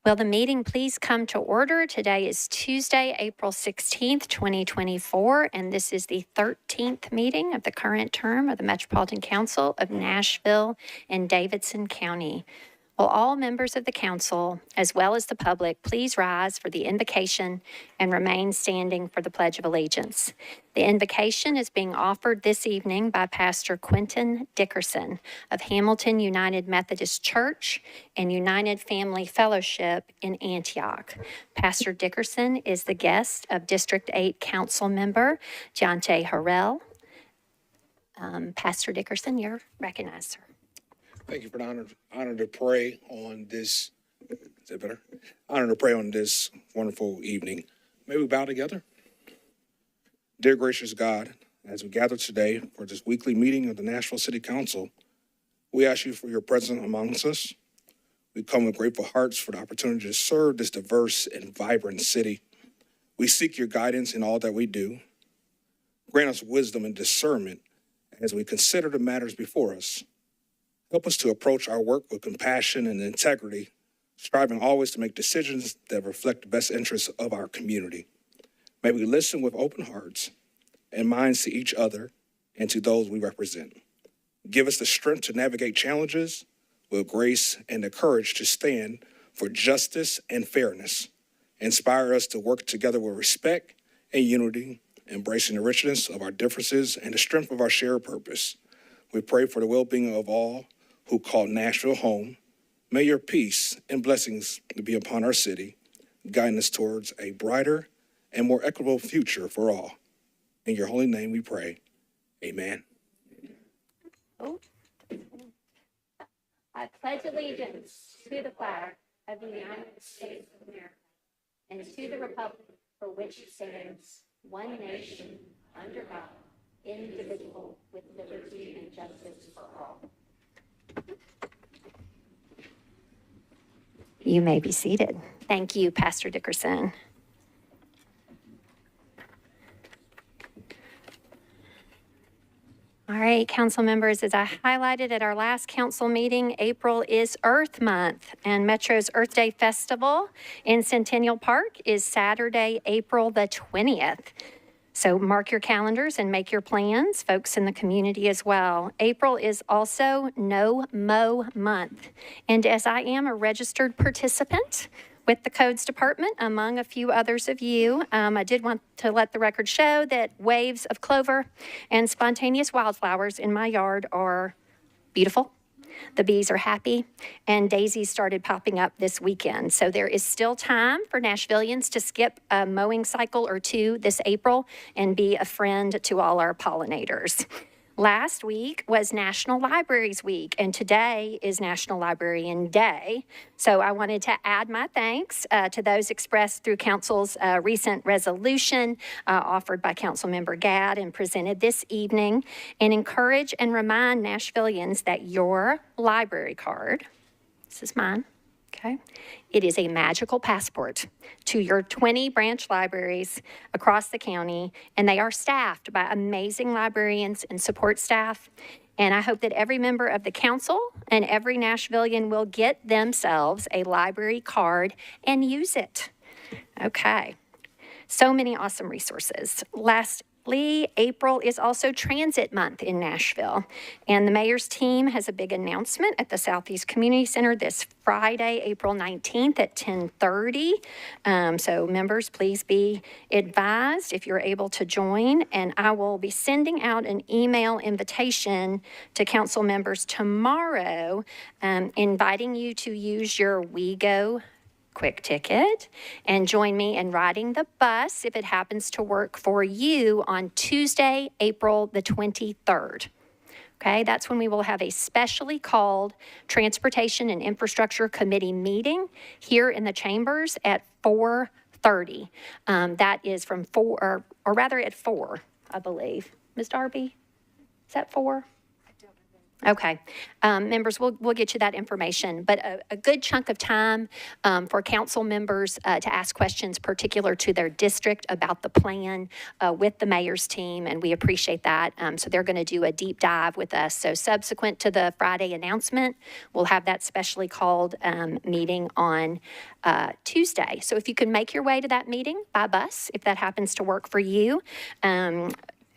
Will the meeting please come to order? Today is Tuesday, April 16th, 2024, and this is the 13th meeting of the current term of the Metropolitan Council of Nashville and Davidson County. Will all members of the council, as well as the public, please rise for the invocation and remain standing for the Pledge of Allegiance. The invocation is being offered this evening by Pastor Quentin Dickerson of Hamilton United Methodist Church and United Family Fellowship in Antioch. Pastor Dickerson is the guest of District 8 Council member Jante Harrell. Pastor Dickerson, you're recognized, sir. Thank you for the honor to pray on this. Is that better? Honor to pray on this wonderful evening. May we bow together. Dear gracious God, as we gather today for this weekly meeting of the Nashville City Council, we ask you for your presence amongst us. We come with grateful hearts for the opportunity to serve this diverse and vibrant city. We seek your guidance in all that we do. Grant us wisdom and discernment as we consider the matters before us. Help us to approach our work with compassion and integrity, striving always to make decisions that reflect the best interests of our community. May we listen with open hearts and minds to each other and to those we represent. Give us the strength to navigate challenges with grace and the courage to stand for justice and fairness. Inspire us to work together with respect and unity, embracing the richness of our differences and the strength of our shared purpose. We pray for the well-being of all who call Nashville home. May your peace and blessings be upon our city, guiding us towards a brighter and more equitable future for all. In your holy name we pray. Amen. Oh. I pledge allegiance to the flag of the United States of America and to the republic for which it stands, one nation, under God, indivisible, with liberty and justice for all. You may be seated. Thank you, Pastor Dickerson. All right, council members, as I highlighted at our last council meeting, April is Earth Month, and Metro's Earth Day Festival in Centennial Park is Saturday, April the 20th. So mark your calendars and make your plans, folks in the community as well. April is also No Mow Month. And as I am a registered participant with the Codes Department, among a few others of you, I did want to let the record show that waves of clover and spontaneous wildflowers in my yard are beautiful. The bees are happy, and daisies started popping up this weekend. So there is still time for Nashvillians to skip a mowing cycle or two this April and be a friend to all our pollinators. Last week was National Libraries Week, and today is National Librarian Day. So I wanted to add my thanks to those expressed through Council's recent resolution offered by Councilmember Gadd and presented this evening, and encourage and remind Nashvillians that your library card, this is mine, okay, it is a magical passport to your 20 branch libraries across the county, and they are staffed by amazing librarians and support staff. And I hope that every member of the council and every Nashvillian will get themselves a library card and use it. Okay, so many awesome resources. Lastly, April is also Transit Month in Nashville, and the mayor's team has a big announcement at the Southeast Community Center this Friday, April 19th at 10:30. So members, please be advised if you're able to join, and I will be sending out an email invitation to council members tomorrow, inviting you to use your WeGo quick ticket and join me in riding the bus if it happens to work for you on Tuesday, April the 23rd. Okay, that's when we will have a specially called Transportation and Infrastructure Committee meeting here in the chambers at 4:30. That is from 4, or rather at 4, I believe. Ms. Darby, is that 4? Okay. Members, we'll get you that information, but a good chunk of time for council members to ask questions particular to their district about the plan with the mayor's team, and we appreciate that. So they're going to do a deep dive with us. So subsequent to the Friday announcement, we'll have that specially called meeting on Tuesday. So if you can make your way to that meeting by bus, if that happens to work for you,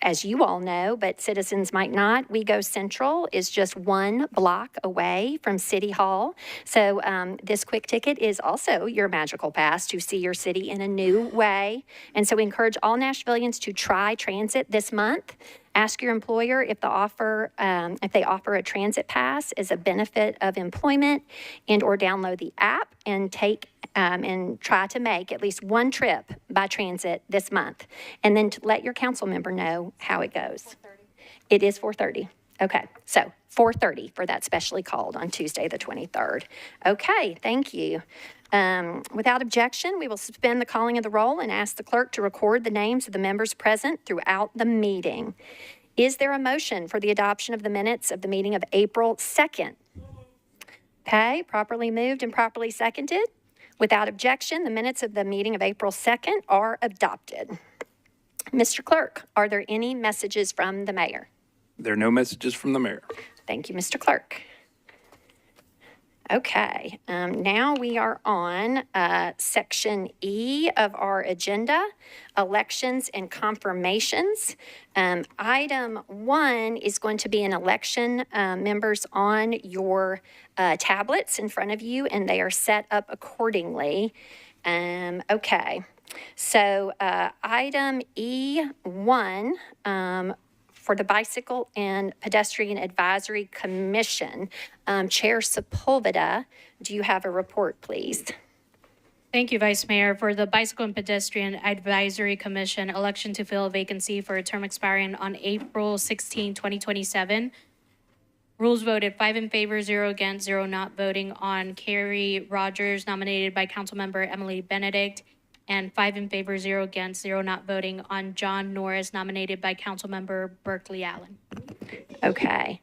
as you all know, but citizens might not, We Go Central is just 1 block away from City Hall. So this quick ticket is also your magical pass to see your city in a new way. And so we encourage all Nashvillians to try transit this month. Ask your employer if they offer a transit pass as a benefit of employment, and/or download the app and try to make at least one trip by transit this month, and then to let your council member know how it goes. 4:30. It is 4:30. Okay, so 4:30 for that specially called on Tuesday, the 23rd. Okay, thank you. Without objection, we will suspend the calling of the roll and ask the clerk to record the names of the members present throughout the meeting. Is there a motion for the adoption of the minutes of the meeting of April 2nd? Okay, properly moved and properly seconded. Without objection, the minutes of the meeting of April 2nd are adopted. Mr. Clerk, are there any messages from the mayor? There are no messages from the mayor. Thank you, Mr. Clerk. Okay, now we are on Section E of our agenda, elections and confirmations. Item 1 is going to be an election, members, on your tablets in front of you, and they are set up accordingly. Okay, so item E1, for the Bicycle and Pedestrian Advisory Commission. Chair Sepulveda, do you have a report, please? Thank you, Vice Mayor. For the Bicycle and Pedestrian Advisory Commission, election to fill a vacancy for a term expiring on April 16, 2027. Rules voted 5 in favor, 0 against, 0 not voting on Carrie Rogers, nominated by Councilmember Emily Benedict, and 5 in favor, 0 against, 0 not voting on John Norris, nominated by Councilmember Berkeley Allen. Okay.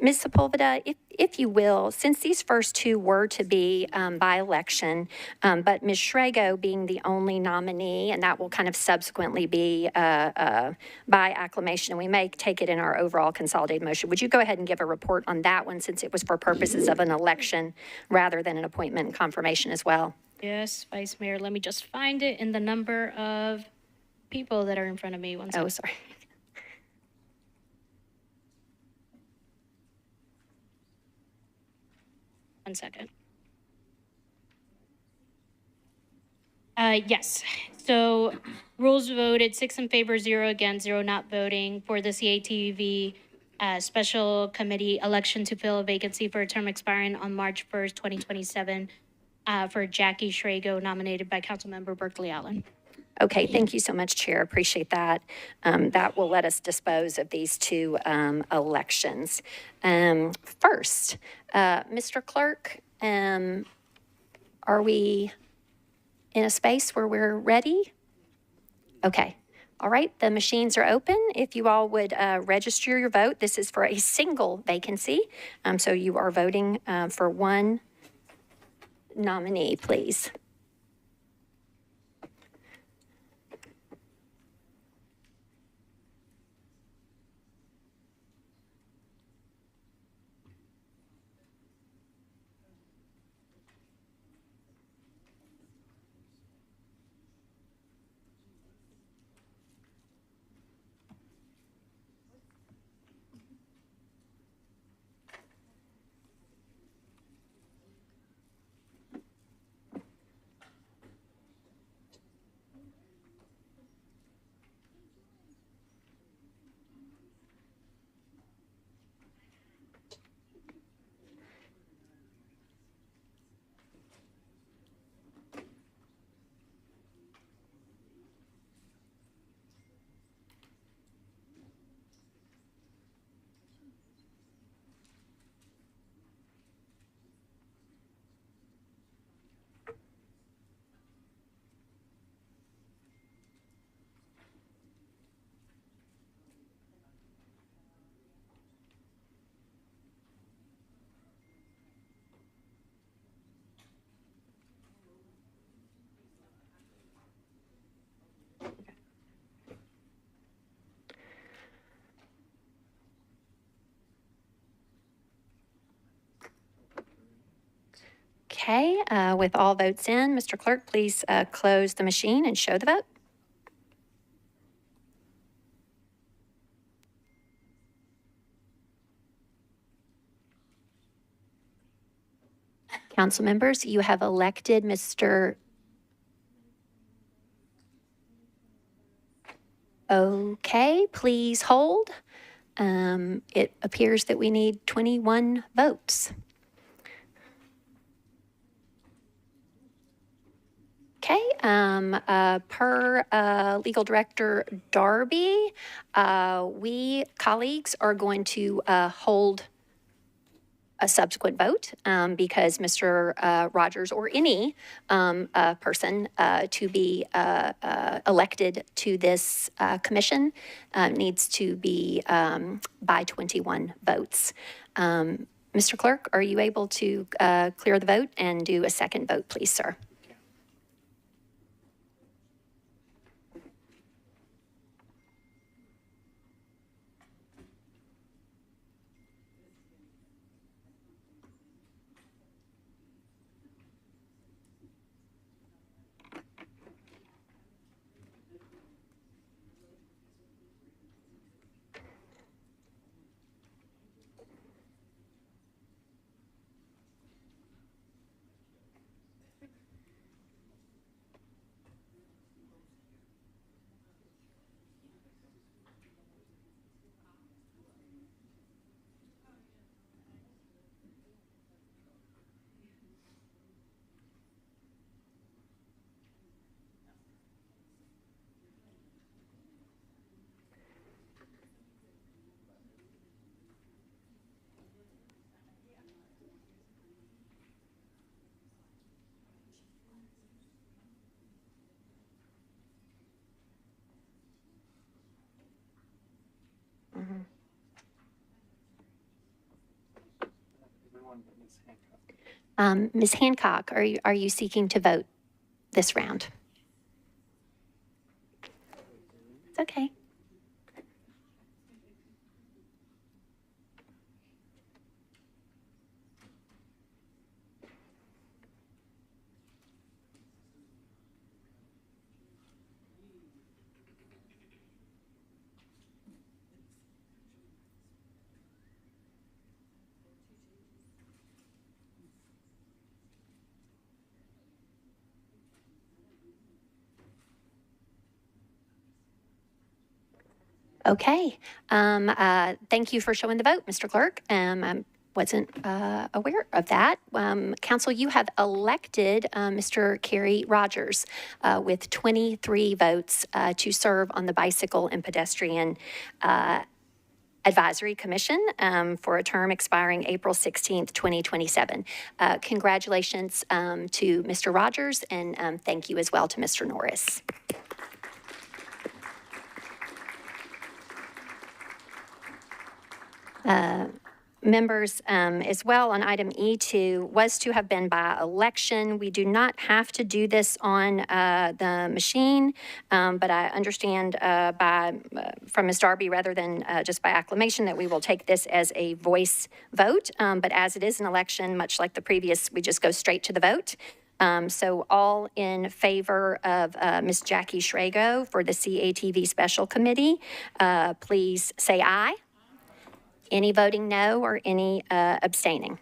Ms. Sepulveda, if you will, since these first 2 were to be by election, but Ms. Shrego being the only nominee, and that will kind of subsequently be by acclamation, and we may take it in our overall consolidated motion. Would you go ahead and give a report on that one, since it was for purposes of an election rather than an appointment and confirmation as well? Yes, Vice Mayor, let me just find it in the number of people that are in front of me. One second. Oh, sorry. One second. Yes, so rules voted 6 in favor, 0 against, 0 not voting for the CATV Special Committee election to fill a vacancy for a term expiring on March 1st, 2027 for Jackie Shrego, nominated by Councilmember Berkeley Allen. Okay, thank you so much, Chair. Appreciate that. That will let us dispose of these 2 elections. First, Mr. Clerk, are we in a space where we're ready? Okay. All right, the machines are open. If you all would register your vote, this is for a single vacancy. So you are voting for 1 nominee, please. Okay, with all votes in, Mr. Clerk, please close the machine and show the vote. Council members, you have elected Mr. Okay, please hold. It appears that we need 21 votes. Okay, per Legal Director Darby, we colleagues are going to hold a subsequent vote because Mr. Rogers or any person to be elected to this commission needs to be by 21 votes. Mr. Clerk, are you able to clear the vote and do a second vote, please, sir? Ms. Hancock, are you seeking to vote this round? It's okay. Okay. Thank you for showing the vote, Mr. Clerk. I wasn't aware of that. Council, you have elected Mr. Kerry Rogers with 23 votes to serve on the Bicycle and Pedestrian Advisory Commission for a term expiring April 16th, 2027. Congratulations to Mr. Rogers, and thank you as well to Mr. Norris. Members, as well on item E2 was to have been by election. We do not have to do this on the machine, but I understand from Ms. Darby rather than just by acclamation that we will take this as a voice vote. But as it is an election, much like the previous, we just go straight to the vote. So all in favor of Ms. Jackie Schrago for the CATV Special Committee, please say aye. Any voting no or any abstaining?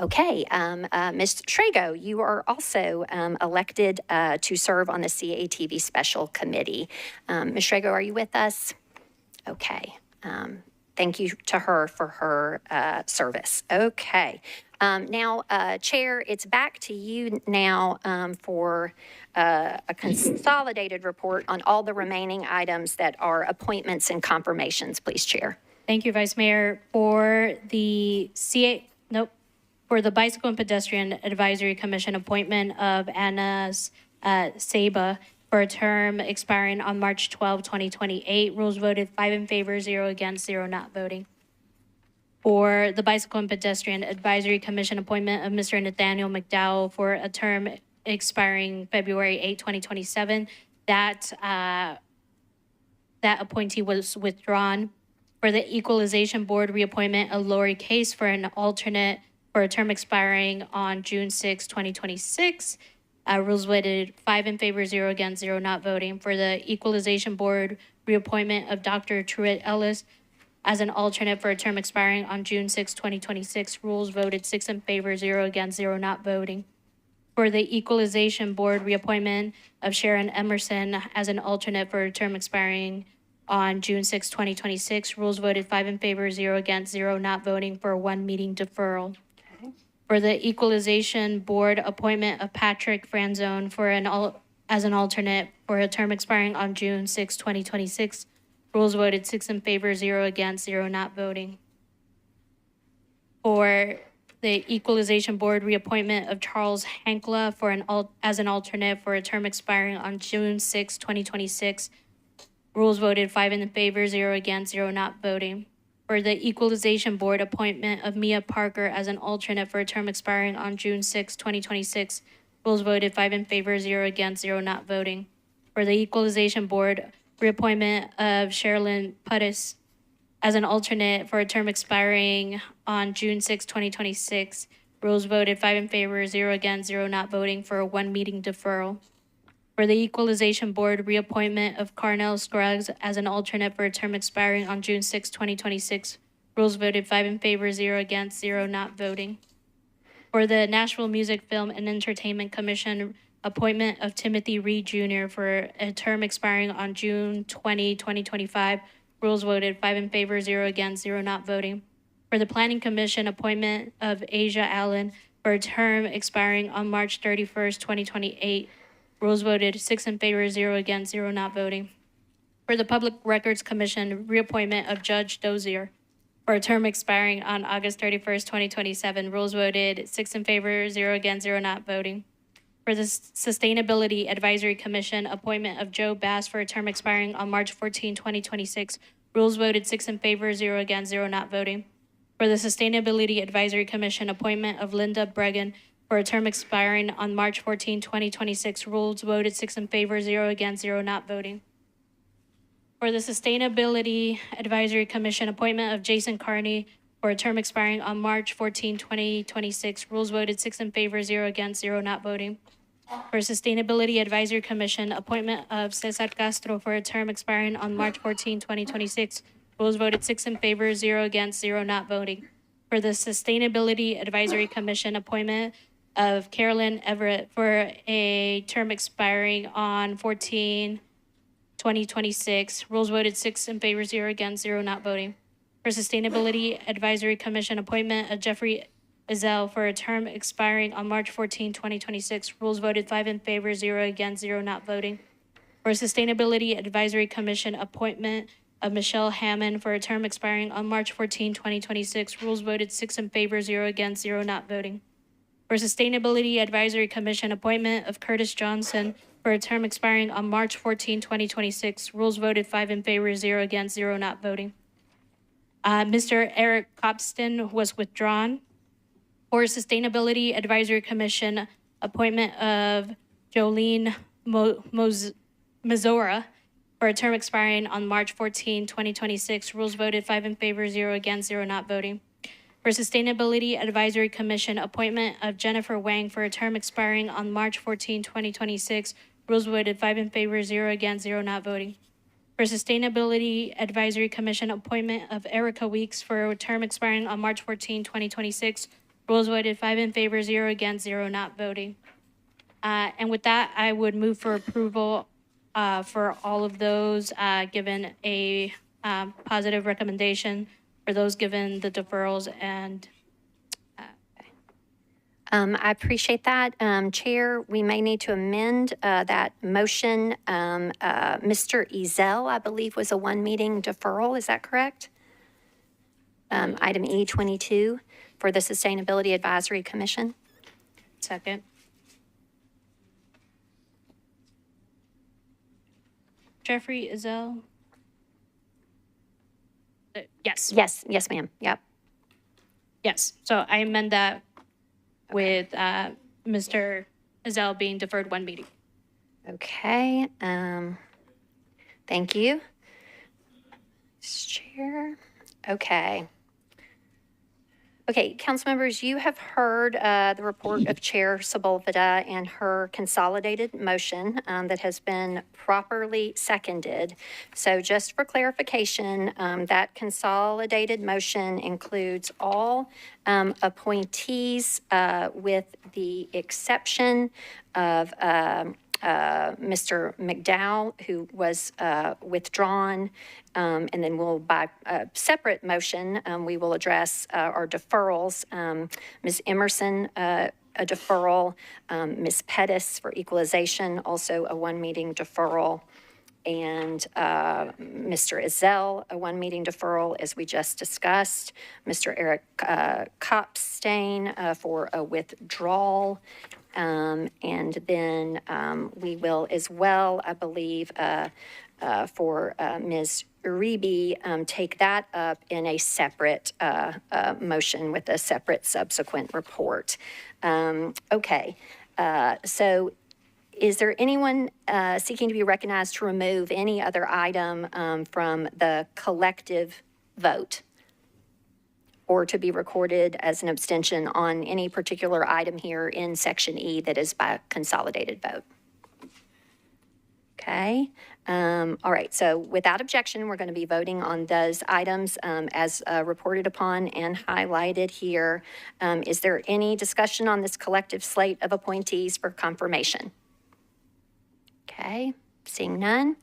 Okay, Ms. Schrago, you are also elected to serve on the CATV Special Committee. Ms. Schrago, are you with us? Okay, thank you to her for her service. Okay, now, Chair, it's back to you now for a consolidated report on all the remaining items that are appointments and confirmations, please, Chair. Thank you, Vice Mayor. For the Bicycle and Pedestrian Advisory Commission appointment of Anna Saba for a term expiring on March 12, 2028. Rules voted 5 in favor, 0 against, 0 not voting. For the Bicycle and Pedestrian Advisory Commission appointment of Mr. Nathaniel McDowell for a term expiring February 8, 2027. That appointee was withdrawn. For the Equalization Board reappointment of Lori Case for an alternate for a term expiring on June 6, 2026. Rules voted 5 in favor, 0 against, 0 not voting. For the Equalization Board, reappointment of Dr. Truett Ellis as an alternate for a term expiring on June 6, 2026. Rules voted 6 in favor, 0 against, 0 not voting. For the Equalization Board, reappointment of Sharon Emerson as an alternate for a term expiring on June 6, 2026. Rules voted 5 in favor, 0 against, 0 not voting for a 1 meeting deferral. For the Equalization Board, appointment of Patrick Franzone as an alternate for a term expiring on June 6, 2026. Rules voted 6 in favor, 0 against, 0 not voting. For the Equalization Board, reappointment of Charles Hankla as an alternate for a term expiring on June 6, 2026. Rules voted 5 in favor, 0 against, 0 not voting. For the Equalization Board, appointment of Mia Parker as an alternate for a term expiring on June 6, 2026. Rules voted 5 in favor, 0 against, 0 not voting. For the Equalization Board, reappointment of Sherilyn Puttis as an alternate for a term expiring on June 6, 2026. Rules voted 5 in favor, 0 against, 0 not voting for a 1 meeting deferral. For the Equalization Board, reappointment of Carnell Scruggs as an alternate for a term expiring on June 6, 2026. Rules voted 5 in favor, 0 against, 0 not voting. For the Nashville Music, Film, and Entertainment Commission, appointment of Timothy Reed Jr. for a term expiring on June 20, 2025. Rules voted 5 in favor, 0 against, 0 not voting. For the Planning Commission, appointment of Asia Allen for a term expiring on March 31st, 2028. Rules voted 6 in favor, 0 against, 0 not voting. For the Public Records Commission, reappointment of Judge Dozier for a term expiring on August 31st, 2027. Rules voted 6 in favor, 0 against, 0 not voting. For the Sustainability Advisory Commission, appointment of Joe Bass for a term expiring on March 14, 2026. Rules voted 6 in favor, 0 against, 0 not voting. For the Sustainability Advisory Commission, appointment of Linda Bregan for a term expiring on March 14, 2026. Rules voted 6 in favor, 0 against, 0 not voting. For the Sustainability Advisory Commission, appointment of Jason Carney for a term expiring on March 14, 2026. Rules voted 6 in favor, 0 against, 0 not voting. For Sustainability Advisory Commission, appointment of Cesar Castro for a term expiring on March 14, 2026. Rules voted 6 in favor, 0 against, 0 not voting. For the Sustainability Advisory Commission, appointment of Carolyn Everett for a term expiring on 14/2026. Rules voted 6 in favor, 0 against, 0 not voting. For Sustainability Advisory Commission, appointment of Jeffrey Ezell for a term expiring on March 14, 2026. Rules voted 5 in favor, 0 against, 0 not voting. For Sustainability Advisory Commission, appointment of Michelle Hammond for a term expiring on March 14, 2026. Rules voted 6 in favor, 0 against, 0 not voting. For Sustainability Advisory Commission, appointment of Curtis Johnson for a term expiring on March 14, 2026. Rules voted 5 in favor, 0 against, 0 not voting. Mr. Eric Copston was withdrawn. For Sustainability Advisory Commission, appointment of Jolene Mazzora for a term expiring on March 14, 2026. Rules voted 5 in favor, 0 against, 0 not voting. For Sustainability Advisory Commission, appointment of Jennifer Wang for a term expiring on March 14, 2026. Rules voted 5 in favor, 0 against, 0 not voting. For Sustainability Advisory Commission, appointment of Erica Weeks for a term expiring on March 14, 2026. Rules voted 5 in favor, 0 against, 0 not voting. And with that, I would move for approval for all of those, given a positive recommendation for those given the deferrals and I appreciate that. Chair, we may need to amend that motion. Mr. Ezell, I believe, was a 1 meeting deferral. Is that correct? Item E22 for the Sustainability Advisory Commission. second. Jeffrey Ezell? Yes. Yes, ma'am. Yep. Yes. So I amend that with Mr. Ezell being deferred 1 meeting. Okay. Thank you. Chair. Okay. Okay, council members, you have heard the report of Chair Sepulveda and her consolidated motion that has been properly seconded. So just for clarification, that consolidated motion includes all appointees with the exception of Mr. McDowell, who was withdrawn, and then we'll, by a separate motion, we will address our deferrals. Ms. Emerson, a deferral, Ms. Pettis for equalization, also a one-meeting deferral, and Mr. Ezell, a one-meeting deferral, as we just discussed, Mr. Eric Kopstein for a withdrawal, and then we will as well, I believe, for Ms. Uribe, take that up in a separate motion with a separate subsequent report. Okay, so is there anyone seeking to be recognized to remove any other item from the collective vote, or to be recorded as an abstention on any particular item here in Section E that is by consolidated vote? Okay. All right. So without objection, we're going to be voting on those items as reported upon and highlighted here. Is there any discussion on this collective slate of appointees for confirmation? Okay. Seeing none.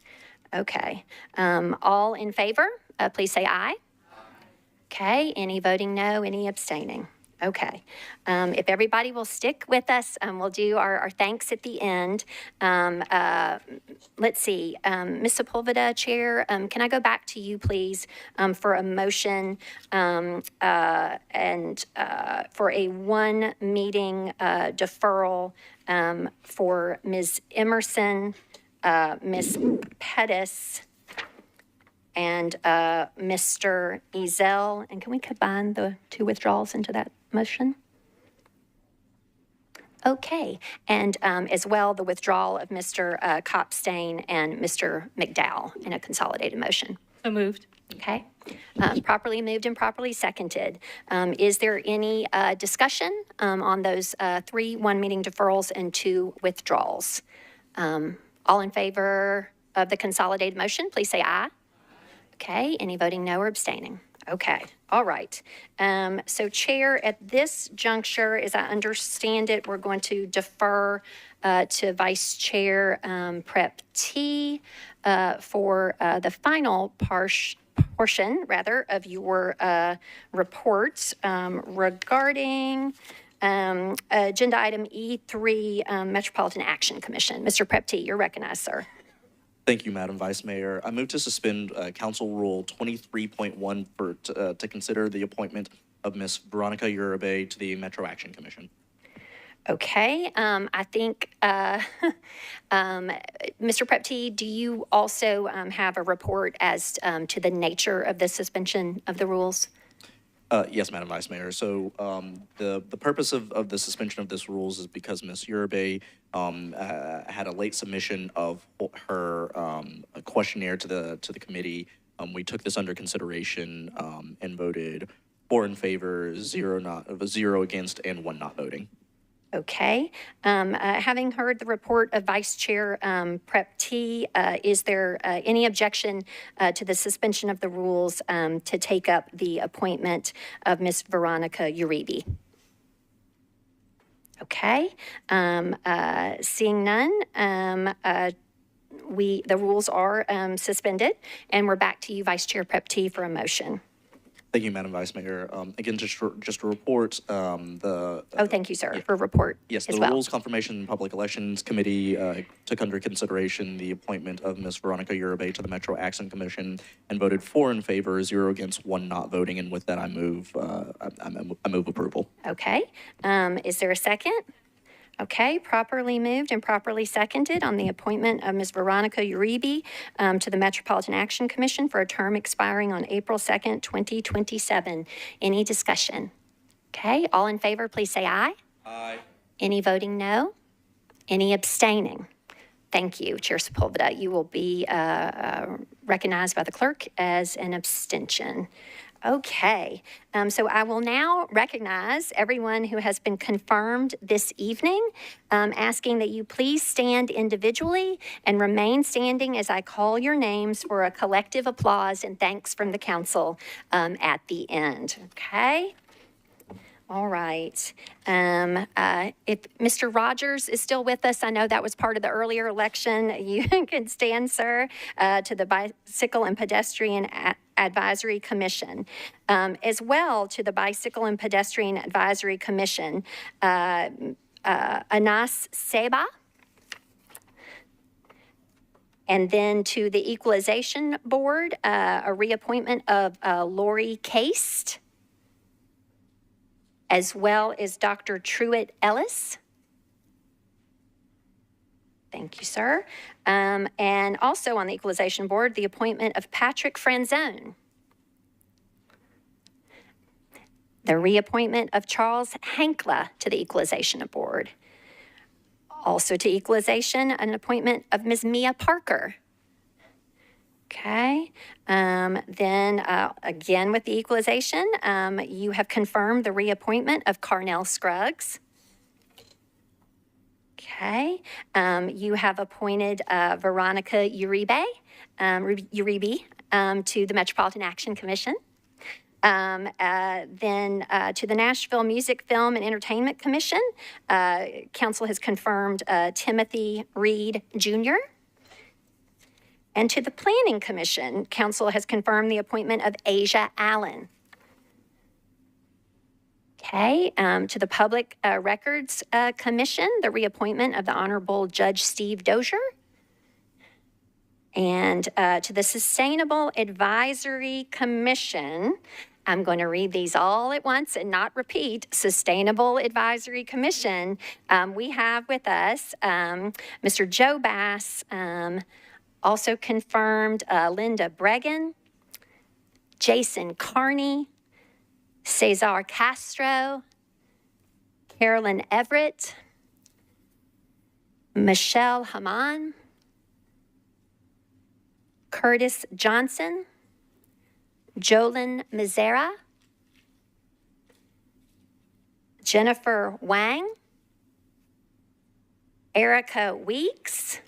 Okay. All in favor, please say aye. Okay, any voting no, any abstaining? Okay. If everybody will stick with us, we'll do our thanks at the end. Let's see, Ms. Sepulveda, Chair, can I go back to you, please, for a motion and for a one-meeting deferral for Ms. Emerson, Ms. Pettis, and Mr. Ezell. And can we combine the two withdrawals into that motion? Okay. And as well, the withdrawal of Mr. Kopstein and Mr. McDowell in a consolidated motion. So moved. Okay. Properly moved and properly seconded. Is there any discussion on those 3 one-meeting deferrals and 2 withdrawals? All in favor of the consolidated motion, please say aye. Okay, any voting no or abstaining? Okay, all right. So Chair, at this juncture, as I understand it, we're going to defer to Vice Chair Prep T for the final portion, rather, of your report regarding agenda item E3, Metropolitan Action Commission. Mr. Prep T, you're recognized, sir. Thank you, Madam Vice Mayor. I move to suspend Council Rule 23.1 to consider the appointment of Ms. Veronica Uribe to the Metro Action Commission. Okay, I think, Mr. Prep T, do you also have a report as to the nature of the suspension of the rules? Yes, Madam Vice Mayor. So the purpose of the suspension of this rules is because Ms. Uribe had a late submission of her questionnaire to the committee. We took this under consideration and voted 4 in favor, 0 against, and 1 not voting. Okay. Having heard the report of Vice Chair Prep T, is there any objection to the suspension of the rules to take up the appointment of Ms. Veronica Uribe? Okay. Seeing none, the rules are suspended, and we're back to you, Vice Chair Prep T, for a motion. Thank you, Madam Vice Mayor. Again, just to report, thank you, sir, for report yes, as the well. Rules, Confirmation, and Public Elections Committee took under consideration the appointment of Ms. Veronica Uribe to the Metro Action Commission and voted 4 in favor, 0 against, 1 not voting. And with that, I move approval. Okay. Is there a second? Okay, properly moved and properly seconded on the appointment of Ms. Veronica Uribe to the Metropolitan Action Commission for a term expiring on April 2nd, 2027. Any discussion? Okay, all in favor, please say aye. Aye. Any voting no? Any abstaining? Thank you, Chair Sepulveda. You will be recognized by the clerk as an abstention. Okay, so I will now recognize everyone who has been confirmed this evening, asking that you please stand individually and remain standing as I call your names for a collective applause and thanks from the council at the end, okay? All right. If Mr. Rogers is still with us, I know that was part of the earlier election. You can stand, sir, to the Bicycle and Pedestrian Advisory Commission. As well to the Bicycle and Pedestrian Advisory Commission, Anas Seba. And then to the Equalization Board, a reappointment of Lori Caste, as well as Dr. Truett Ellis. Thank you, sir. And also on the Equalization Board, the appointment of Patrick Franzone. The reappointment of Charles Hankla to the Equalization Board. Also to Equalization, an appointment of Ms. Mia Parker. Okay, then again with the Equalization, you have confirmed the reappointment of Carnell Scruggs. Okay, you have appointed Veronica Uribe to the Metropolitan Action Commission. Then to the Nashville Music, Film, and Entertainment Commission, council has confirmed Timothy Reed Jr. And to the Planning Commission, council has confirmed the appointment of Asia Allen. Okay, to the Public Records Commission, the reappointment of the Honorable Judge Steve Dozier. And to the Sustainable Advisory Commission, I'm going to read these all at once and not repeat. Sustainable Advisory Commission, we have with us Mr. Joe Bass, also confirmed Linda Bregan, Jason Carney, Cesar Castro, Carolyn Everett, Michelle Haman, Curtis Johnson, Jolyn Mizera, Jennifer Wang, Erica Weeks.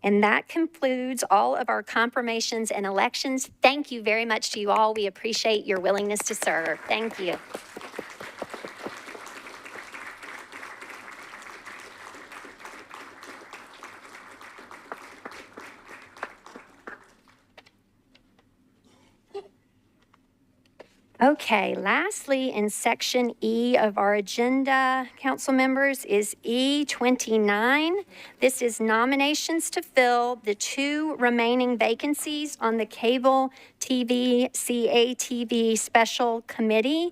And that concludes all of our confirmations and elections. Thank you very much to you all. We appreciate your willingness to serve. Thank you. Okay, lastly, in section E of our agenda, council members, is E29. This is nominations to fill the 2 remaining vacancies on the Cable TV CATV Special Committee.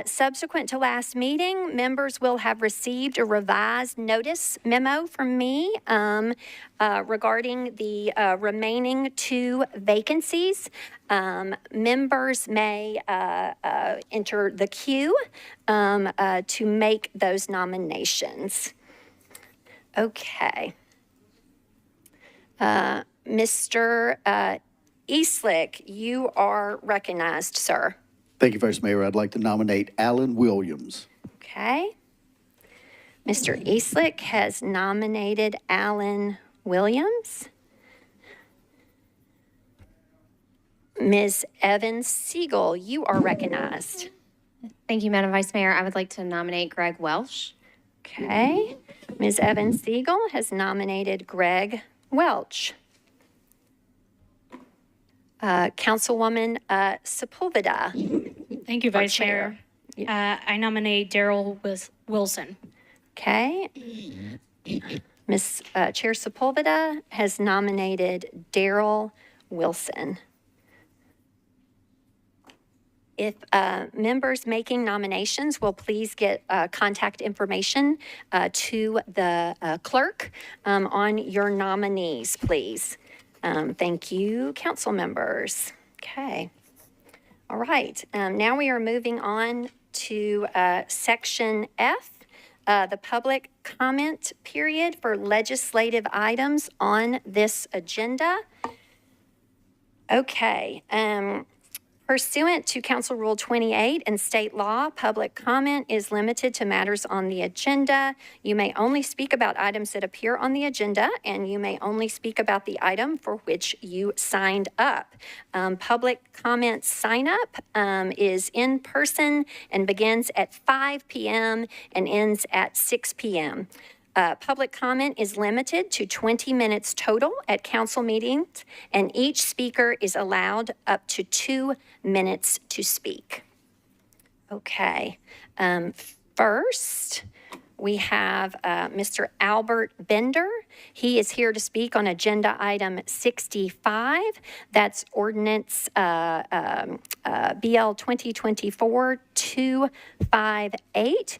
Subsequent to last meeting, members will have received a revised notice memo from me regarding the remaining 2 vacancies. Members may enter the queue to make those nominations. Okay. Mr. Eastlick, you are recognized, sir. Thank you, Vice Mayor. I'd like to nominate Alan Williams. Okay. Mr. Eastlick has nominated Alan Williams. Ms. Evans Siegel, you are recognized. Thank you, Madam Vice Mayor. I would like to nominate Greg Welsh. Okay. Ms. Evans Siegel has nominated Greg Welch. Councilwoman Sepulveda. Thank you, Our Vice chair. Mayor. I nominate Daryl Wilson. Okay. Ms. Chair Sepulveda has nominated Daryl Wilson. If members making nominations will please get contact information to the clerk on your nominees, please. Thank you, council members. Okay. All right. Now we are moving on to section F, the public comment period for legislative items on this agenda. Okay. Pursuant to Council Rule 28 and state law, public comment is limited to matters on the agenda. You may only speak about items that appear on the agenda, and you may only speak about the item for which you signed up. Public comment sign up is in person and begins at 5 p.m. and ends at 6 p.m. Public comment is limited to 20 minutes total at council meetings, and each speaker is allowed up to 2 minutes to speak. Okay. First, we have Mr. Albert Bender. He is here to speak on agenda item 65. That's ordinance BL 2024-258,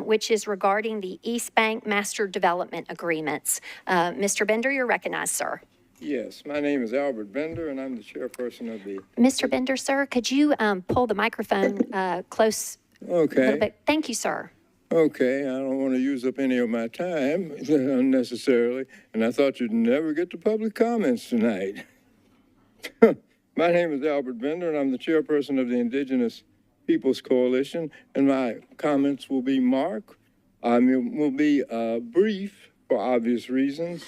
which is regarding the East Bank Master Development Agreements. Mr. Bender, you're recognized, sir. Yes, my name is Albert Bender, and I'm the chairperson of the... Mr. Bender, sir, could you pull the microphone close a little Okay, bit? Thank you, sir. okay, I don't want to use up any of my time unnecessarily, and I thought you'd never get to public comments tonight. My name is Albert Bender, and I'm the chairperson of the Indigenous Peoples Coalition, and my comments will be will be brief for obvious reasons.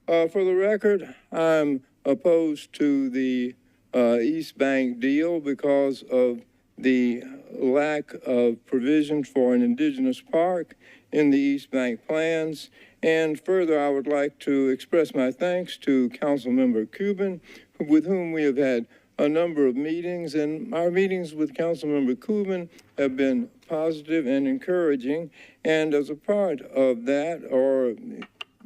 For the record, I'm opposed to the East Bank deal because of the lack of provision for an indigenous park in the East Bank plans. And further, I would like to express my thanks to Councilmember Cuban, with whom we have had a number of meetings, and our meetings with Councilmember Cuban have been positive and encouraging. And as a part of that, or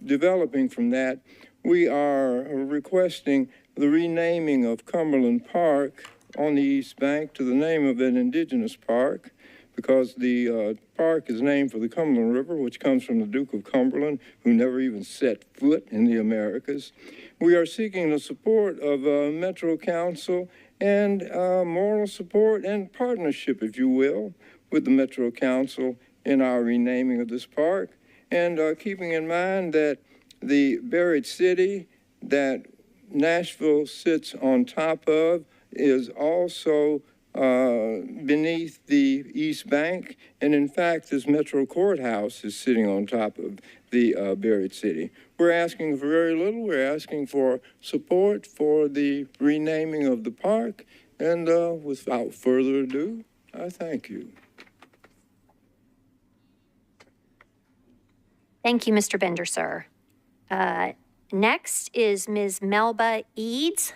developing from that, we are requesting the renaming of Cumberland Park on the East Bank to the name of an indigenous park, because the park is named for the Cumberland River, which comes from the Duke of Cumberland, who never even set foot in the Americas. We are seeking the support of Metro Council and moral support and partnership, if you will, with the Metro Council in our renaming of this park, and keeping in mind that the buried city that Nashville sits on top of is also beneath the East Bank, and in fact, this Metro Courthouse is sitting on top of the buried city. We're asking for very little. We're asking for support for the renaming of the park, and without further ado, I thank you. Thank you, Mr. Bender, sir. Next is Ms. Melba Eads,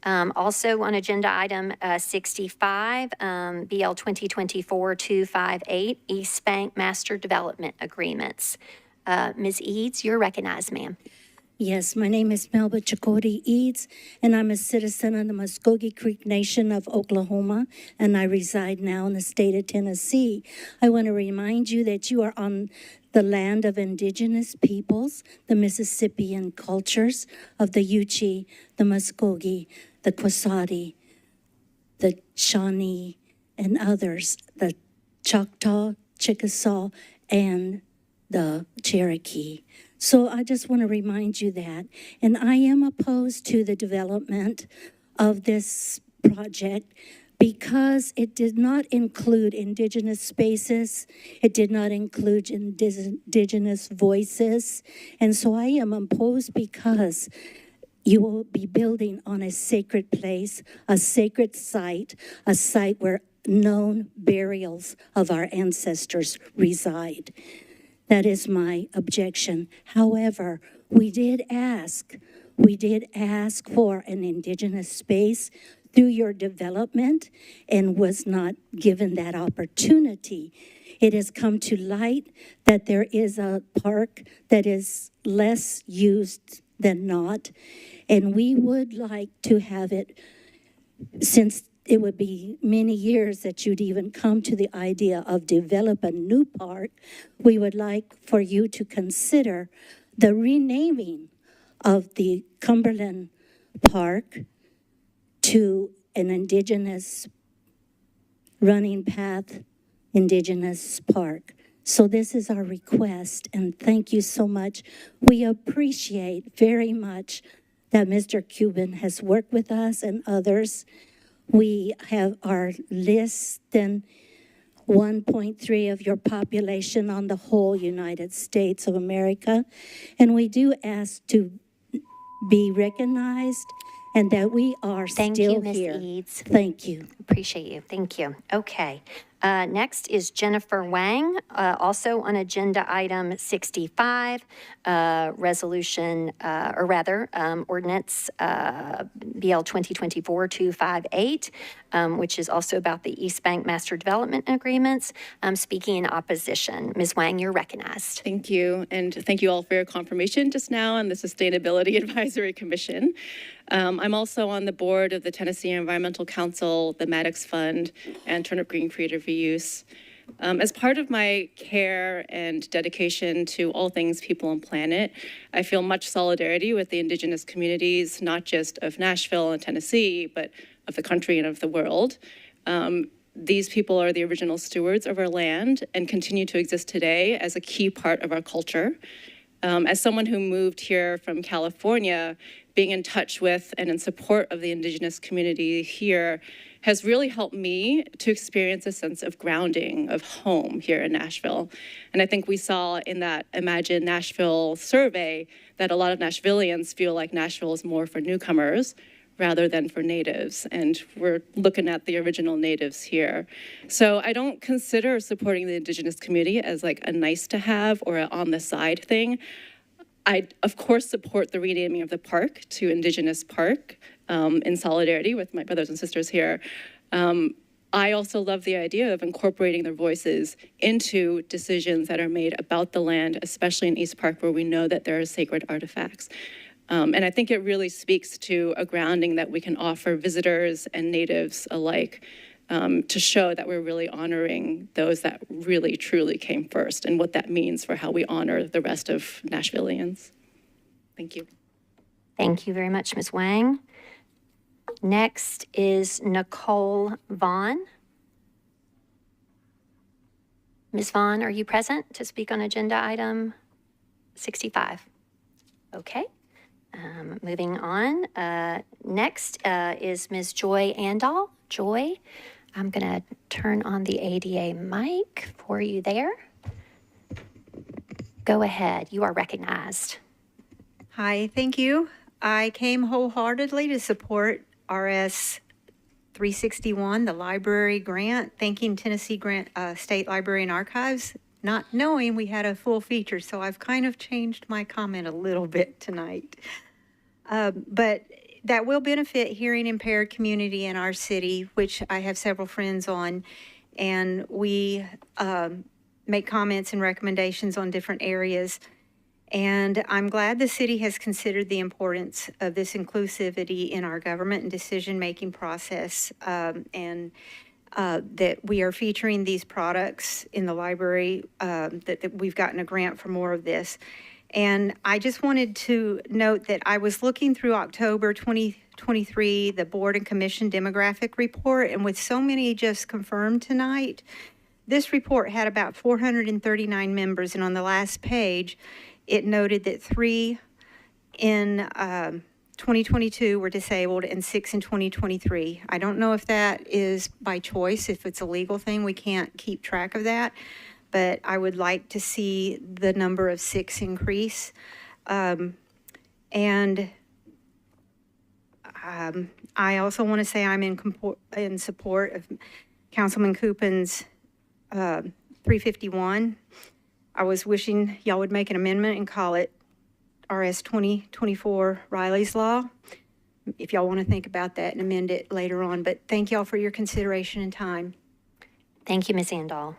also on agenda item 65, BL 2024-258, East Bank Master Development Agreements. Ms. Eads, you're recognized, ma'am. Yes, my name is Melba Chakotay Eads, and I'm a citizen of the Muskogee Creek Nation of Oklahoma, and I reside now in the state of Tennessee. I want to remind you that you are on the land of indigenous peoples, the Mississippian cultures of the Yuchi, the Muskogee, the Quasati, the Shawnee, and others, the Choctaw, Chickasaw, and the Cherokee. So I just want to remind you that. And I am opposed to the development of this project because it did not include indigenous spaces. It did not include indigenous voices. And so I am opposed because you will be building on a sacred place, a sacred site, a site where known burials of our ancestors reside. That is my objection. However, we did ask for an indigenous space through your development and was not given that opportunity. It has come to light that there is a park that is less used than not, and we would like to have it, since it would be many years that you'd even come to the idea of develop a new park, we would like for you to consider the renaming of the Cumberland Park to an indigenous running path, indigenous park. So this is our request, and thank you so much. We appreciate very much that Mr. Cuban has worked with us and others We are less than 1.3 of your population on the whole United States of America. And we do ask to be recognized and that we are Thank still you, Ms. here. Eads. Thank you. Appreciate you. Thank you. Okay. Next is Jennifer Wang, also on agenda item 65, resolution, ordinance BL 2024-258, which is also about the East Bank Master Development Agreements. Speaking in opposition. Ms. Wang, you're recognized. Thank you, and thank you all for your confirmation just now on the Sustainability Advisory Commission. I'm also on the board of the Tennessee Environmental Council, the Maddox Fund, and Turnip Green Creative Reuse. As part of my care and dedication to all things people and planet, I feel much solidarity with the indigenous communities, not just of Nashville and Tennessee, but of the country and of the world. These people are the original stewards of our land and continue to exist today as a key part of our culture. As someone who moved here from California, being in touch with and in support of the indigenous community here has really helped me to experience a sense of grounding, of home here in Nashville. And I think we saw in that Imagine Nashville survey that a lot of Nashvillians feel like Nashville is more for newcomers rather than for natives. And we're looking at the original natives here. So I don't consider supporting the indigenous community as like a nice to have or an on the side thing. I, of course, support the renaming of the park to Indigenous Park in solidarity with my brothers and sisters here. I also love the idea of incorporating their voices into decisions that are made about the land, especially in East Park, where we know that there are sacred artifacts. And I think it really speaks to a grounding that we can offer visitors and natives alike to show that we're really honoring those that really, truly came first and what that means for how we honor the rest of Nashvillians. Thank you. Thank you very much, Ms. Wang. Next is Nicole Vaughn. Ms. Vaughn, are you present to speak on agenda item 65? Okay. Moving on. Next is Ms. Joy Andal. Joy, I'm going to turn on the ADA mic for you there. Go ahead. You are recognized. Hi, thank you. I came wholeheartedly to support RS 361, the library grant, thanking Tennessee State Library and Archives, not knowing we had a full feature, so I've kind of changed my comment a little bit tonight. But that will benefit hearing impaired community in our city, which I have several friends on, and we make comments and recommendations on different areas. And I'm glad the city has considered the importance of this inclusivity in our government and decision-making process, and that we are featuring these products in the library, that we've gotten a grant for more of this. And I just wanted to note that I was looking through October 2023, the board and commission demographic report, and with so many just confirmed tonight, this report had about 439 members, and on the last page, it noted that 3 in 2022 were disabled and 6 in 2023. I don't know if that is by choice, if it's a legal thing, we can't keep track of that, but I would like to see the number of 6 increase. I also want to say I'm in support of Councilman Coupin's 351. I was wishing y'all would make an amendment and call it RS 2024 Riley's Law, if y'all want to think about that and amend it later on. But thank y'all for your consideration and time. Thank you, Ms. Andal.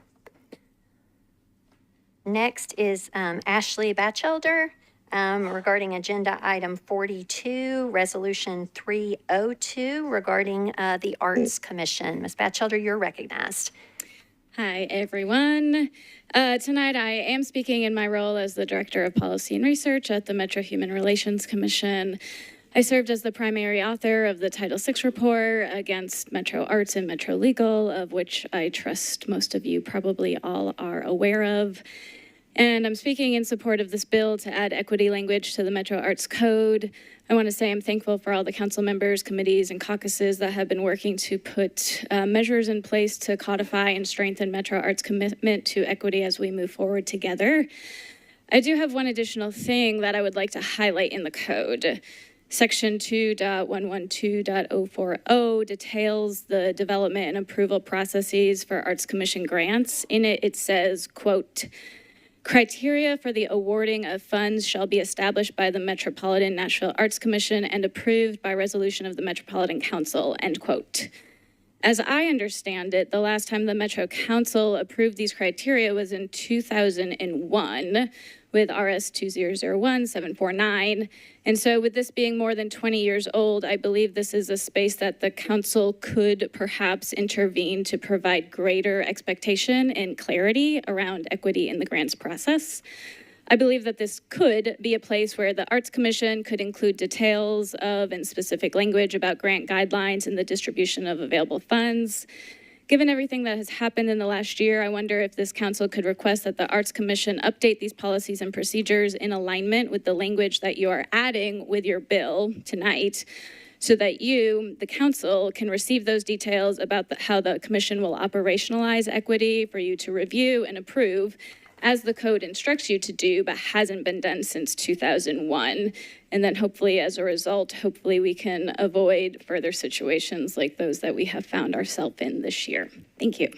Next is Ashley Batchelder regarding agenda item 42, resolution 302 regarding the Arts Commission. Ms. Batchelder, you're recognized. Hi, everyone. Tonight I am speaking in my role as the Director of Policy and Research at the Metro Human Relations Commission. I served as the primary author of the Title VI report against Metro Arts and Metro Legal, of which I trust most of you probably all are aware of. And I'm speaking in support of this bill to add equity language to the Metro Arts Code. I want to say I'm thankful for all the council members, committees, and caucuses that have been working to put measures in place to codify and strengthen Metro Arts' commitment to equity as we move forward together. I do have one additional thing that I would like to highlight in the code. Section 2.112.040 details the development and approval processes for Arts Commission grants. In it, it says, quote, criteria for the awarding of funds shall be established by the Metropolitan Nashville Arts Commission and approved by resolution of the Metropolitan Council, end quote. As I understand it, the last time the Metro Council approved these criteria was in 2001 with RS 2001-749. And so with this being more than 20 years old, I believe this is a space that the council could perhaps intervene to provide greater expectation and clarity around equity in the grants process. I believe that this could be a place where the Arts Commission could include details of and specific language about grant guidelines and the distribution of available funds. Given everything that has happened in the last year, I wonder if this council could request that the Arts Commission update these policies and procedures in alignment with the language that you are adding with your bill tonight, so that you, the council, can receive those details about how the commission will operationalize equity for you to review and approve, as the code instructs you to do, but hasn't been done since 2001. And then hopefully, as a result, hopefully we can avoid further situations like those that we have found ourselves in this year. Thank you.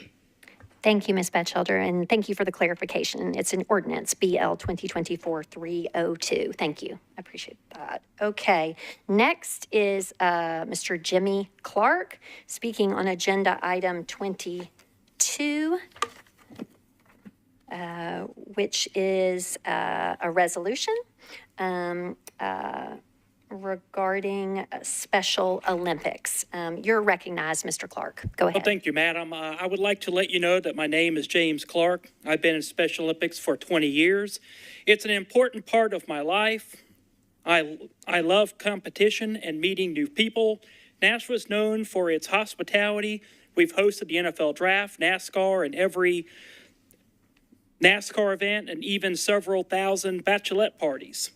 Thank you, Ms. Batchelder, and thank you for the clarification. It's an ordinance, BL 2024-302. Thank you. I appreciate that. Okay, next is Mr. Jimmy Clark speaking on agenda item 22. Which is a resolution regarding Special Olympics. You're recognized, Mr. Clark. Go ahead. Well, thank you, Madam. I would like to let you know that my name is James Clark. I've been in Special Olympics for 20 years. It's an important part of my life. I love competition and meeting new people. Nashville is known for its hospitality. We've hosted the NFL Draft, NASCAR, and every NASCAR event, and even several thousand bachelorette parties.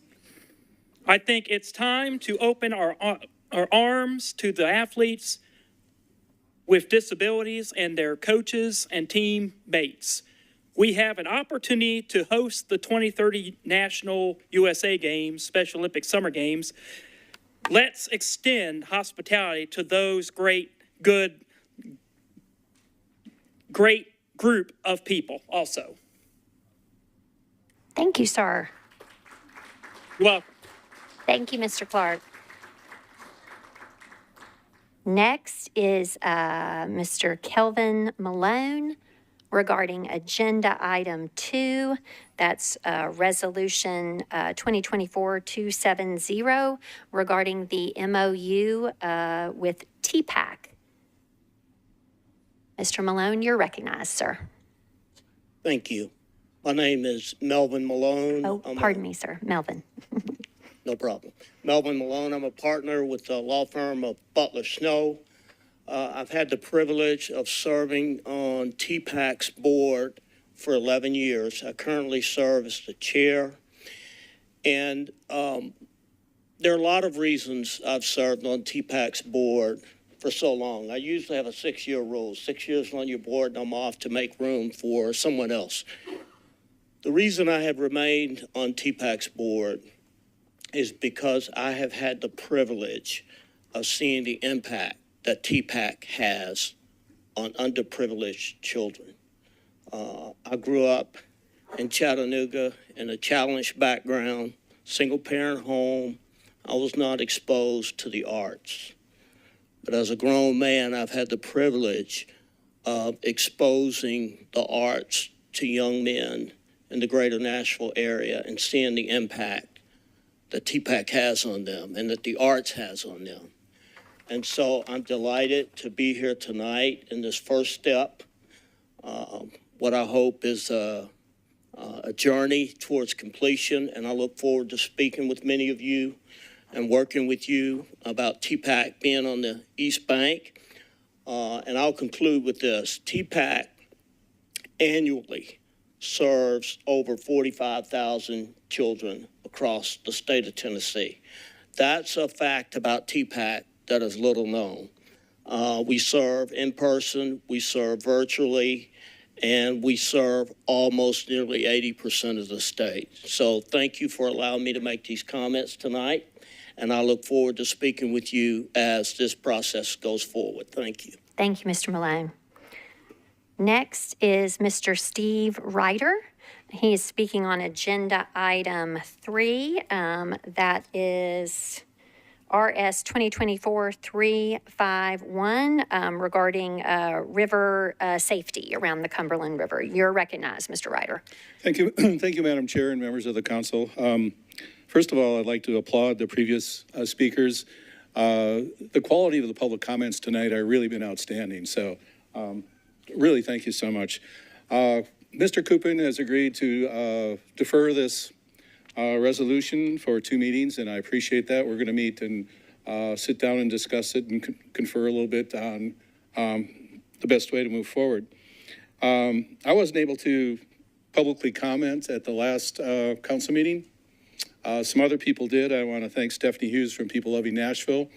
I think it's time to open our arms to the athletes with disabilities and their coaches and teammates. We have an opportunity to host the 2030 National USA Games, Special Olympics Summer Games. Let's extend hospitality to those great group of people also. Thank you, sir. You're welcome. Thank you, Mr. Clark. Next is Mr. Kelvin Malone regarding agenda item 2. That's resolution 2024-270 regarding the MOU with TPAC. Mr. Malone, you're recognized, sir. Thank you. My name is Melvin Malone. Oh, pardon me, sir. Melvin. No problem. Melvin Malone. I'm a partner with the law firm of Butler Snow. I've had the privilege of serving on TPAC's board for 11 years. I currently serve as the chair. And there are a lot of reasons I've served on TPAC's board for so long. I usually have a 6-year rule. 6 years on your board, and I'm off to make room for someone else. The reason I have remained on TPAC's board is because I have had the privilege of seeing the impact that TPAC has on underprivileged children. I grew up in Chattanooga in a challenged background, single-parent home. I was not exposed to the arts. But as a grown man, I've had the privilege of exposing the arts to young men in the greater Nashville area and seeing the impact that TPAC has on them and that the arts has on them. And so I'm delighted to be here tonight in this first step, what I hope is a journey towards completion. And I look forward to speaking with many of you and working with you about TPAC being on the East Bank. And I'll conclude with this. TPAC annually serves over 45,000 children across the state of Tennessee. That's a fact about TPAC that is little known. We serve in person, we serve virtually, and we serve almost nearly 80% of the state. So thank you for allowing me to make these comments tonight, and I look forward to speaking with you as this process goes forward. Thank you. Thank you, Mr. Malone. Next is Mr. Steve Ryder. He is speaking on agenda item 3. That is RS 2024-351 regarding river safety around the Cumberland River. You're recognized, Mr. Ryder. Thank you. Thank you, Madam Chair and members of the council. First of all, I'd like to applaud the previous speakers. The quality of the public comments tonight have really been outstanding. So really, thank you so much. Mr. Coupin has agreed to defer this resolution for 2 meetings, and I appreciate that. We're going to meet and sit down and discuss it and confer a little bit on the best way to move forward. I wasn't able to publicly comment at the last council meeting. Some other people did. I want to thank Stephanie Hughes from People Loving Nashville,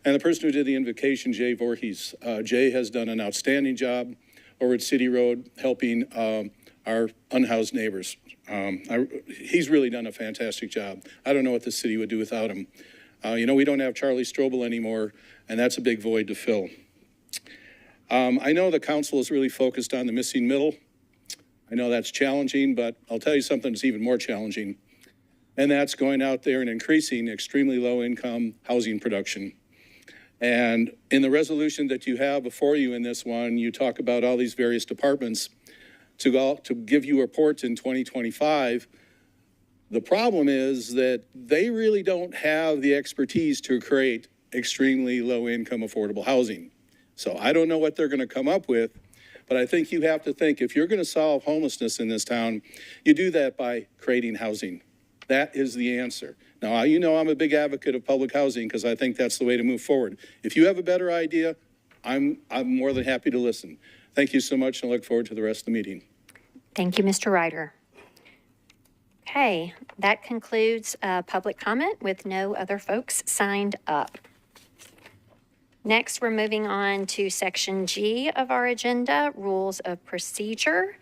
and the person who did the invocation, Jay Voorhees. Jay has done an outstanding job over at City Road helping our unhoused neighbors. He's really done a fantastic job. I don't know what the city would do without him. You know, we don't have Charlie Strobel anymore, and that's a big void to fill. I know the council is really focused on the missing middle. I know that's challenging, but I'll tell you something that's even more challenging, and that's going out there and increasing extremely low-income housing production. And in the resolution that you have before you in this one, you talk about all these various departments to give you reports in 2025. The problem is that they really don't have the expertise to create extremely low-income affordable housing. So I don't know what they're going to come up with, but I think you have to think, if you're going to solve homelessness in this town, you do that by creating housing. That is the answer. Now, you know I'm a big advocate of public housing because I think that's the way to move forward. If you have a better idea, I'm more than happy to listen. Thank you so much, and I look forward to the rest of the meeting. Thank you, Mr. Ryder. Okay, that concludes public comment with no other folks signed up. Next, we're moving on to Section G of our agenda, Rules of Procedure.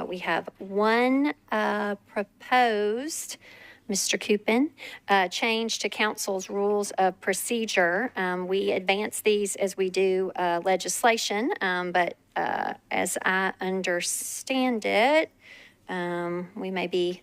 We have one proposed, Mr. Coupin, change to council's rules of procedure. We advance these as we do legislation, but as I understand it, we may be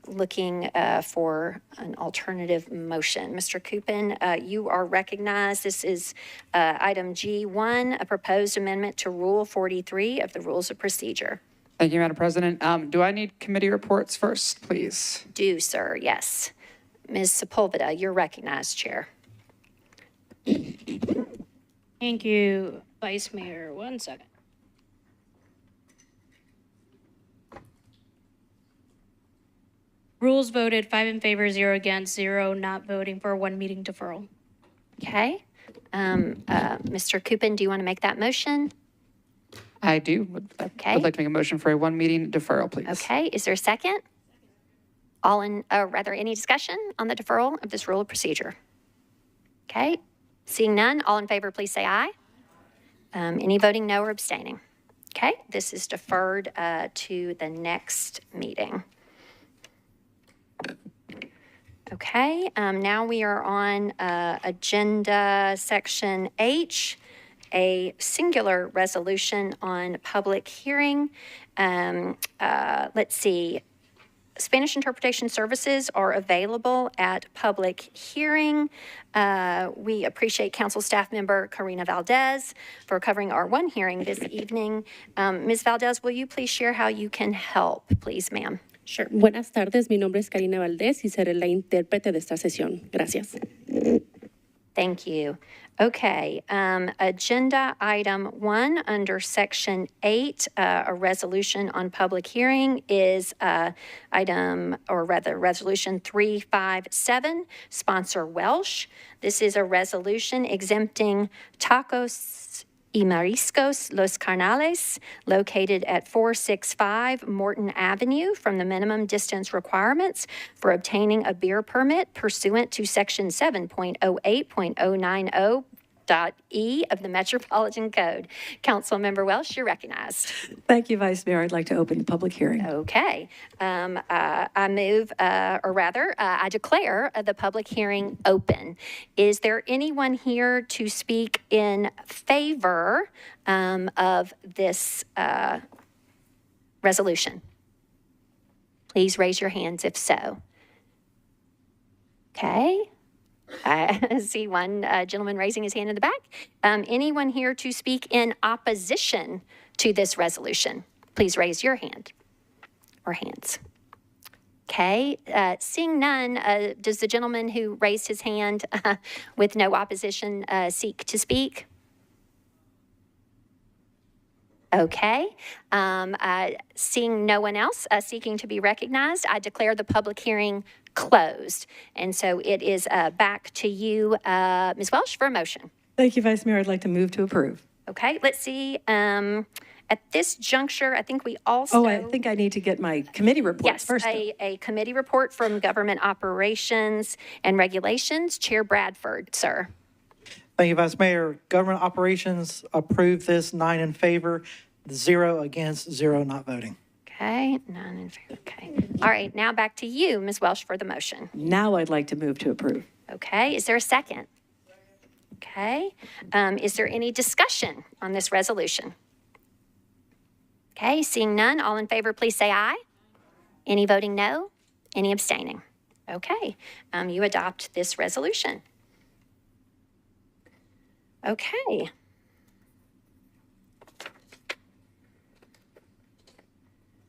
looking for an alternative motion. Mr. Coupin, you are recognized. This is item G1, a proposed amendment to Rule 43 of the Rules of Procedure. Thank you, Madam President. Do I need committee reports first, please? Do, sir, yes. Ms. Sepulveda, you're recognized, Chair. Thank you, Vice Mayor. 1 second. Rules voted 5 in favor, 0 against, 0 not voting for 1 meeting deferral. Okay. Mr. Coupin, do you want to make that motion? I do. Okay. Would like to make a motion for a 1 meeting deferral, please. Okay. Is there a second? Any discussion on the deferral of this rule of procedure? Okay. Seeing none, all in favor, please say aye. Any voting no or abstaining? Okay. This is deferred to the next meeting. Okay. Now we are on agenda section H, a singular resolution on public hearing. Let's see. Spanish interpretation services are available at public hearing. We appreciate Council Staff Member Karina Valdez for covering our one hearing this evening. Ms. Valdez, will you please share how you can help, please, ma'am? Sure. Buenas tardes, mi nombre es Karina Valdez y seré la intérprete de esta sesión. Gracias. Thank you. Okay, agenda item 1 under section 8, a resolution on public hearing is resolution 357, sponsor Welsh. This is a resolution exempting tacos y Mariscos Los Carnales, located at 465 Morton Avenue, from the minimum distance requirements for obtaining a beer permit pursuant to Section 7.08.090 E of the Metropolitan Code. Councilmember Welsh, you're recognized. Thank you, Vice Mayor. I'd like to open the public hearing. Okay. I move, or rather, I declare the public hearing open. Is there anyone here to speak in favor of this resolution? Please raise your hands if so. Okay. I see one gentleman raising his hand in the back. Anyone here to speak in opposition to this resolution? Please raise your hand or hands. Okay, seeing none, does the gentleman who raised his hand with no opposition seek to speak? Okay, seeing no one else seeking to be recognized, I declare the public hearing closed. And so it is back to you, Ms. Welsh, for a motion. Thank you, Vice Mayor. I'd like to move to approve. Okay, let's see. At this juncture, I think we also... Oh, I think I need to get my committee reports first. Yes, a committee report from Government Operations and Regulations. Chair Bradford, sir. Thank you, Vice Mayor. Government Operations approved this, 9 in favor, 0 against, 0 not voting. Okay, 9 in favor. Okay. All right, now back to you, Ms. Welsh, for the motion. Now I'd like to move to approve. Okay, is there a second? Okay, is there any discussion on this resolution? Okay, seeing none, all in favor, please say aye. Any voting no? Any abstaining? Okay, you adopt this resolution. Okay.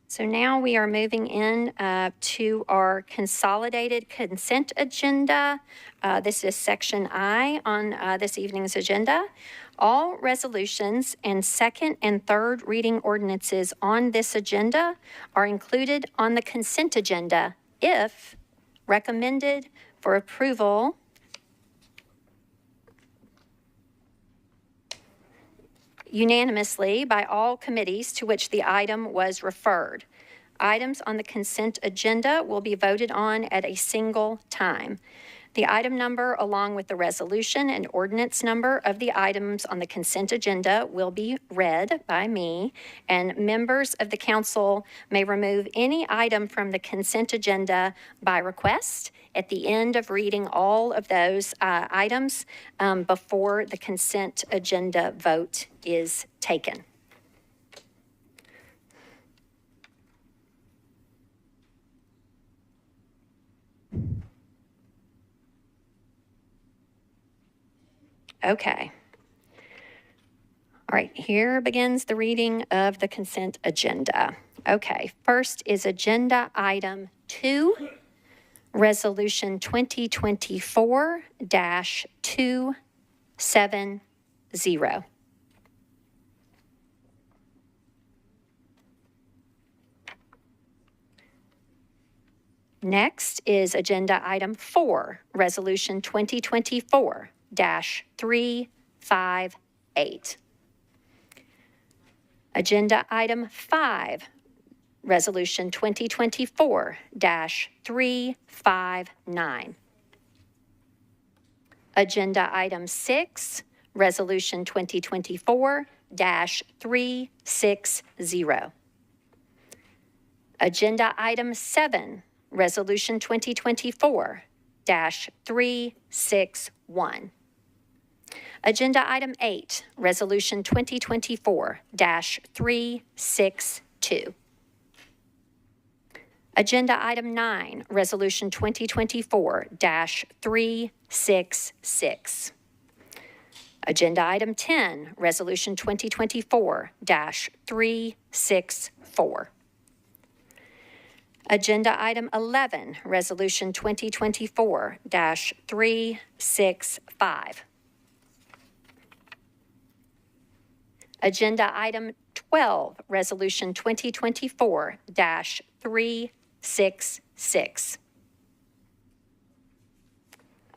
So now we are moving in to our consolidated consent agenda. This is section I on this evening's agenda. All resolutions and second and third reading ordinances on this agenda are included on the consent agenda if recommended for approval unanimously by all committees to which the item was referred. Items on the consent agenda will be voted on at a single time. The item number, along with the resolution and ordinance number of the items on the consent agenda, will be read by me, and members of the council may remove any item from the consent agenda by request at the end of reading all of those items before the consent agenda vote is taken. Okay. All right, here begins the reading of the consent agenda. Okay, first is agenda item 2, resolution 2024-270. Next is agenda item 4, resolution 2024-358. Agenda item 5, resolution 2024-359. Agenda item 6, resolution 2024-360. Agenda item 7, resolution 2024-361. Agenda item 8, resolution 2024-362. Agenda item 9, resolution 2024-366. Agenda item 10, resolution 2024-364. Agenda item 11, resolution 2024-365. Agenda item 12, resolution 2024-366.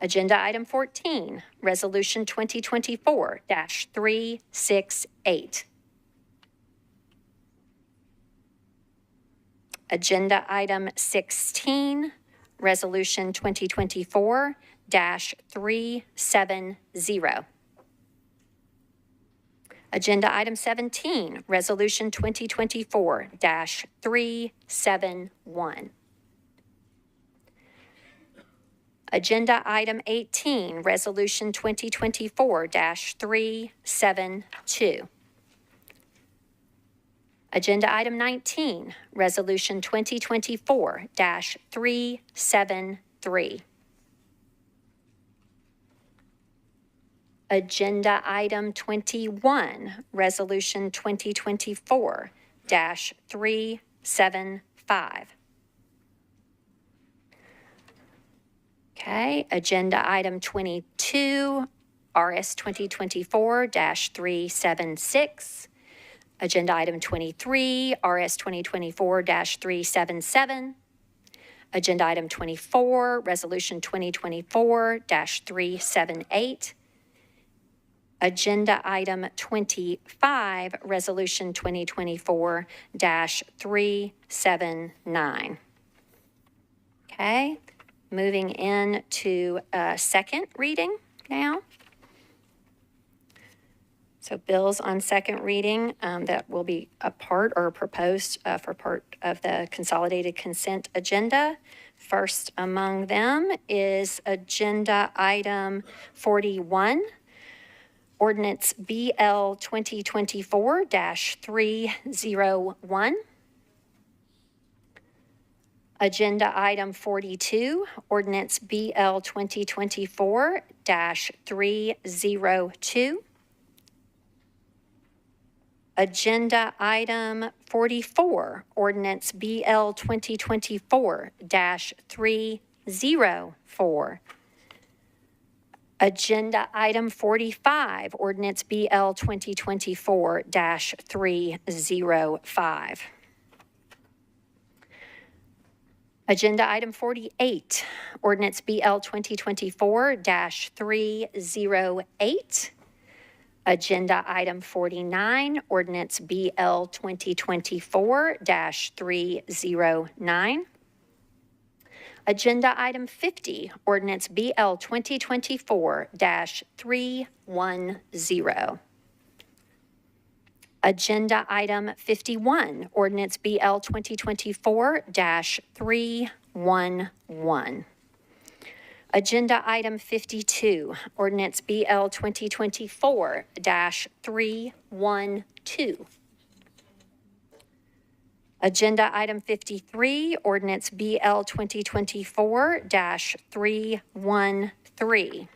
Agenda item 14, Resolution 2024-368. Agenda item 16, Resolution 2024-370. Agenda item 17, Resolution 2024-371. Agenda item 18, Resolution 2024-372. Agenda item 19, Resolution 2024-373. Agenda item 21, Resolution 2024-375. Okay, agenda item 22, RS 2024-376. Agenda item 23, RS 2024-377. Agenda item 24, Resolution 2024-378. Agenda item 25, Resolution 2024-379. Okay, moving into second reading now. So bills on second reading that will be a part or proposed for part of the consolidated consent agenda. First among them is agenda item 41, ordinance BL 2024-301. Agenda item 42, ordinance BL 2024-302. Agenda item 44, ordinance BL 2024-304. Agenda item 45, ordinance BL 2024-305. Agenda item 48, ordinance BL 2024-308. Agenda item 49, ordinance BL 2024-309. Agenda item 50, ordinance BL 2024-310. Agenda item 51, ordinance BL 2024-311. Agenda item 52, ordinance BL 2024-312. Agenda item 53, ordinance BL 2024-313.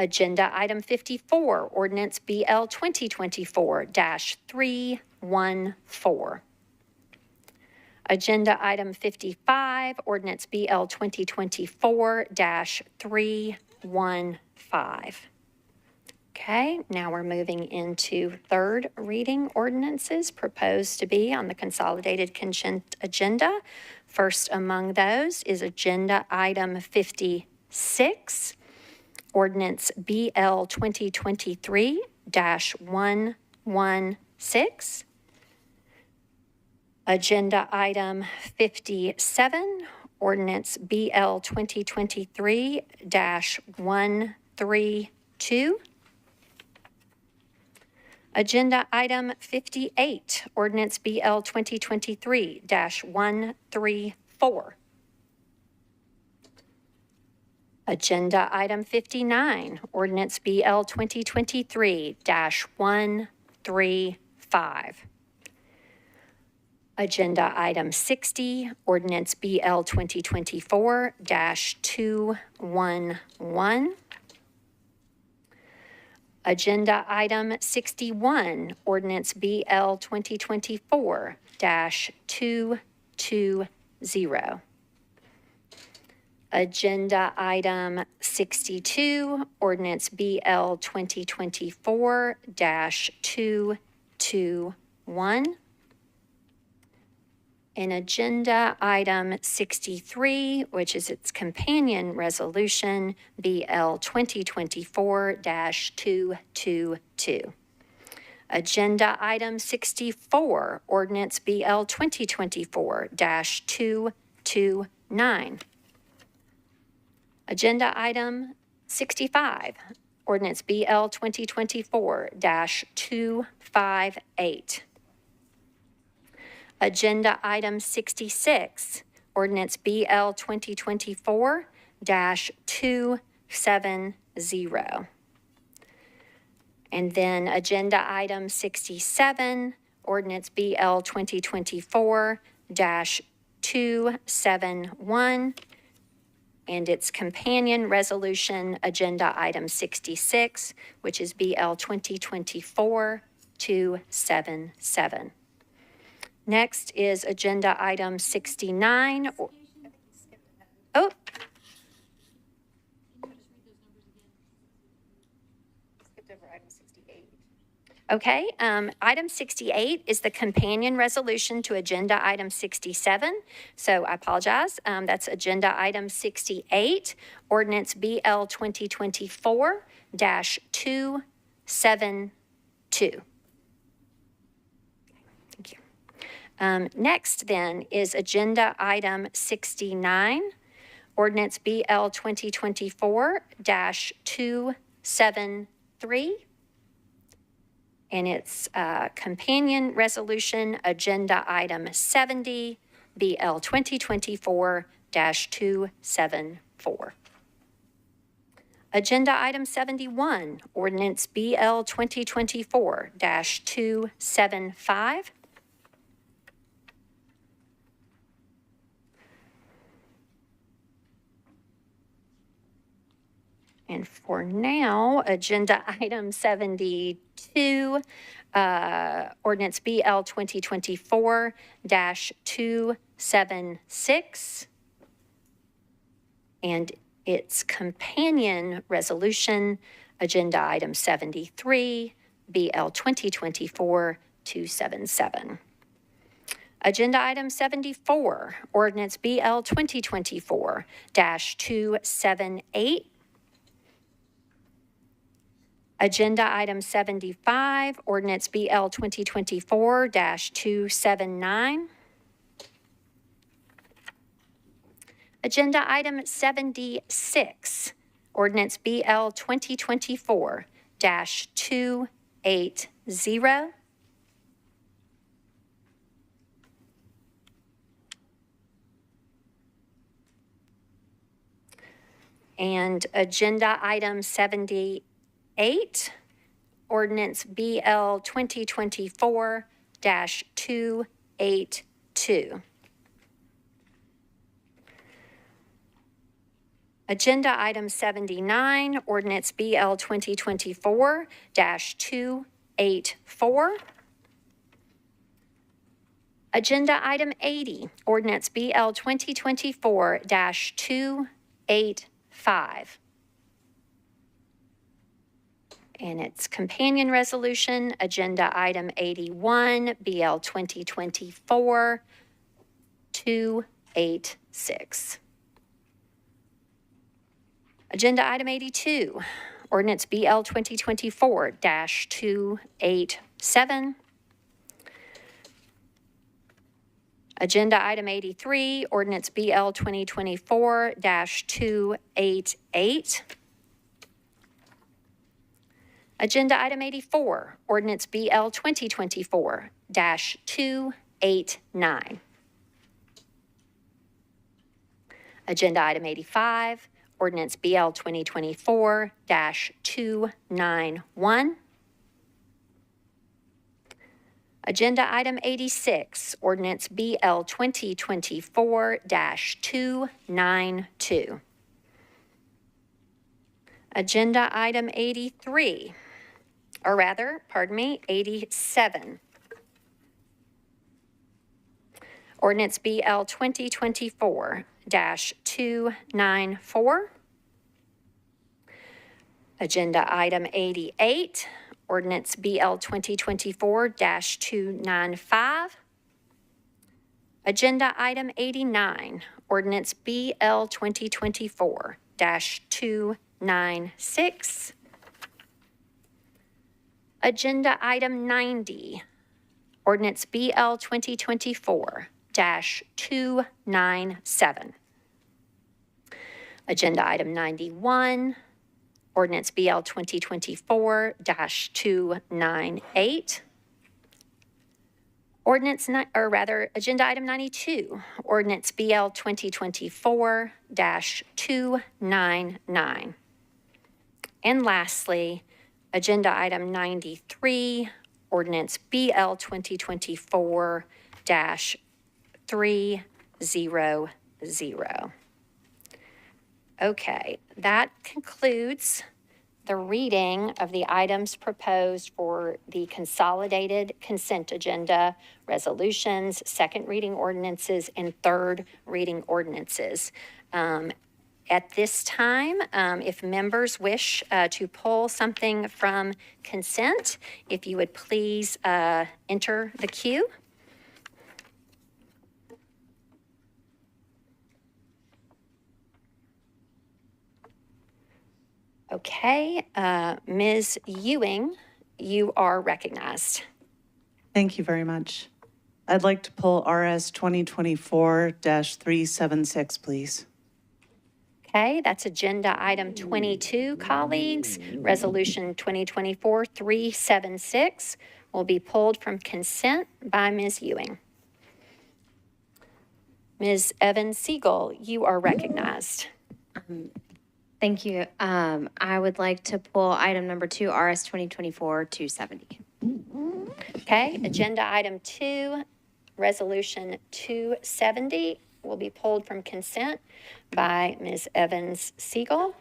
Agenda item 54, ordinance BL 2024-314. Agenda item 55, ordinance BL 2024-315. Okay, now we're moving into third reading ordinances proposed to be on the consolidated consent agenda. First among those is agenda item 56, ordinance BL 2023-116. Agenda item 57, ordinance BL 2023-132. Agenda item 58, ordinance BL 2023-134. Agenda item 59, ordinance BL 2023-135. Agenda item 60, ordinance BL 2024-211. Agenda item 61, ordinance BL 2024-220. Agenda item 62, ordinance BL 2024-221. And agenda item 63, which is its companion resolution, BL 2024-222. Agenda item 64, ordinance BL 2024-229. Agenda item 65, ordinance BL 2024-258. Agenda item 66, ordinance BL 2024-270. And then agenda item 67, ordinance BL 2024-271, and its companion resolution, agenda item 66, which is BL 2024-277. Next is agenda item 69. Oh. Okay, item 68 is the companion resolution to agenda item 67. So I apologize. That's agenda item 68, ordinance BL 2024-272. Thank you. Next then is agenda item 69, ordinance BL 2024-273. And its companion resolution, agenda item 70, BL 2024-274. Agenda item 71, ordinance BL 2024-275. And for now, agenda item 72, ordinance BL 2024-276. And its companion resolution, agenda item 73, BL 2024-277. Agenda item 74, ordinance BL 2024-278. Agenda item 75, ordinance BL 2024-279. Agenda item 76, ordinance BL 2024-280. And agenda item 78, ordinance BL 2024-282. Agenda item 79, ordinance BL 2024-284. Agenda item 80, ordinance BL 2024-285. And its companion resolution, agenda item 81, BL 2024-286. Agenda item 82, ordinance BL 2024-287. Agenda item 83, ordinance BL 2024-288. Agenda item 84, ordinance BL 2024-289. Agenda item 85, ordinance BL 2024-291. Agenda item 86, ordinance BL 2024-292. Agenda item 83, or rather, pardon me, 87. Ordinance BL 2024-294. Agenda item 88, ordinance BL 2024-295. Agenda item 89, ordinance BL 2024-296. Agenda item 90, ordinance BL 2024-297. Agenda item 91, ordinance BL 2024-298. Agenda item 92, ordinance BL 2024-299. And lastly, agenda item 93, ordinance BL 2024-300. Okay, that concludes the reading of the items proposed for the consolidated consent agenda, resolutions, second reading ordinances, and third reading ordinances. At this time, if members wish to pull something from consent, if you would please enter the queue. Okay, Ms. Ewing, you are recognized. Thank you very much. I'd like to pull RS 2024-376, please. Okay, that's agenda item 22, colleagues. Resolution 2024-376 will be pulled from consent by Ms. Ewing. Ms. Evans-Siegel, you are recognized. Thank you. I would like to pull item number 2, RS 2024-270. Okay, agenda item 2, resolution 270 will be pulled from consent by Ms. Evans-Siegel.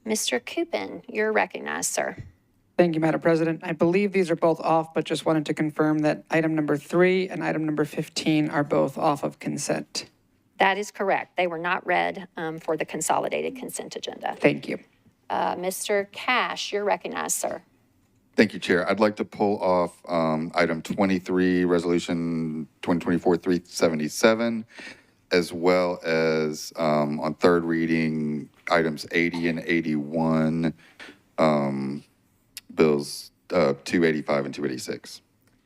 Mr. Coupin, you're recognized, sir. Thank you, Madam President. I believe these are both off, but just wanted to confirm that item number 3 and item number 15 are both off of consent. That is correct. They were not read for the consolidated consent agenda. Thank you. Mr. Cash, you're recognized, sir. Thank you, Chair. I'd like to pull off item 23, resolution 2024-377, as well as on third reading, items 80 and 81, bills 285 and 286.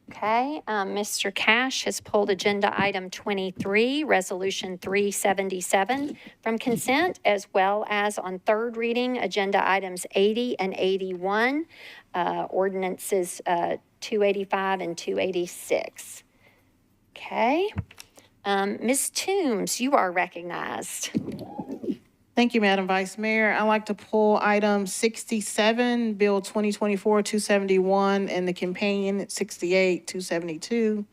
Okay, Mr. Cash has pulled agenda item 23, resolution 377 from consent, as well as on third reading, agenda items 80 and 81, ordinances 285 and 286. Okay, Ms. Toombs, you are recognized. Thank you, Madam Vice Mayor. I'd like to pull item 67, Bill 2024-271, and the companion 68-272.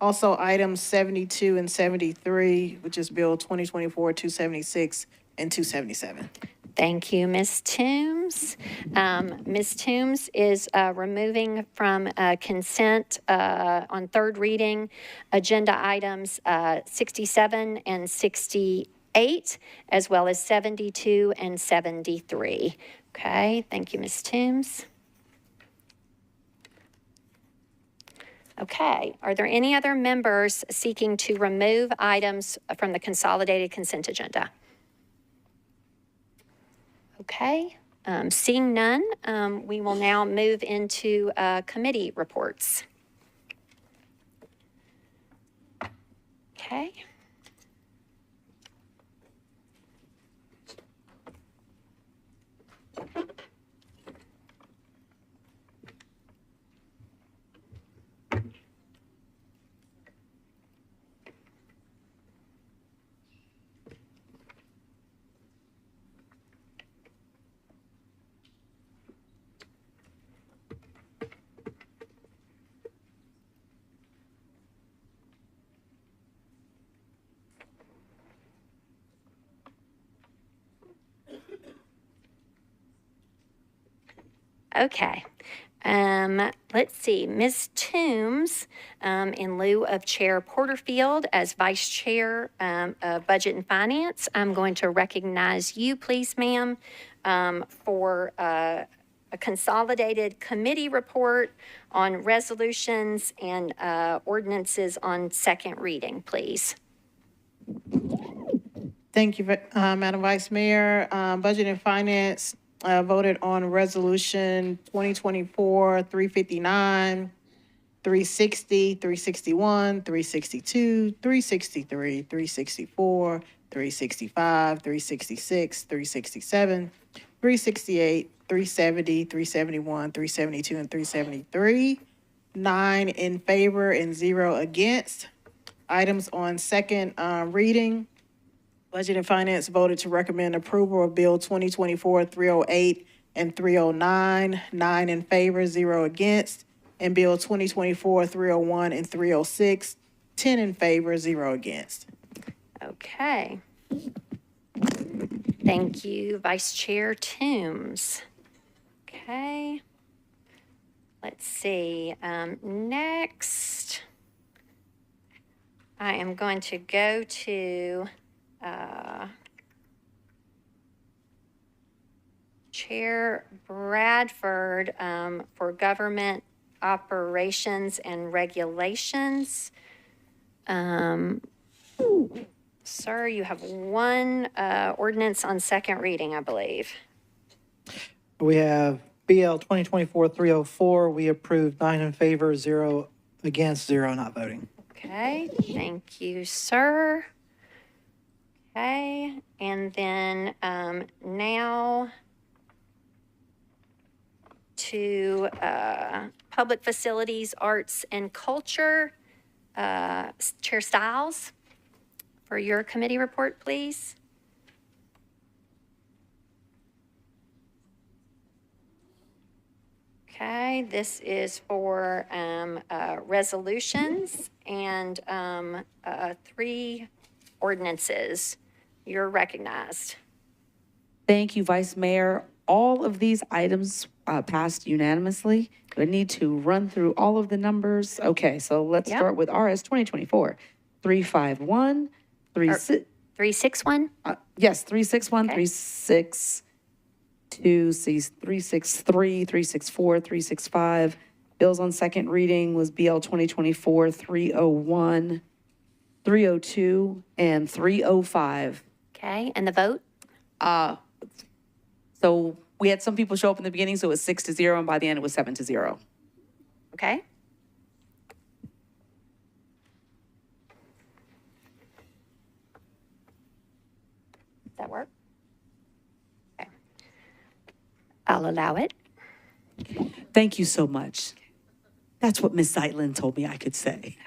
Also, items 72 and 73, which is Bill 2024-276 and 277. Thank you, Ms. Toombs. Ms. Toombs is removing from consent on third reading agenda items 67 and 68, as well as 72 and 73. Okay, thank you, Ms. Toombs. Okay, are there any other members seeking to remove items from the consolidated consent agenda? Okay, seeing none, we will now move into committee reports. Okay. Okay. Let's see, Ms. Toombs, in lieu of Chair Porterfield as Vice Chair of Budget and Finance, I'm going to recognize you, please, ma'am, for a consolidated committee report on resolutions and ordinances on second reading, please. Thank you, Madam Vice Mayor. Budget and Finance voted on Resolution 2024-359, 360, 361, 362, 363, 364, 365, 366, 367, 368, 370, 371, 372, and 373. 9 in favor and 0 against. Items on second reading. Budget and Finance voted to recommend approval of Bill 2024-308 and 309. 9 in favor, 0 against. And Bill 2024-301 and 306. 10 in favor, 0 against. Okay. Thank you, Vice Chair Toombs. Okay. Let's see. Next, I am going to go to Chair Bradford for Government Operations and Regulations. Sir, you have one ordinance on second reading, I believe. We have BL 2024-304. We approved 9 in favor, 0 against, 0 not voting. Okay, thank you, sir. Okay, and then now to Public Facilities, Arts, and Culture. Chair Stiles, for your committee report, please. Okay, this is for resolutions and 3 ordinances. You're recognized. Thank you, Vice Mayor. All of these items passed unanimously. Do I need to run through all of the numbers? Okay, so let's start with RS 2024-351, 361? Yes, 361, 362, 363, 364, 365. Bills on second reading was BL 2024-301, 302, and 305. Okay, and the vote? So we had some people show up in the beginning, so it was 6-0, and by the end it was 7-0. Okay. Does that work? Okay. I'll allow it. Thank you so much. That's what Ms. Zeitlin told me I could say.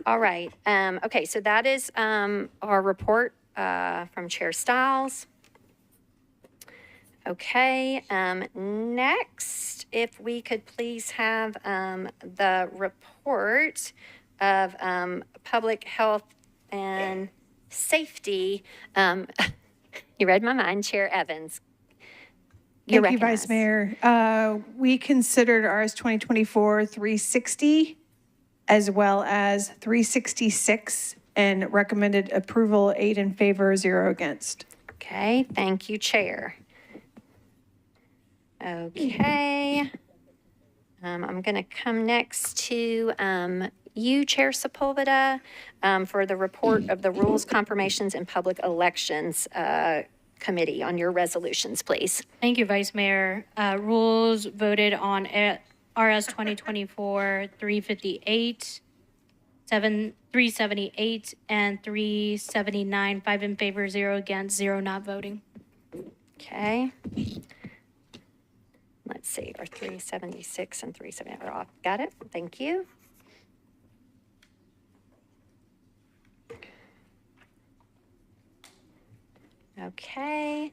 All right. Okay, so that is our report from Chair Stiles. Okay, next, if we could please have the report of Public Health and Safety. You read my mind, Chair Evans. Thank you, Vice Mayor. We considered RS 2024-360 as well as 366 and recommended approval, 8 in favor, 0 against. Okay, thank you, Chair. Okay. I'm going to come next to you, Chair Sepulveda, for the report of the Rules, Confirmations, and Public Elections Committee on your resolutions, please. Thank you, Vice Mayor. Rules voted on RS 2024-358, 378, and 379. 5 in favor, 0 against, 0 not voting. Okay. Let's see, our 376 and 370 are off. Got it? Thank you. Okay.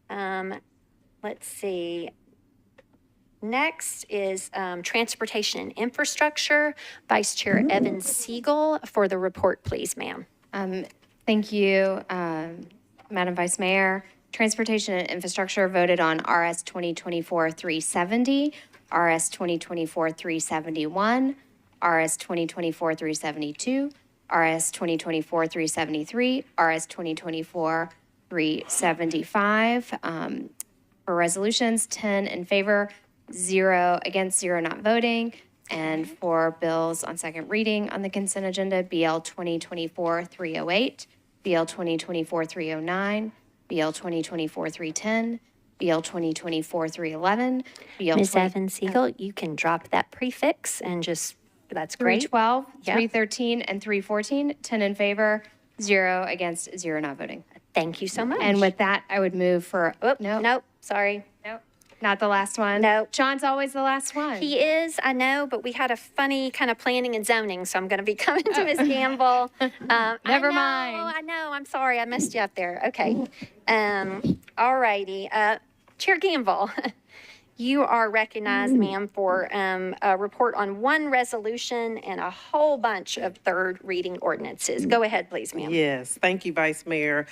Let's see. Next is Transportation and Infrastructure. Vice Chair Evan Siegel for the report, please, ma'am. Thank you, Madam Vice Mayor. Transportation and Infrastructure voted on RS 2024-370, RS 2024-371, RS 2024-372, RS 2024-373, RS 2024-375, For resolutions, 10 in favor, 0 against, 0 not voting. And for bills on second reading on the consent agenda, BL 2024-308, BL 2024-309, BL 2024-310, BL 2024-311, BL Ms. Evans Siegel, you can drop that prefix and just, that's great. 312, Yep. 313, and 314, 10 in favor, 0 against, 0 not voting. Thank you so much. And with that, I would move for, Nope, sorry. Nope, not the last one. Nope. John's always the last one. He is, I know, but we had a funny kind of planning and zoning, so I'm going to be coming to Ms. Gamble. Never mind. I know, I'm sorry, I messed you up there. Okay. All righty. Chair Gamble, you are recognized, ma'am, for a report on one resolution and a whole bunch of third reading ordinances. Go ahead, please, ma'am. Yes, thank you, Vice Mayor.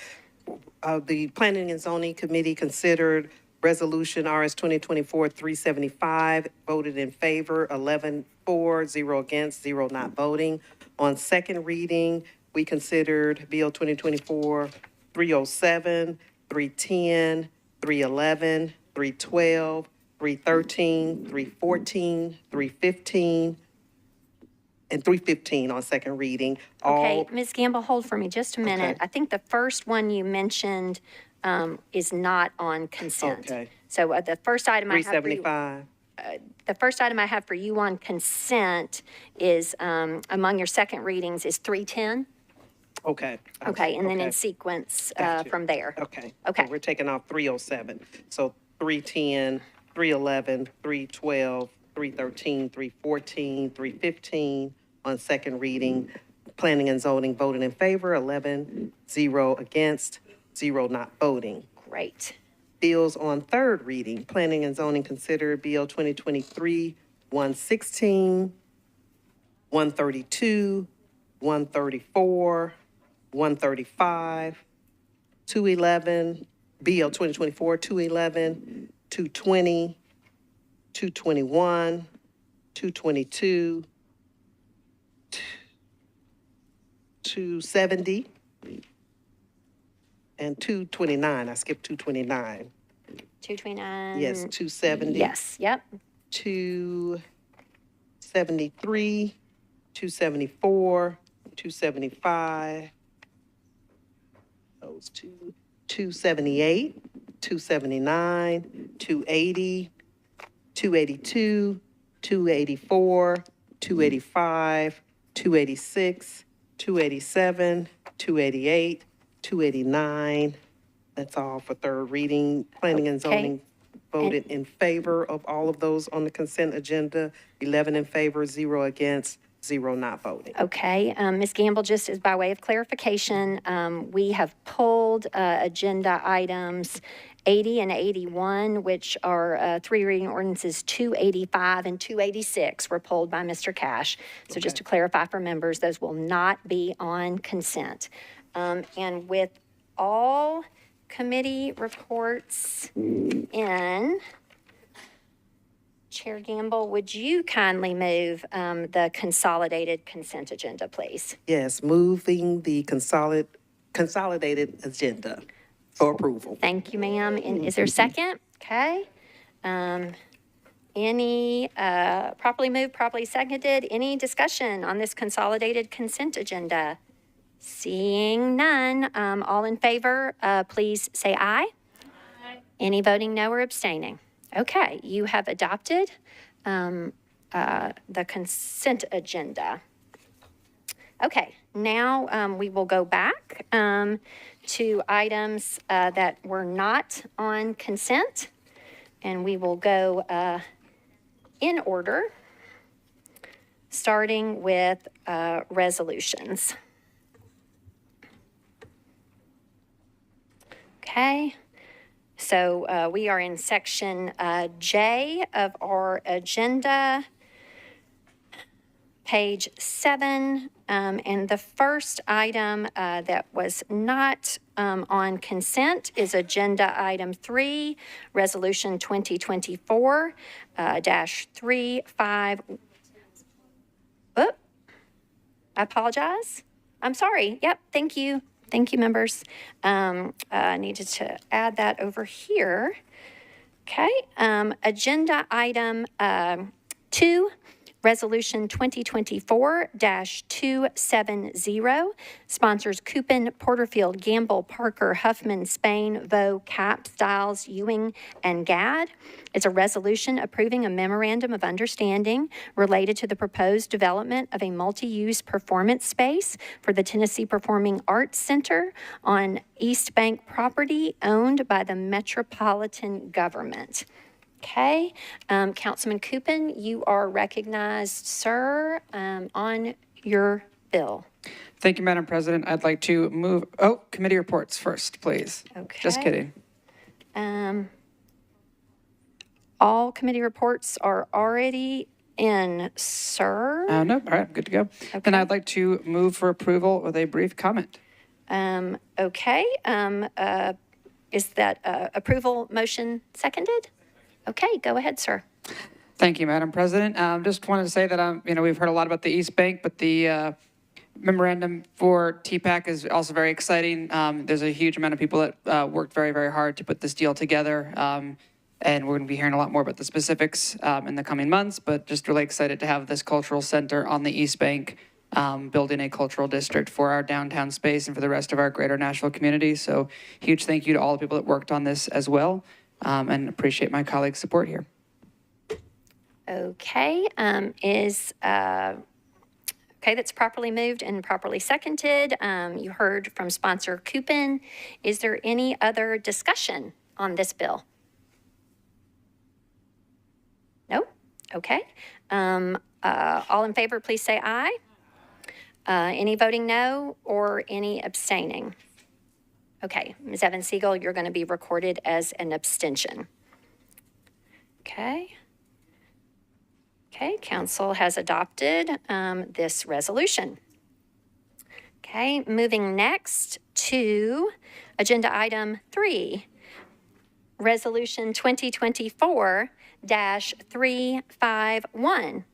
The Planning and Zoning Committee considered Resolution RS 2024-375, voted in favor, 11 for, 0 against, 0 not voting. On second reading, we considered Bill 2024-307, 310, 311, 312, 313, 314, 315, and 315 on second reading. Okay, Ms. Gamble, hold for me just a minute. I think the first one you mentioned is not on consent. Okay. So the first item I have for you. 375. The first item I have for you on consent is, among your second readings, is 310. Okay. Okay, and then in Okay. sequence Gotcha. from there. Okay. Okay. So we're taking off 307. So 310, 311, 312, 313, 314, 315 on second reading. Planning and zoning voted in favor, 11, 0 against, 0 not voting. Great. Bills on third reading. Planning and zoning considered BL 2023-116, 132, 134, 135, 211, BL 2024-211, 220, 221, 222, 270, and 229. I skipped 229. 229. Yes, 270. Yes, yep. 273, 274, 275. Those two. 278, 279, 280, 282, 284, 285, 286, 287, 288, 289. That's all for third reading. Planning and zoning voted in favor of all of those on the consent agenda. 11 in favor, 0 against, 0 not voting. Okay, Ms. Gamble, just as by way of clarification, we have pulled agenda items 80 and 81, which are three reading ordinances 285 and 286 were pulled by Mr. Cash. So just to clarify for members, those will not be on consent. And with all committee reports in, Chair Gamble, would you kindly move the consolidated consent agenda, please? Yes, moving the consolidated agenda for approval. Thank you, ma'am. And is there a second? Okay. Any properly moved, properly seconded? Any discussion on this consolidated consent agenda? Seeing none, all in favor, please say aye. Aye. Any voting no or abstaining? Okay, you have adopted the consent agenda. Okay, now we will go back to items that were not on consent, and we will go in order, starting with resolutions. Okay. So we are in section J of our agenda, page 7. And the first item that was not on consent is agenda item 3, resolution 2024-35. Oh, I apologize. I'm sorry. Yep, thank you. Thank you, members. I needed to add that over here. Okay, agenda item 2, Resolution 2024-270, sponsors Coupin, Porterfield, Gamble, Parker, Huffman, Spain, Vaux, Cap, Stiles, Ewing, and Gadd. It's a resolution approving a memorandum of understanding related to the proposed development of a multi-use performance space for the Tennessee Performing Arts Center on East Bank property owned by the Metropolitan government. Okay, Councilman Coupin, you are recognized, sir, on your bill. Thank you, Madam President. I'd like to move, committee reports first, please. Okay. Just kidding. All committee reports are already in, sir. No, all right, good to go. Okay. Then I'd like to move for approval with a brief comment. Okay, is that approval motion seconded? Okay, go ahead, sir. Thank you, Madam President. Just wanted to say that, we've heard a lot about the East Bank, but the memorandum for TPAC is also very exciting. There's a huge amount of people that worked very, very hard to put this deal together. And we're going to be hearing a lot more about the specifics in the coming months, but just really excited to have this cultural center on the East Bank, building a cultural district for our downtown space and for the rest of our greater Nashville community. So huge thank you to all the people that worked on this as well, and appreciate my colleagues' support here. Okay, okay, that's properly moved and properly seconded. You heard from sponsor Coupin. Is there any other discussion on this bill? No? Okay. All in favor, please say aye. Any voting no or any abstaining? Okay, Ms. Evans-Siegel, you're going to be recorded as an abstention. Okay. Okay, council has adopted this resolution. Okay, moving next to agenda item 3, Resolution 2024-351.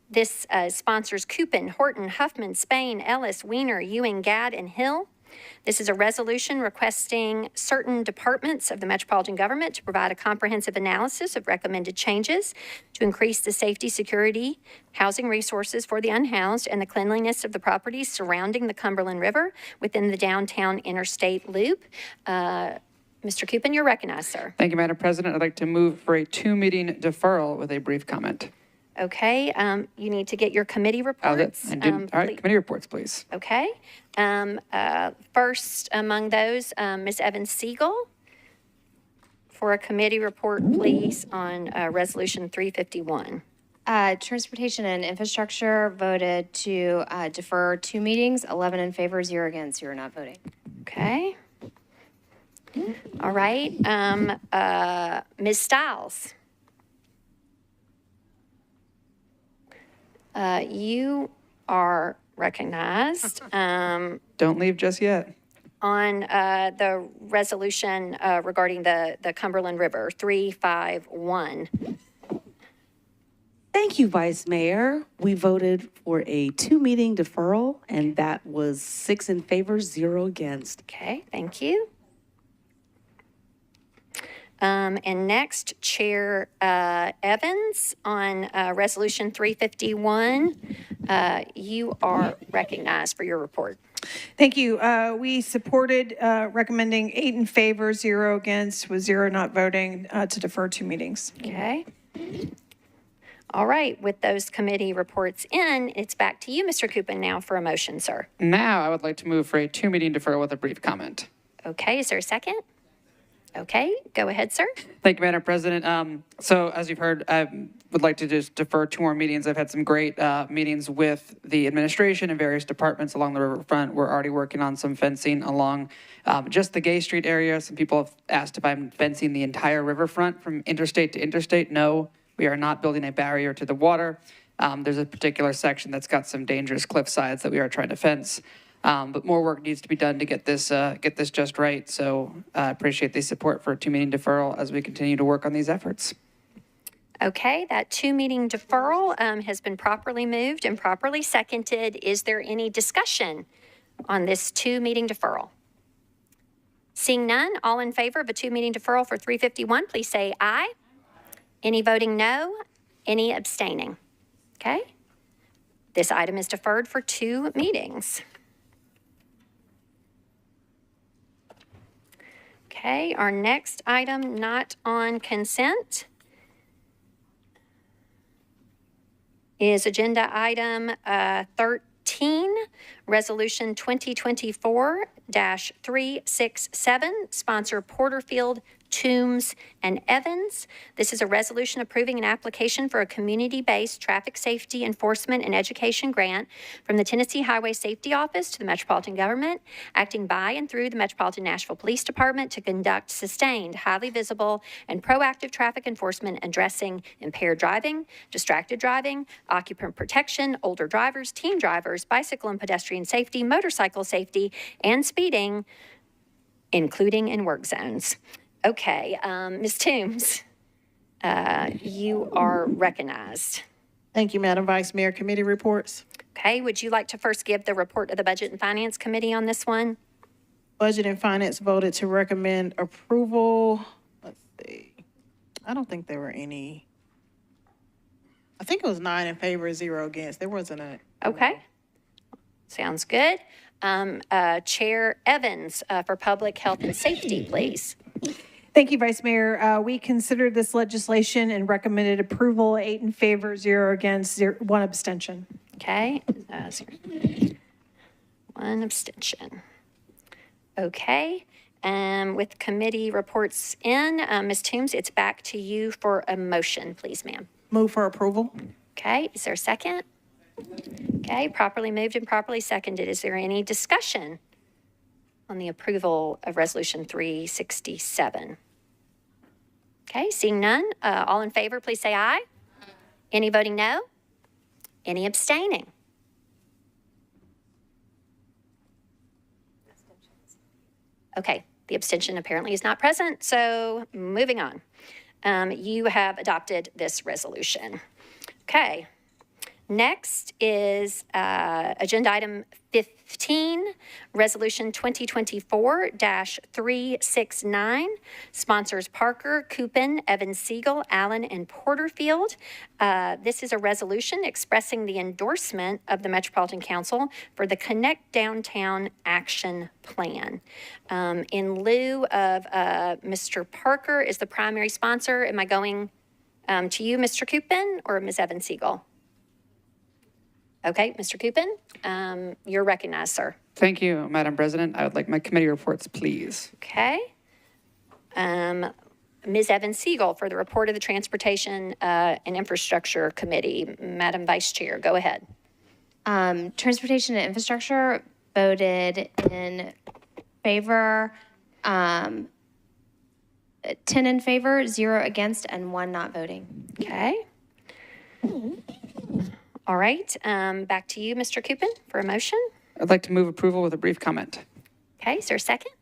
This sponsors Coupin, Horton, Huffman, Spain, Ellis, Wiener, Ewing, Gadd, and Hill. This is a resolution requesting certain departments of the Metropolitan government to provide a comprehensive analysis of recommended changes to increase the safety, security, housing resources for the unhoused, and the cleanliness of the properties surrounding the Cumberland River within the downtown interstate loop. Mr. Coupin, you're recognized, sir. Thank you, Madam President. I'd like to move for a 2-meeting deferral with a brief comment. Okay, you need to get your committee reports. All right, committee reports, please. Okay. First among those, Ms. Evans-Siegel, for a committee report, please, on Resolution 351. Transportation and Infrastructure voted to defer 2 meetings, 11 in favor, 0 against, 0 not voting. Okay. All right. Ms. Stiles. You are recognized. Don't leave just yet. On the resolution regarding the Cumberland River, 351. Thank you, Vice Mayor. We voted for a 2-meeting deferral, and that was 6 in favor, 0 against. Okay, thank you. And next, Chair Evans on Resolution 351. You are recognized for your report. Thank you. We supported recommending 8 in favor, 0 against, with 0 not voting to defer 2 meetings. Okay. All right, with those committee reports in, it's back to you, Mr. Coupin, now for a motion, sir. Now I would like to move for a 2-meeting deferral with a brief comment. Okay, is there a second? Okay, go ahead, sir. Thank you, Madam President. So as you've heard, I would like to just defer 2 more meetings. I've had some great meetings with the administration and various departments along the riverfront. We're already working on some fencing along just the Gay Street area. Some people have asked if I'm fencing the entire riverfront from interstate to interstate. No, we are not building a barrier to the water. There's a particular section that's got some dangerous cliff sides that we are trying to fence. But more work needs to be done to get this just right. So I appreciate the support for a 2-meeting deferral as we continue to work on these efforts. Okay, that 2-meeting deferral has been properly moved and properly seconded. Is there any discussion on this 2-meeting deferral? Seeing none, all in favor of a two-meeting deferral for 351, please say aye. Any voting no? Any abstaining? Okay. This item is deferred for 2 meetings. Okay, our next item not on consent is agenda item 13, Resolution 2024-367, sponsor Porterfield, Toombs, and Evans. This is a resolution approving an application for a community-based traffic safety enforcement and education grant from the Tennessee Highway Safety Office to the Metropolitan Government, acting by and through the Metropolitan Nashville Police Department to conduct sustained, highly visible, and proactive traffic enforcement addressing impaired driving, distracted driving, occupant protection, older drivers, teen drivers, bicycle and pedestrian safety, motorcycle safety, and speeding, including in work zones. Okay, Ms. Toombs, you are recognized. Thank you, Madam Vice Mayor. Committee reports. Okay, would you like to first give the report of the Budget and Finance Committee on this one? Budget and Finance voted to recommend approval. Let's see. I don't think there were any. I think it was 9 in favor, 0 against. There wasn't a. Okay, sounds good. Chair Evans for Public Health and Safety, please. Thank you, Vice Mayor. We considered this legislation and recommended approval, 8 in favor, 0 against, 1 abstention. Okay, 1 abstention. Okay, with committee reports in, Ms. Toombs, it's back to you for a motion, please, ma'am. Move for approval. Okay, is there a second? Okay, properly moved and properly seconded. Is there any discussion on the approval of Resolution 367? Okay, seeing none, all in favor, please say aye. Any voting no? Any abstaining? Okay, the abstention apparently is not present, so moving on. You have adopted this resolution. Okay. Next is agenda item 15, Resolution 2024-369, sponsors Parker, Coupin, Evans Siegel, Allen, and Porterfield. This is a resolution expressing the endorsement of the Metropolitan Council for the Connect Downtown Action Plan. In lieu of Mr. Parker is the primary sponsor. Am I going to you, Mr. Coupin, or Ms. Evans Siegel? Okay, Mr. Coupin, you're recognized, sir. Thank you, Madam President. I would like my committee reports, please. Okay. Ms. Evans Siegel for the report of the Transportation and Infrastructure Committee. Madam Vice Chair, go ahead. Transportation and Infrastructure voted in favor, 10 in favor, 0 against, and 1 not voting. Okay. All right, back to you, Mr. Coupin, for a motion. I'd like to move approval with a brief comment. Okay, is there a second?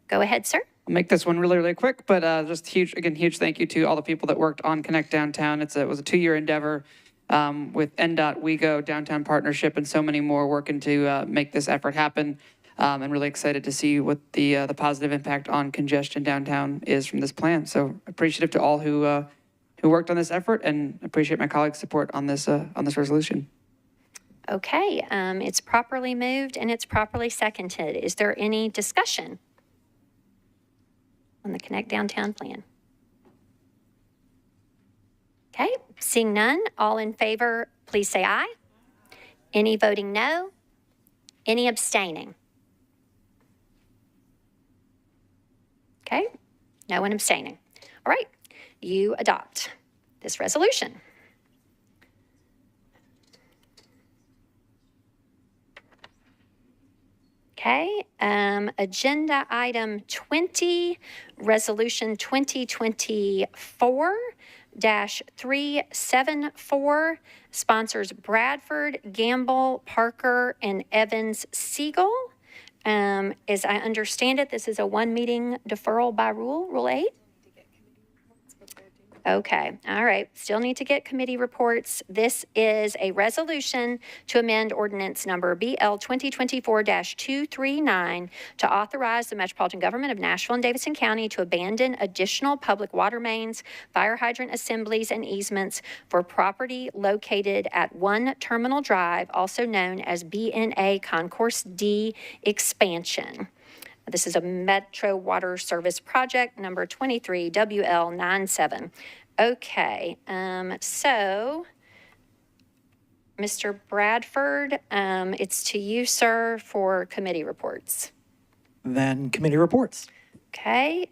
Go ahead, sir. I'll make this one really, really quick, but just huge thank you to all the people that worked on Connect Downtown. It was a 2-year endeavor with NDOT, WeGo, Downtown Partnership, and so many more working to make this effort happen. I'm really excited to see what the positive impact on congestion downtown is from this plan. So appreciative to all who worked on this effort, and appreciate my colleagues' support on this resolution. Okay, it's properly moved and it's properly seconded. Is there any discussion on the Connect Downtown plan? Okay, seeing none, all in favor, please say aye. Any voting no? Any abstaining? Okay, no one abstaining. All right. You adopt this resolution. Okay, agenda item 20, Resolution 2024-374, sponsors Bradford, Gamble, Parker, and Evans Siegel. As I understand it, this is a 1 meeting deferral by Rule 8. Okay, all right. Still need to get committee reports. This is a resolution to amend ordinance number BL 2024-239 to authorize the Metropolitan Government of Nashville and Davidson County to abandon additional public water mains, fire hydrant assemblies, and easements for property located at 1 Terminal Drive, also known as BNA Concourse D expansion. This is a Metro Water Service Project number 23 WL97. Okay, so Mr. Bradford, it's to you, sir, for committee reports. Then committee reports. Okay,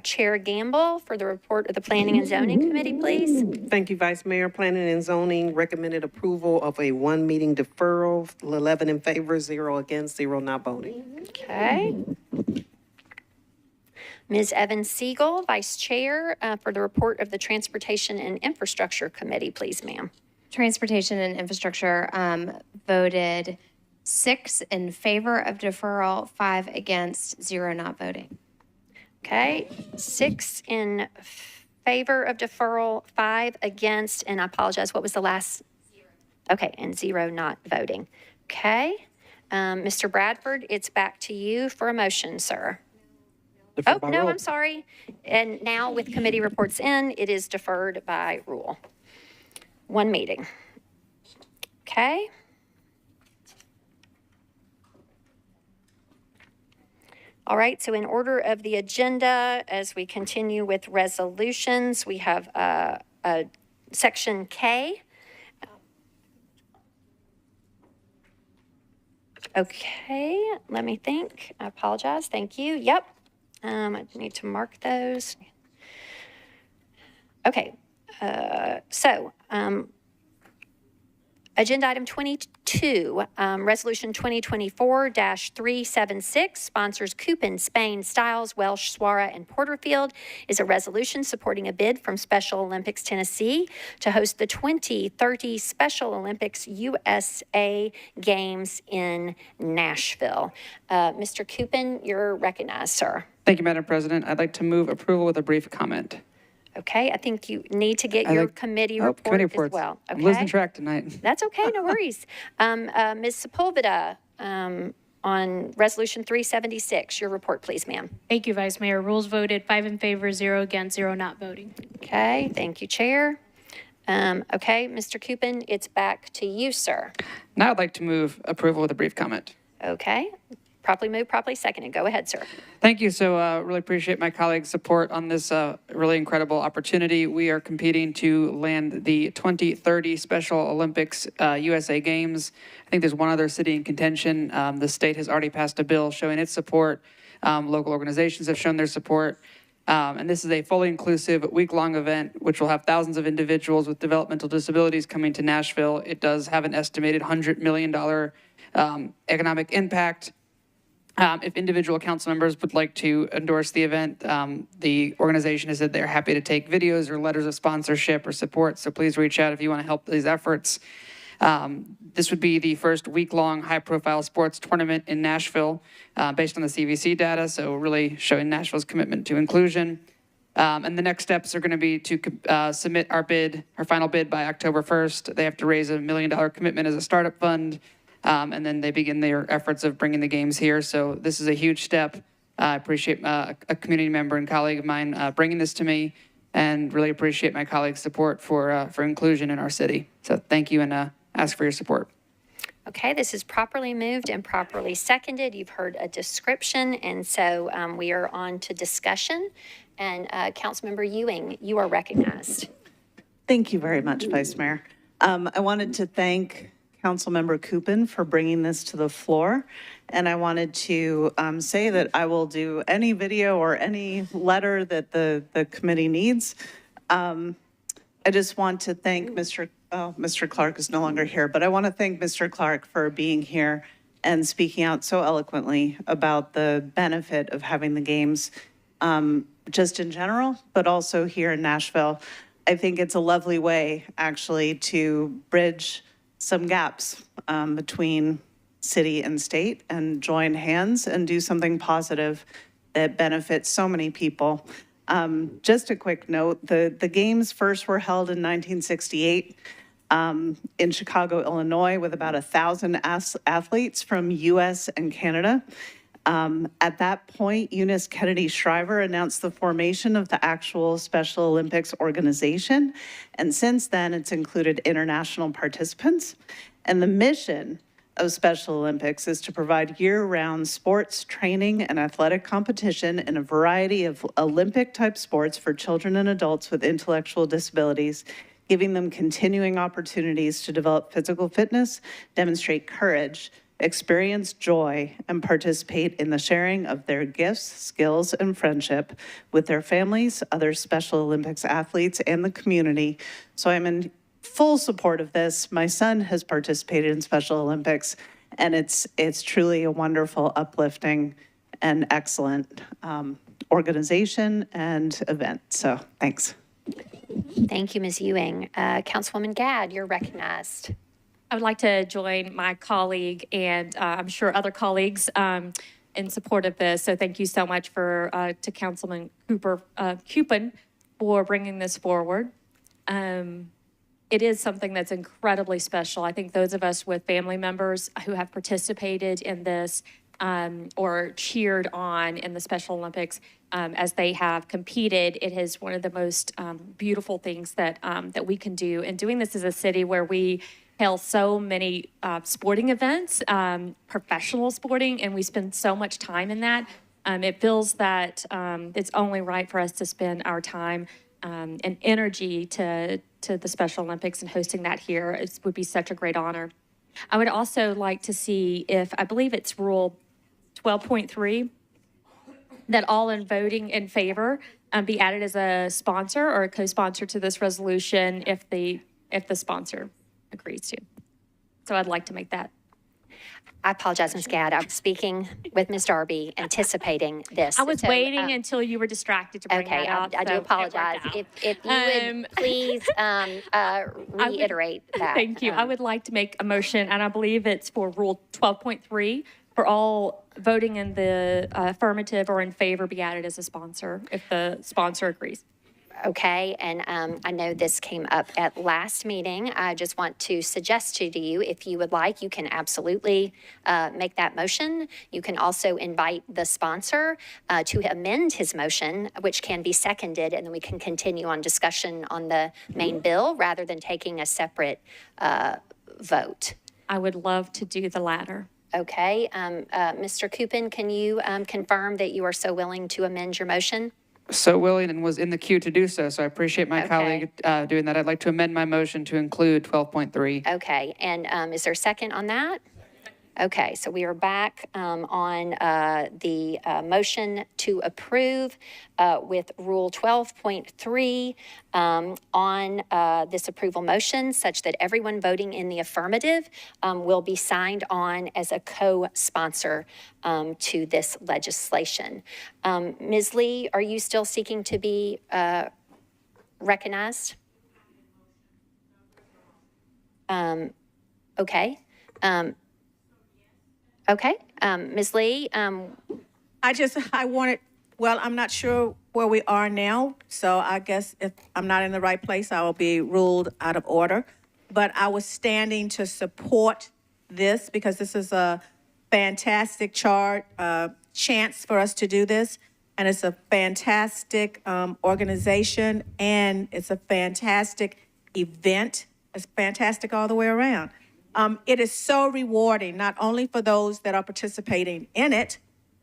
Chair Gamble for the report of the Planning and Zoning Committee, please. Thank you, Vice Mayor. Planning and Zoning recommended approval of a 1 meeting deferral, 11 in favor, 0 against, 0 not voting. Okay. Ms. Evans Siegel, Vice Chair, for the report of the Transportation and Infrastructure Committee, please, ma'am. Transportation and Infrastructure voted 6 in favor of deferral, 5 against, 0 not voting. Okay, 6 in favor of deferral, 5 against, and I apologize, what was the last? 0. Okay, and 0 not voting. Okay, Mr. Bradford, it's back to you for a motion, sir. Oh, no, I'm sorry. And now with committee reports in, it is deferred by rule. 1 meeting. Okay. All right, so in order of the agenda, as we continue with resolutions, we have Section K. Okay, let me think. I apologize. Thank you. Yep. I need to mark those. Okay, so agenda item 22, resolution 2024-376, sponsors Coupon, Spain, Stiles, Welsh, Swara, and Porterfield, is a resolution supporting a bid from Special Olympics Tennessee to host the 2030 Special Olympics USA Games in Nashville. Mr. Coupon, you're recognized, sir. Thank you, Madam President. I'd like to move approval with a brief comment. Okay, I think you need to get your committee report as well. Okay. I'm losing track tonight. That's okay, no worries. Ms. Sepulveda, on Resolution 376, your report, please, ma'am. Thank you, Vice Mayor. Rules voted 5 in favor, 0 against, 0 not voting. Okay, thank you, Chair. Okay, Mr. Coupon, it's back to you, sir. Now I'd like to move approval with a brief comment. Okay, properly moved, properly seconded. Go ahead, sir. Thank you. So really appreciate my colleagues' support on this really incredible opportunity. We are competing to land the 2030 Special Olympics USA Games. I think there's one other city in contention. The state has already passed a bill showing its support. Local organizations have shown their support. And this is a fully inclusive week-long event, which will have thousands of individuals with developmental disabilities coming to Nashville. It does have an estimated $100 million economic impact. If individual council members would like to endorse the event, the organization has said they're happy to take videos or letters of sponsorship or support. So please reach out if you want to help these efforts. This would be the first week-long high-profile sports tournament in Nashville based on the CVC data, so really showing Nashville's commitment to inclusion. And the next steps are going to be to submit our final bid by October 1st. They have to raise $1 million commitment as a startup fund. And then they begin their efforts of bringing the games here. So this is a huge step. I appreciate a community member and colleague of mine bringing this to me, and really appreciate my colleagues' support for inclusion in our city. So thank you, and ask for your support. Okay, this is properly moved and properly seconded. You've heard a description, and so we are on to discussion. And Councilmember Ewing, you are recognized. Thank you very much, Vice Mayor. I wanted to thank Councilmember Coupon for bringing this to the floor. And I wanted to say that I will do any video or any letter that the committee needs. I just want to thank Mr. Clark is no longer here, but I want to thank Mr. Clark for being here and speaking out so eloquently about the benefit of having the games just in general, but also here in Nashville. I think it's a lovely way actually to bridge some gaps between city and state and join hands and do something positive that benefits so many people. Just a quick note, the games first were held in 1968 in Chicago, Illinois, with about 1,000 athletes from US and Canada. At that point, Eunice Kennedy Shriver announced the formation of the actual Special Olympics organization. And since then, it's included international participants. And the mission of Special Olympics is to provide year-round sports, training, and athletic competition in a variety of Olympic-type sports for children and adults with intellectual disabilities, giving them continuing opportunities to develop physical fitness, demonstrate courage, experience joy, and participate in the sharing of their gifts, skills, and friendship with their families, other Special Olympics athletes, and the community. So I'm in full support of this. My son has participated in Special Olympics, and it's truly a wonderful, uplifting, and excellent organization and event. So thanks. Thank you, Ms. Ewing. Councilwoman Gadd, you're recognized. I would like to join my colleague and I'm sure other colleagues in support of this. So thank you so much to Councilman Cupin for bringing this forward. It is something that's incredibly special. I think those of us with family members who have participated in this or cheered on in the Special Olympics as they have competed, it is one of the most beautiful things that we can do. And doing this as a city where we hail so many sporting events, professional sporting, and we spend so much time in that. It feels that it's only right for us to spend our time and energy to the Special Olympics and hosting that here. It would be such a great honor. I would also like to see if, I believe it's Rule 12.3, that all in voting in favor be added as a sponsor or a co-sponsor to this resolution if the sponsor agrees to. So I'd like to make that. I apologize, Ms. Gadd. I was speaking with Ms. Darby, anticipating this. I was waiting until you were distracted to bring that up. I do apologize. If you would please reiterate that. Thank you. I would like to make a motion, and I believe it's for Rule 12.3, for all voting in the affirmative or in favor be added as a sponsor, if the sponsor agrees. Okay, and I know this came up at last meeting. I just want to suggest to you, if you would like, you can absolutely make that motion. You can also invite the sponsor to amend his motion, which can be seconded, and then we can continue on discussion on the main bill rather than taking a separate vote. I would love to do the latter. Okay, Mr. Cupin, can you confirm that you are so willing to amend your motion? So willing and was in the queue to do so. So I appreciate my colleague doing that. I'd like to amend my motion to include 12.3. Okay, and is there a second on that? Okay, so we are back on the motion to approve with Rule 12.3 on this approval motion, such that everyone voting in the affirmative will be signed on as a co-sponsor to this legislation. Ms. Lee, are you still seeking to be recognized? Okay. Okay, Ms. Lee. I'm not sure where we are now, so I guess if I'm not in the right place, I will be ruled out of order. But I was standing to support this because this is a fantastic chance for us to do this. And it's a fantastic organization, and it's a fantastic event. It's fantastic all the way around. It is so rewarding, not only for those that are participating in it,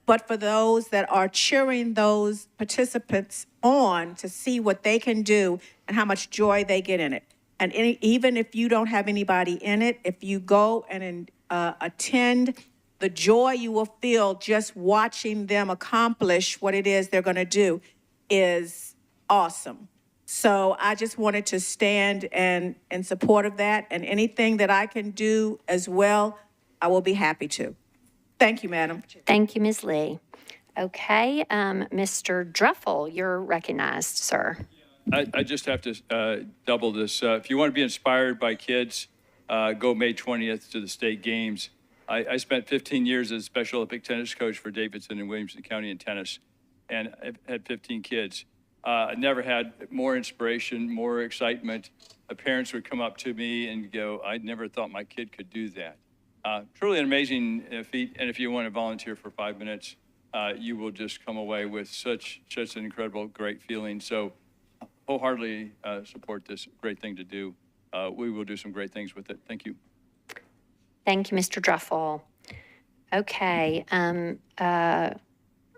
but for those that are cheering those participants on to see what they can do and how much joy they get in it. And even if you don't have anybody in it, if you go and attend, the joy you will feel just watching them accomplish what it is they're going to do is awesome. So I just wanted to stand in support of that, and anything that I can do as well, I will be happy to. Thank you, Madam. Thank you, Ms. Lee. Okay, Mr. Druffel, you're recognized, sir. I just have to double this. If you want to be inspired by kids, go May 20th to the state games. I spent 15 years as a Special Olympic tennis coach for Davidson and Williamson County in tennis, and I've had 15 kids. I never had more inspiration, more excitement. Parents would come up to me and go, I never thought my kid could do that. Truly an amazing feat, and if you want to volunteer for 5 minutes, you will just come away with such an incredible, great feeling. So wholeheartedly support this great thing to do. We will do some great things with it. Thank you. Thank you, Mr. Druffel. Okay,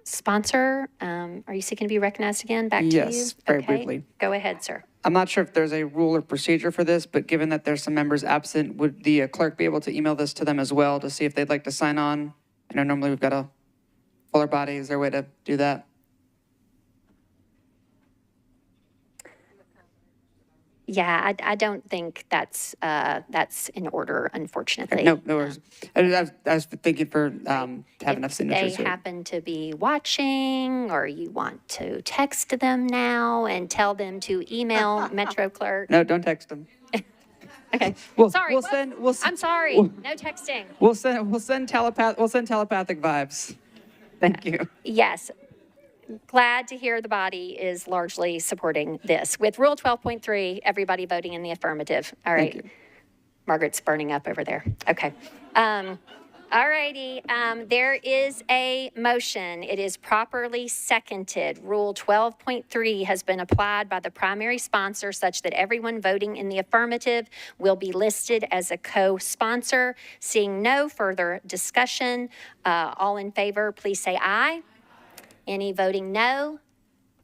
sponsor, are you seeking to be recognized again? Back to you. Yes, very Okay, briefly. Go ahead, sir. I'm not sure if there's a rule or procedure for this, but given that there's some members absent, would the clerk be able to email this to them as well to see if they'd like to sign on? I know normally we've got a fuller body. Is there a way to do that? Yeah, I don't think that's in order, unfortunately. No worries. I was thinking for to have enough signatures. They happen to be watching, or you want to text them now and tell them to email Metro Clerk. No, don't text them. Okay. Sorry. I'm sorry. No texting. We'll send telepathic vibes. Thank you. Yes. Glad to hear the body is largely supporting this. With Rule 12.3, everybody voting in the affirmative. All right. Thank you. Margaret's burning up over there. Okay. All righty. There is a motion. It is properly seconded. Rule 12.3 has been applied by the primary sponsor such that everyone voting in the affirmative will be listed as a co-sponsor. Seeing no further discussion, all in favor, please say aye. Any voting no?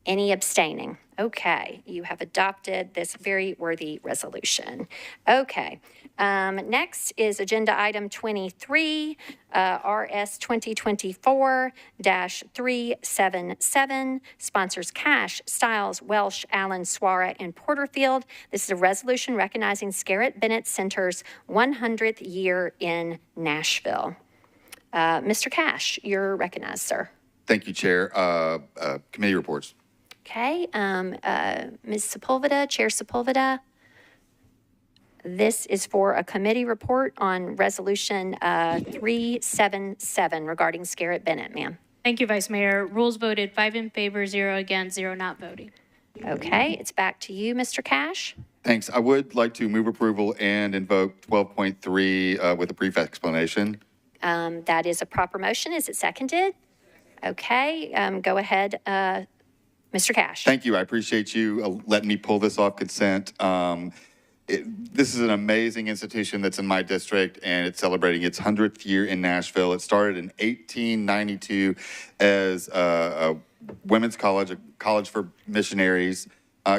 Any abstaining? Okay, you have adopted this very worthy resolution. Okay, next is agenda item 23, RS 2024-377, sponsors Cash, Stiles, Welsh, Allen, Swara, and Porterfield. This is a resolution recognizing Scarlett Bennett Center's 100th year in Nashville. Mr. Cash, you're recognized, sir. Thank you, Chair. Committee reports. Okay, Ms. Sepulveda, Chair Sepulveda. This is for a committee report on Resolution 377 regarding Scarlett Bennett, ma'am. Thank you, Vice Mayor. Rules voted 5 in favor, 0 against, 0 not voting. Okay, it's back to you, Mr. Cash. Thanks. I would like to move approval and invoke 12.3 with a brief explanation. That is a proper motion. Is it seconded? Okay, go ahead, Mr. Cash. Thank you. I appreciate you letting me pull this off consent. This is an amazing institution that's in my district, and it's celebrating its 100th year in Nashville. It started in 1892 as a women's college, a college for missionaries.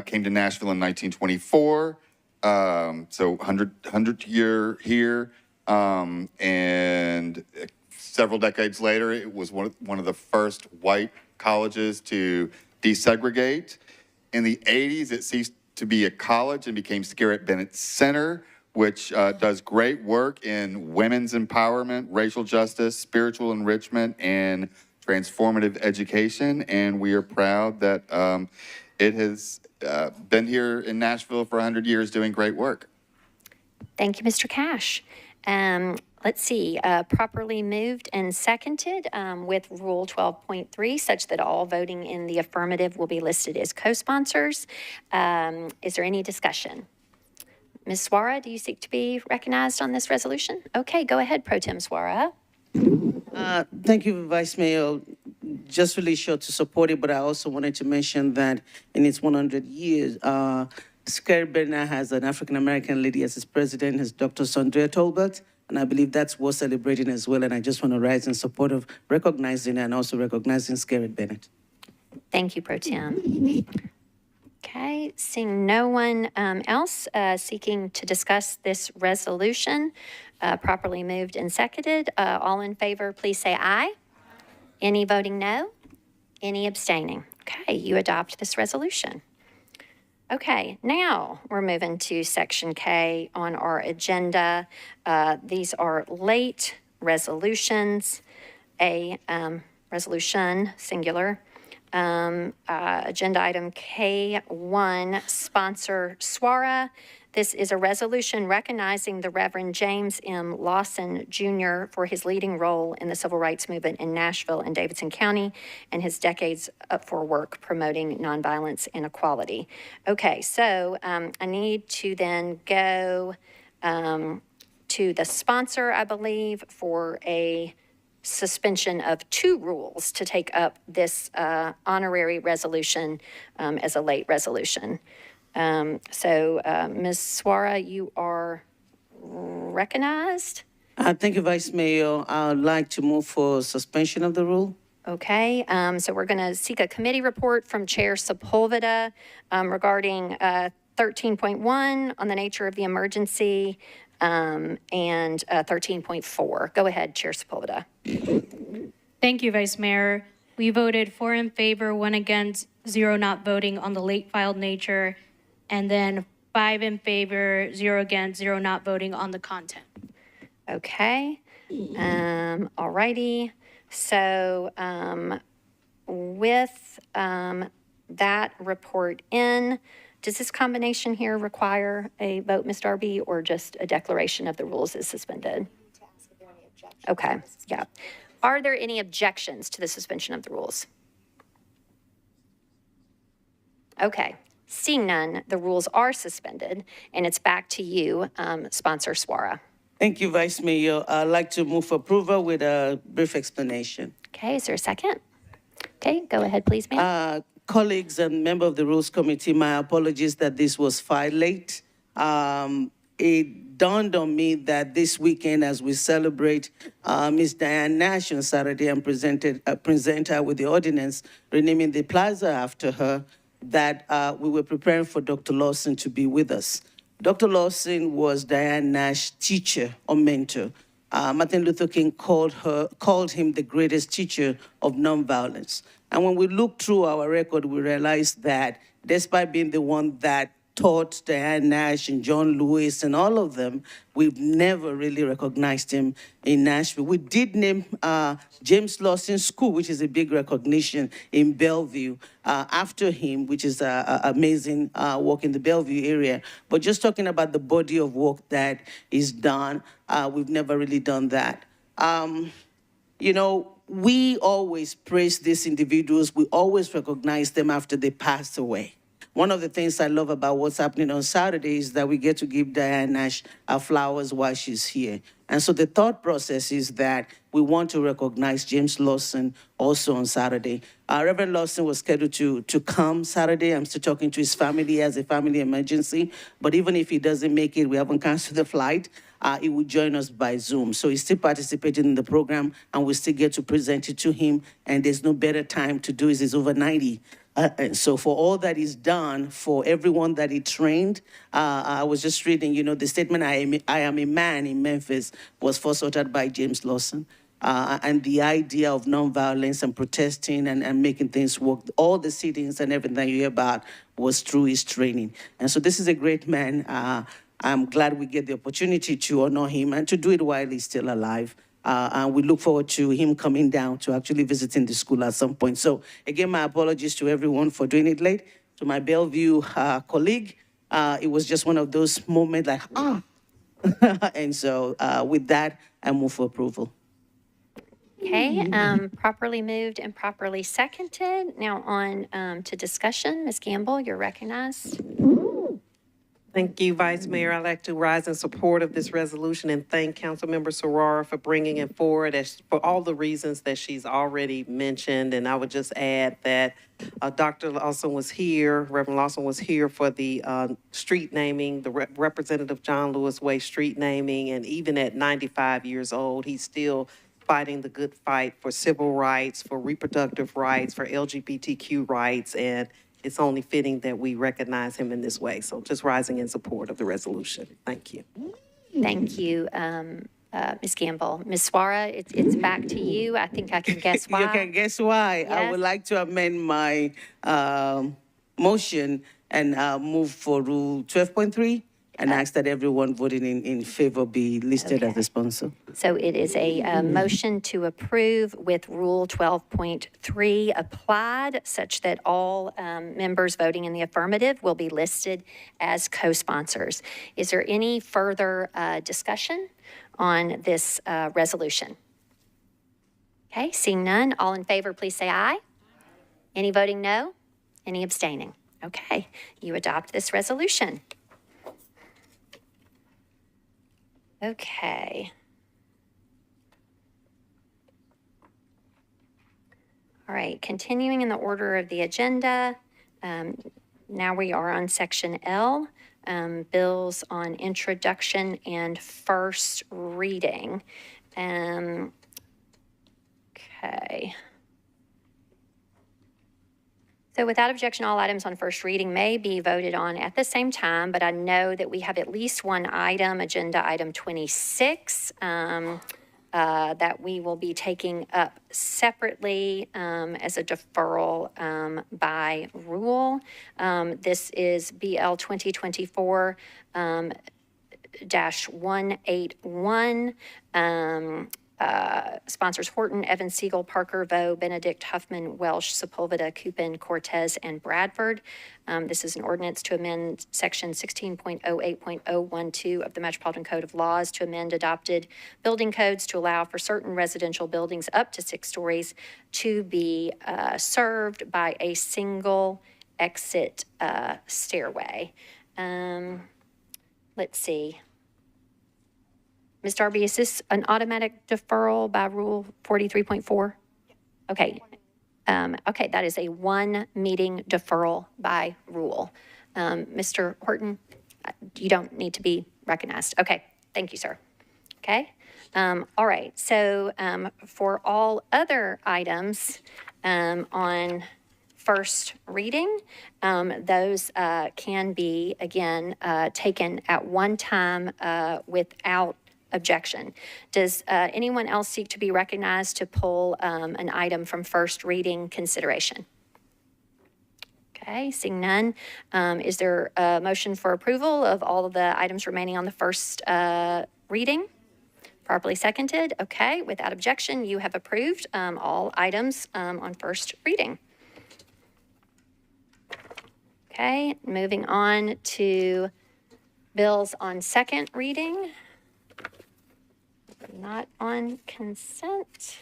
Came to Nashville in 1924, so 100th year here, and several decades later, it was one of the first white colleges to desegregate. In the 80s, it ceased to be a college and became Scarlett Bennett Center, which does great work in women's empowerment, racial justice, spiritual enrichment, and transformative education. And we are proud that it has been here in Nashville for 100 years doing great work. Thank you, Mr. Cash. Let's see, properly moved and seconded with Rule 12.3 such that all voting in the affirmative will be listed as co-sponsors. Is there any discussion? Ms. Swara, do you seek to be recognized on this resolution? Okay, go ahead, Pro Tem Swara. Thank you, Vice Mayor. Just really short to support it, but I also wanted to mention that in its 100 years, Scarlett Bennett has an African-American lady as its president, as Dr. Sondrea Tolbert. And I believe that's worth celebrating as well. And I just want to rise in support of recognizing and also recognizing Scarlett Bennett. Thank you, Pro Tem. Okay, seeing no one else seeking to discuss this resolution, properly moved and seconded. All in favor, please say aye. Any voting no? Any abstaining? Okay, you adopt this resolution. Okay, now we're moving to Section K on our agenda. These are late resolutions. A resolution, singular. Agenda item K1, sponsor Swara. This is a resolution recognizing the Reverend James M. Lawson Jr. for his leading role in the civil rights movement in Nashville and Davidson County and his decades for work promoting nonviolence and equality. Okay, so I need to then go to the sponsor, I believe, for a suspension of 2 rules to take up this honorary resolution as a late resolution. So, Ms. Suara, you are recognized. Thank you, Vice Mayor. I'd like to move for suspension of the rule. Okay, so we're going to seek a committee report from Chair Sepulveda regarding 13.1 on the nature of the emergency and 13.4. Go ahead, Chair Sepulveda. Thank you, Vice Mayor. We voted 4 in favor, 1 against, 0 not voting on the late filed nature, and then 5 in favor, 0 against, 0 not voting on the content. Okay, all righty. So with that report in, does this combination here require a vote, Ms. Darby, or just a declaration of the rules is suspended? Okay, yeah. Are there any objections to the suspension of the rules? Okay, seeing none, the rules are suspended, and it's back to you, Sponsor Suara. Thank you, Vice Mayor. I'd like to move for approval with a brief explanation. Okay, is there a second? Okay, go ahead, please, ma'am. Colleagues and member of the Rules Committee, my apologies that this was filed late. It dawned on me that this weekend, as we celebrate Ms. Diane Nash on Saturday and present her with the ordinance renaming the plaza after her, that we were preparing for Dr. Lawson to be with us. Dr. Lawson was Diane Nash's teacher or mentor. Martin Luther King called him the greatest teacher of nonviolence. And when we look through our record, we realize that despite being the one that taught Diane Nash and John Lewis and all of them, we've never really recognized him in Nashville. We did name James Lawson School, which is a big recognition in Bellevue, after him, which is amazing work in the Bellevue area. But just talking about the body of work that is done, we've never really done that. You know, we always praise these individuals. We always recognize them after they pass away. One of the things I love about what's happening on Saturday is that we get to give Diane Nash our flowers while she's here. And so the thought process is that we want to recognize James Lawson also on Saturday. Reverend Lawson was scheduled to come Saturday. I'm still talking to his family as a family emergency. But even if he doesn't make it, we haven't canceled the flight. He will join us by Zoom. So he's still participating in the program, and we still get to present it to him. And there's no better time to do it. He's over 90. And so for all that he's done, for everyone that he trained, I was just reading, you know, the statement, I am a man in Memphis, was first uttered by James Lawson. And the idea of nonviolence and protesting and making things work, all the sittings and everything you hear about was through his training. And so this is a great man. I'm glad we get the opportunity to honor him and to do it while he's still alive. And we look forward to him coming down to actually visiting the school at some point. So again, my apologies to everyone for doing it late. To my Bellevue colleague, it was just one of those moments like, and so with that, I move for approval. Okay, properly moved and properly seconded. Now on to discussion. Ms. Gamble, you're recognized. Thank you, Vice Mayor. I'd like to rise in support of this resolution and thank Councilmember Sorara for bringing it forward for all the reasons that she's already mentioned. And I would just add that Dr. Lawson was here, Reverend Lawson was here for the street naming, the Representative John Lewis Way street naming. And even at 95 years old, he's still fighting the good fight for civil rights, for reproductive rights, for LGBTQ rights. And it's only fitting that we recognize him in this way. So just rising in support of the resolution. Thank you. Thank you, Ms. Gamble. Ms. Suara, it's back to you. I think I can guess why. You can guess why. Yes. I would like to amend my motion and move for Rule 12.3 and ask that everyone voting in favor be listed as a sponsor. So it is a motion to approve with Rule 12.3 applied, such that all members voting in the affirmative will be listed as co-sponsors. Is there any further discussion on this resolution? Okay, seeing none, all in favor, please say aye. Any voting no? Any abstaining? Okay, you adopt this resolution. Okay. All right, continuing in the order of the agenda, now we are on section L, bills on introduction and first reading. Okay. So without objection, all items on first reading may be voted on at the same time, but I know that we have at least one item, agenda item 26, that we will be taking up separately as a deferral by rule. This is BL 2024-181. Sponsors Horton, Evans, Siegel, Parker, Vo, Benedict, Huffman, Welsh, Sepulveda, Cupin, Cortez, and Bradford. This is an ordinance to amend section 16.08.012 of the Metropolitan Code of Laws to amend adopted building codes to allow for certain residential buildings up to 6 stories to be served by a single exit stairway. Let's see. Ms. Darby, is this an automatic deferral by Rule 43.4? Okay. Okay, that is a 1-meeting deferral by rule. Mr. Horton, you don't need to be recognized. Okay, thank you, sir. Okay. All right, so for all other items on first reading, those can be, again, taken at one time without objection. Does anyone else seek to be recognized to pull an item from first reading consideration? Okay, seeing none. Is there a motion for approval of all of the items remaining on the first reading? Properly seconded. Okay, without objection, you have approved all items on first reading. Okay, moving on to bills on second reading. Not on consent.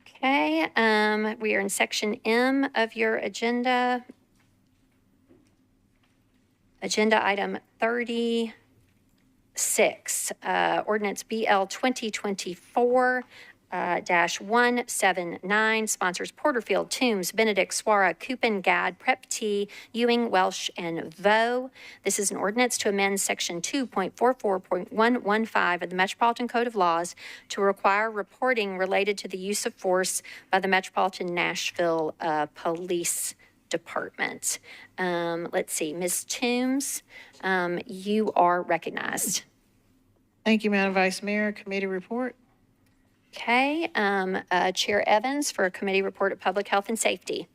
Okay, we are in section M of your agenda. Agenda item 36, ordinance BL 2024-179, sponsors Porterfield, Toombs, Benedict, Swara, Cupin, Gadd, Prep T, Ewing, Welsh, and Vo. This is an ordinance to amend section 2.44.115 of the Metropolitan Code of Laws to require reporting related to the use of force by the Metropolitan Nashville Police Department. Let's see, Ms. Toombs, you are recognized. Thank you, Madam Vice Mayor. Committee report. Okay, Chair Evans for Committee Report of Public Health and Safety.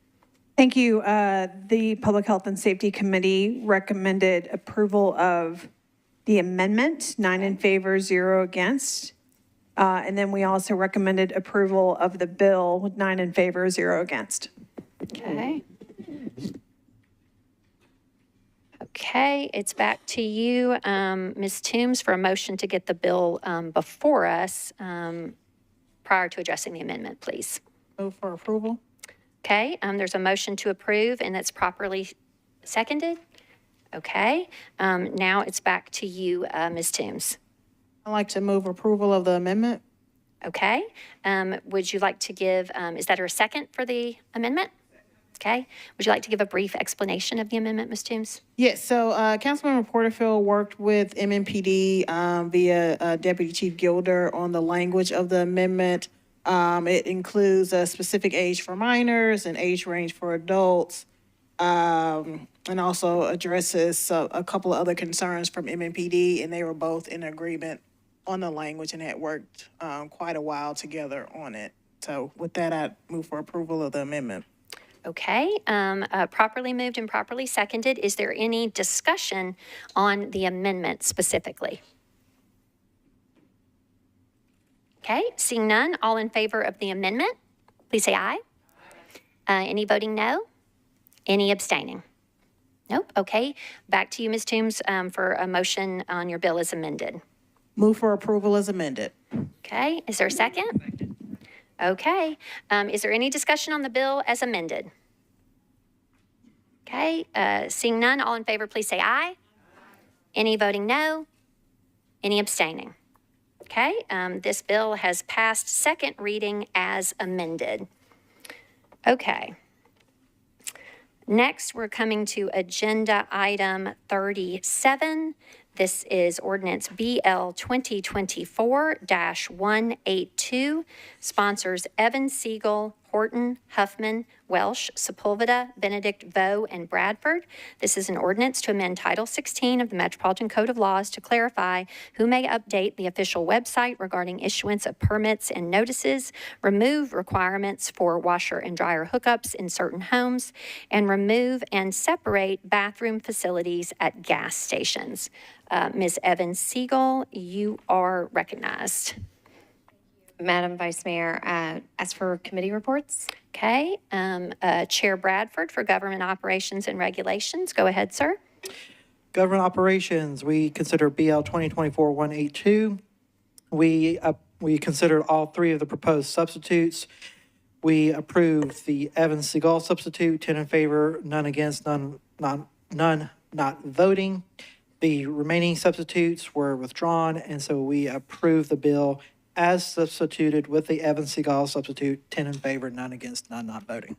Thank you. The Public Health and Safety Committee recommended approval of the amendment, 9 in favor, 0 against. And then we also recommended approval of the bill with 9 in favor, 0 against. Okay. Okay, it's back to you, Ms. Toombs, for a motion to get the bill before us prior to addressing the amendment, please. Move for approval. Okay, there's a motion to approve, and that's properly seconded. Okay, now it's back to you, Ms. Toombs. I'd like to move approval of the amendment. Okay, would you like to give, is that a second for the amendment? Okay, would you like to give a brief explanation of the amendment, Ms. Toombs? Yes, so Councilmember Porterfield worked with MMPD via Deputy Chief Gilder on the language of the amendment. It includes a specific age for minors and age range for adults, and also addresses a couple of other concerns from MMPD, and they were both in agreement on the language and had worked quite a while together on it. So with that, I move for approval of the amendment. Okay, properly moved and properly seconded. Is there any discussion on the amendment specifically? Okay, seeing none, all in favor of the amendment, please say aye. Any voting no? Any abstaining? Nope, okay. Back to you, Ms. Toombs, for a motion on your bill as amended. Move for approval as amended. Okay, is there a second? Okay, is there any discussion on the bill as amended? Okay, seeing none, all in favor, please say aye. Any voting no? Any abstaining? Okay, this bill has passed second reading as amended. Okay. Next, we're coming to agenda item 37. This is ordinance BL 2024-182. Sponsors Evan Siegel, Horton, Huffman, Welsh, Sepulveda, Benedict, Vo, and Bradford. This is an ordinance to amend Title 16 of the Metropolitan Code of Laws to clarify who may update the official website regarding issuance of permits and notices, remove requirements for washer and dryer hookups in certain homes, and remove and separate bathroom facilities at gas stations. Ms. Evans Siegel, you are recognized. Madam Vice Mayor, as for committee reports. Okay, Chair Bradford for Government Operations and Regulations. Go ahead, sir. Government operations, we consider BL 2024-182. We considered all three of the proposed substitutes. We approved the Evans Seagal substitute, 10 in favor, none against, none not voting. The remaining substitutes were withdrawn, and so we approved the bill as substituted with the Evans Seagal substitute, 10 in favor, none against, none not voting.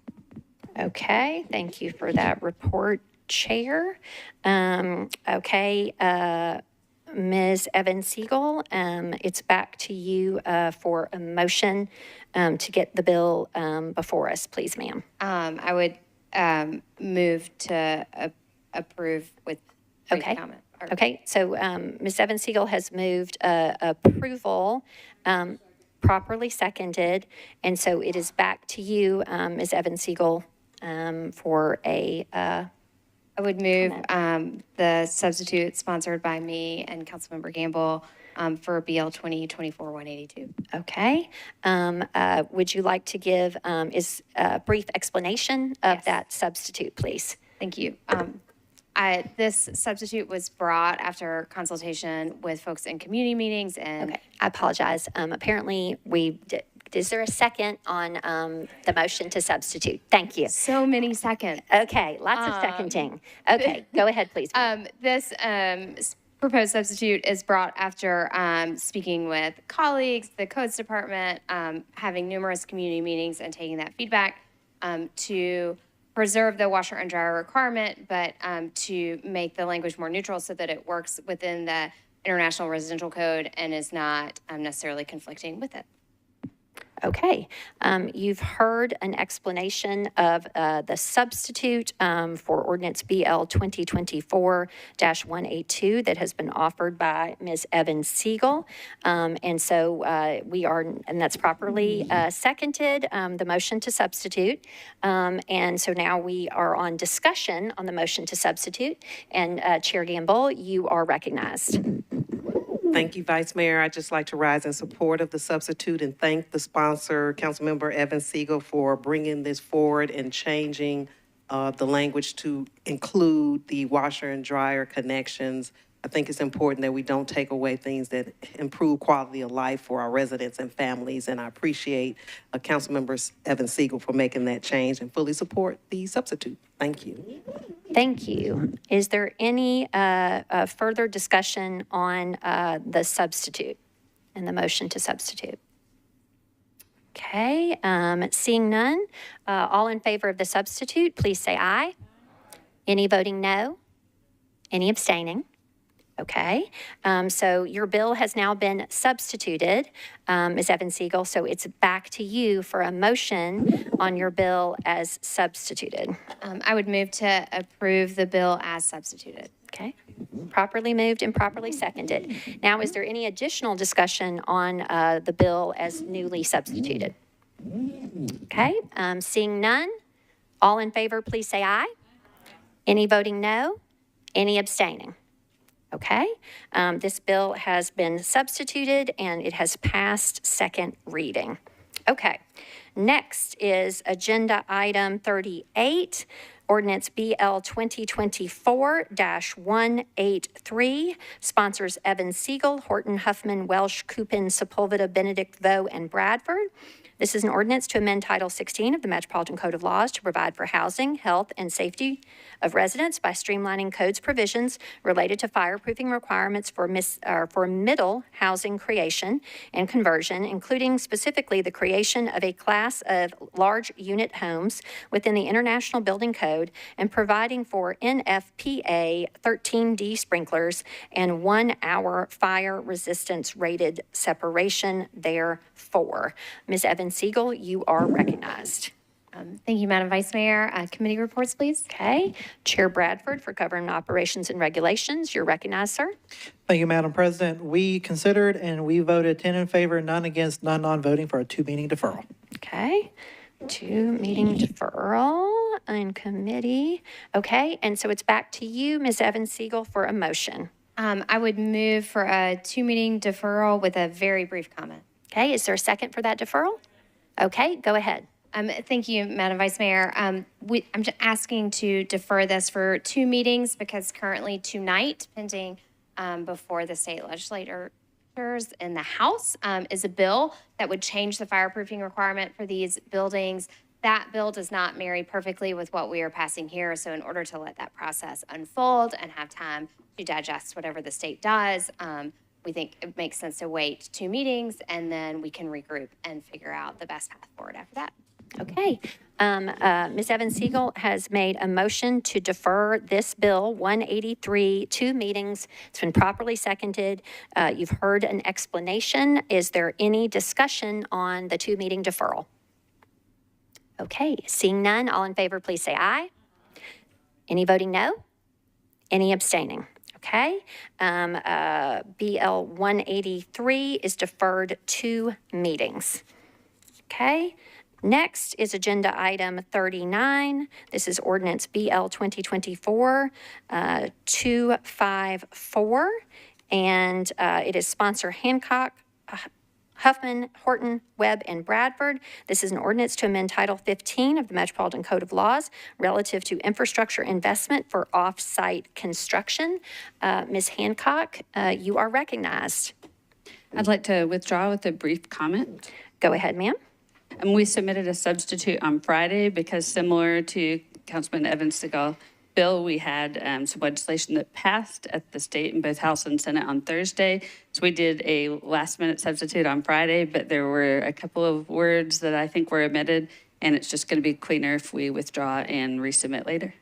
Okay, thank you for that report, Chair. Okay, Ms. Evans Siegel, it's back to you for a motion to get the bill before us, please, ma'am. I would move to approve with brief Okay. comment. Okay, so Ms. Evans Siegel has moved approval, properly seconded, and so it is back to you, Ms. Evans Siegel, for a I would move the substitute sponsored by me and Councilmember Gamble for BL 2024-182. Okay. Would you like to give a brief explanation of that substitute, please? Thank you. This substitute was brought after consultation with folks in community meetings and. Okay, I apologize. Apparently, is there a second on the motion to substitute? Thank you. So many seconds. Okay, lots of seconding. Okay, go ahead, please. This proposed substitute is brought after speaking with colleagues, the codes department, having numerous community meetings and taking that feedback to preserve the washer and dryer requirement, but to make the language more neutral so that it works within the International Residential Code and is not necessarily conflicting with it. Okay, you've heard an explanation of the substitute for ordinance BL 2024-182 that has been offered by Ms. Evans Siegel. And so and that's properly seconded, the motion to substitute. And so now we are on discussion on the motion to substitute. And Chair Gamble, you are recognized. Thank you, Vice Mayor. I'd just like to rise in support of the substitute and thank the sponsor, Councilmember Evan Siegel, for bringing this forward and changing the language to include the washer and dryer connections. I think it's important that we don't take away things that improve quality of life for our residents and families, and I appreciate Councilmember Evan Siegel for making that change and fully support the substitute. Thank you. Thank you. Is there any further discussion on the substitute and the motion to substitute? Okay, seeing none, all in favor of the substitute, please say aye. Any voting no? Any abstaining? Okay, so your bill has now been substituted, Ms. Evans Siegel, so it's back to you for a motion on your bill as substituted. I would move to approve the bill as substituted. Okay, properly moved and properly seconded. Now, is there any additional discussion on the bill as newly substituted? Okay, seeing none, All in favor, please say aye. Any voting no? Any abstaining? Okay, this bill has been substituted and it has passed second reading. Okay, next is agenda item 38, ordinance BL 2024-183, sponsors Evan Siegel, Horton, Huffman, Welsh, Coupin, Sepulveda, Benedict, Vo, and Bradford. This is an ordinance to amend Title 16 of the Metropolitan Code of Laws to provide for housing, health, and safety of residents by streamlining codes provisions related to fireproofing requirements for middle housing creation and conversion, including specifically the creation of a class of large unit homes within the International Building Code and providing for NFPA 13D sprinklers and 1 hour fire resistance rated separation therefore. Ms. Evan Siegel, you are recognized. Thank you, Madam Vice Mayor. Committee reports, please. Okay. Chair Bradford for Government Operations and Regulations, you're recognized, sir. Thank you, Madam President. We considered and we voted 10 in favor, none against, none non-voting for a 2-meeting deferral. Okay. 2-meeting deferral in committee. Okay. And so it's back to you, Ms. Evan Siegel, for a motion. I would move for a 2-meeting deferral with a very brief comment. Okay. Is there a second for that deferral? Okay. Go ahead. Thank you, Madam Vice Mayor. I'm just asking to defer this for 2 meetings because currently tonight, pending before the state legislators in the House, is a bill that would change the fireproofing requirement for these buildings. That bill does not marry perfectly with what we are passing here. So in order to let that process unfold and have time to digest whatever the state does, we think it makes sense to wait 2 meetings and then we can regroup and figure out the best path forward after that. Okay. Ms. Evan Siegel has made a motion to defer this bill 183 2 meetings. It's been properly seconded. You've heard an explanation. Is there any discussion on the 2-meeting deferral? Okay. Seeing none, all in favor, please say aye. Any voting no? Any abstaining? Okay. BL 183 is deferred 2 meetings. Okay. Next is agenda item 39. This is ordinance BL 2024-254, and it is sponsor Hancock, Huffman, Horton, Webb, and Bradford. This is an ordinance to amend Title 15 of the Metropolitan Code of Laws relative to infrastructure investment for off-site construction. Ms. Hancock, you are recognized. I'd like to withdraw with a brief comment. Go ahead, ma'am. We submitted a substitute on Friday because similar to Councilman Evans' Siegel bill, we had some legislation that passed at the state in both House and Senate on Thursday. So we did a last-minute substitute on Friday, but there were a couple of words that I think were omitted, and it's just going to be cleaner if we withdraw and resubmit later.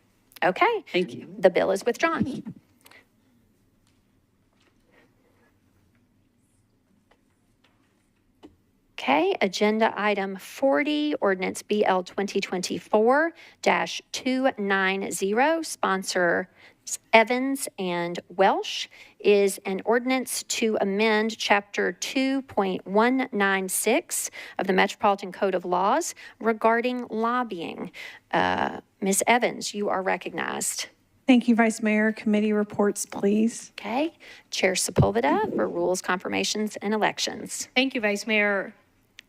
Okay. Thank you. The bill is withdrawn. Okay, agenda item 40, ordinance BL 2024-290, sponsor Evans and Welsh, is an ordinance to amend Chapter 2.196 of the Metropolitan Code of Laws regarding lobbying. Ms. Evans, you are recognized. Thank you, Vice Mayor. Committee reports, please. Okay, Chair Sepulveda for Rules, Confirmations, and Elections. Thank you, Vice Mayor.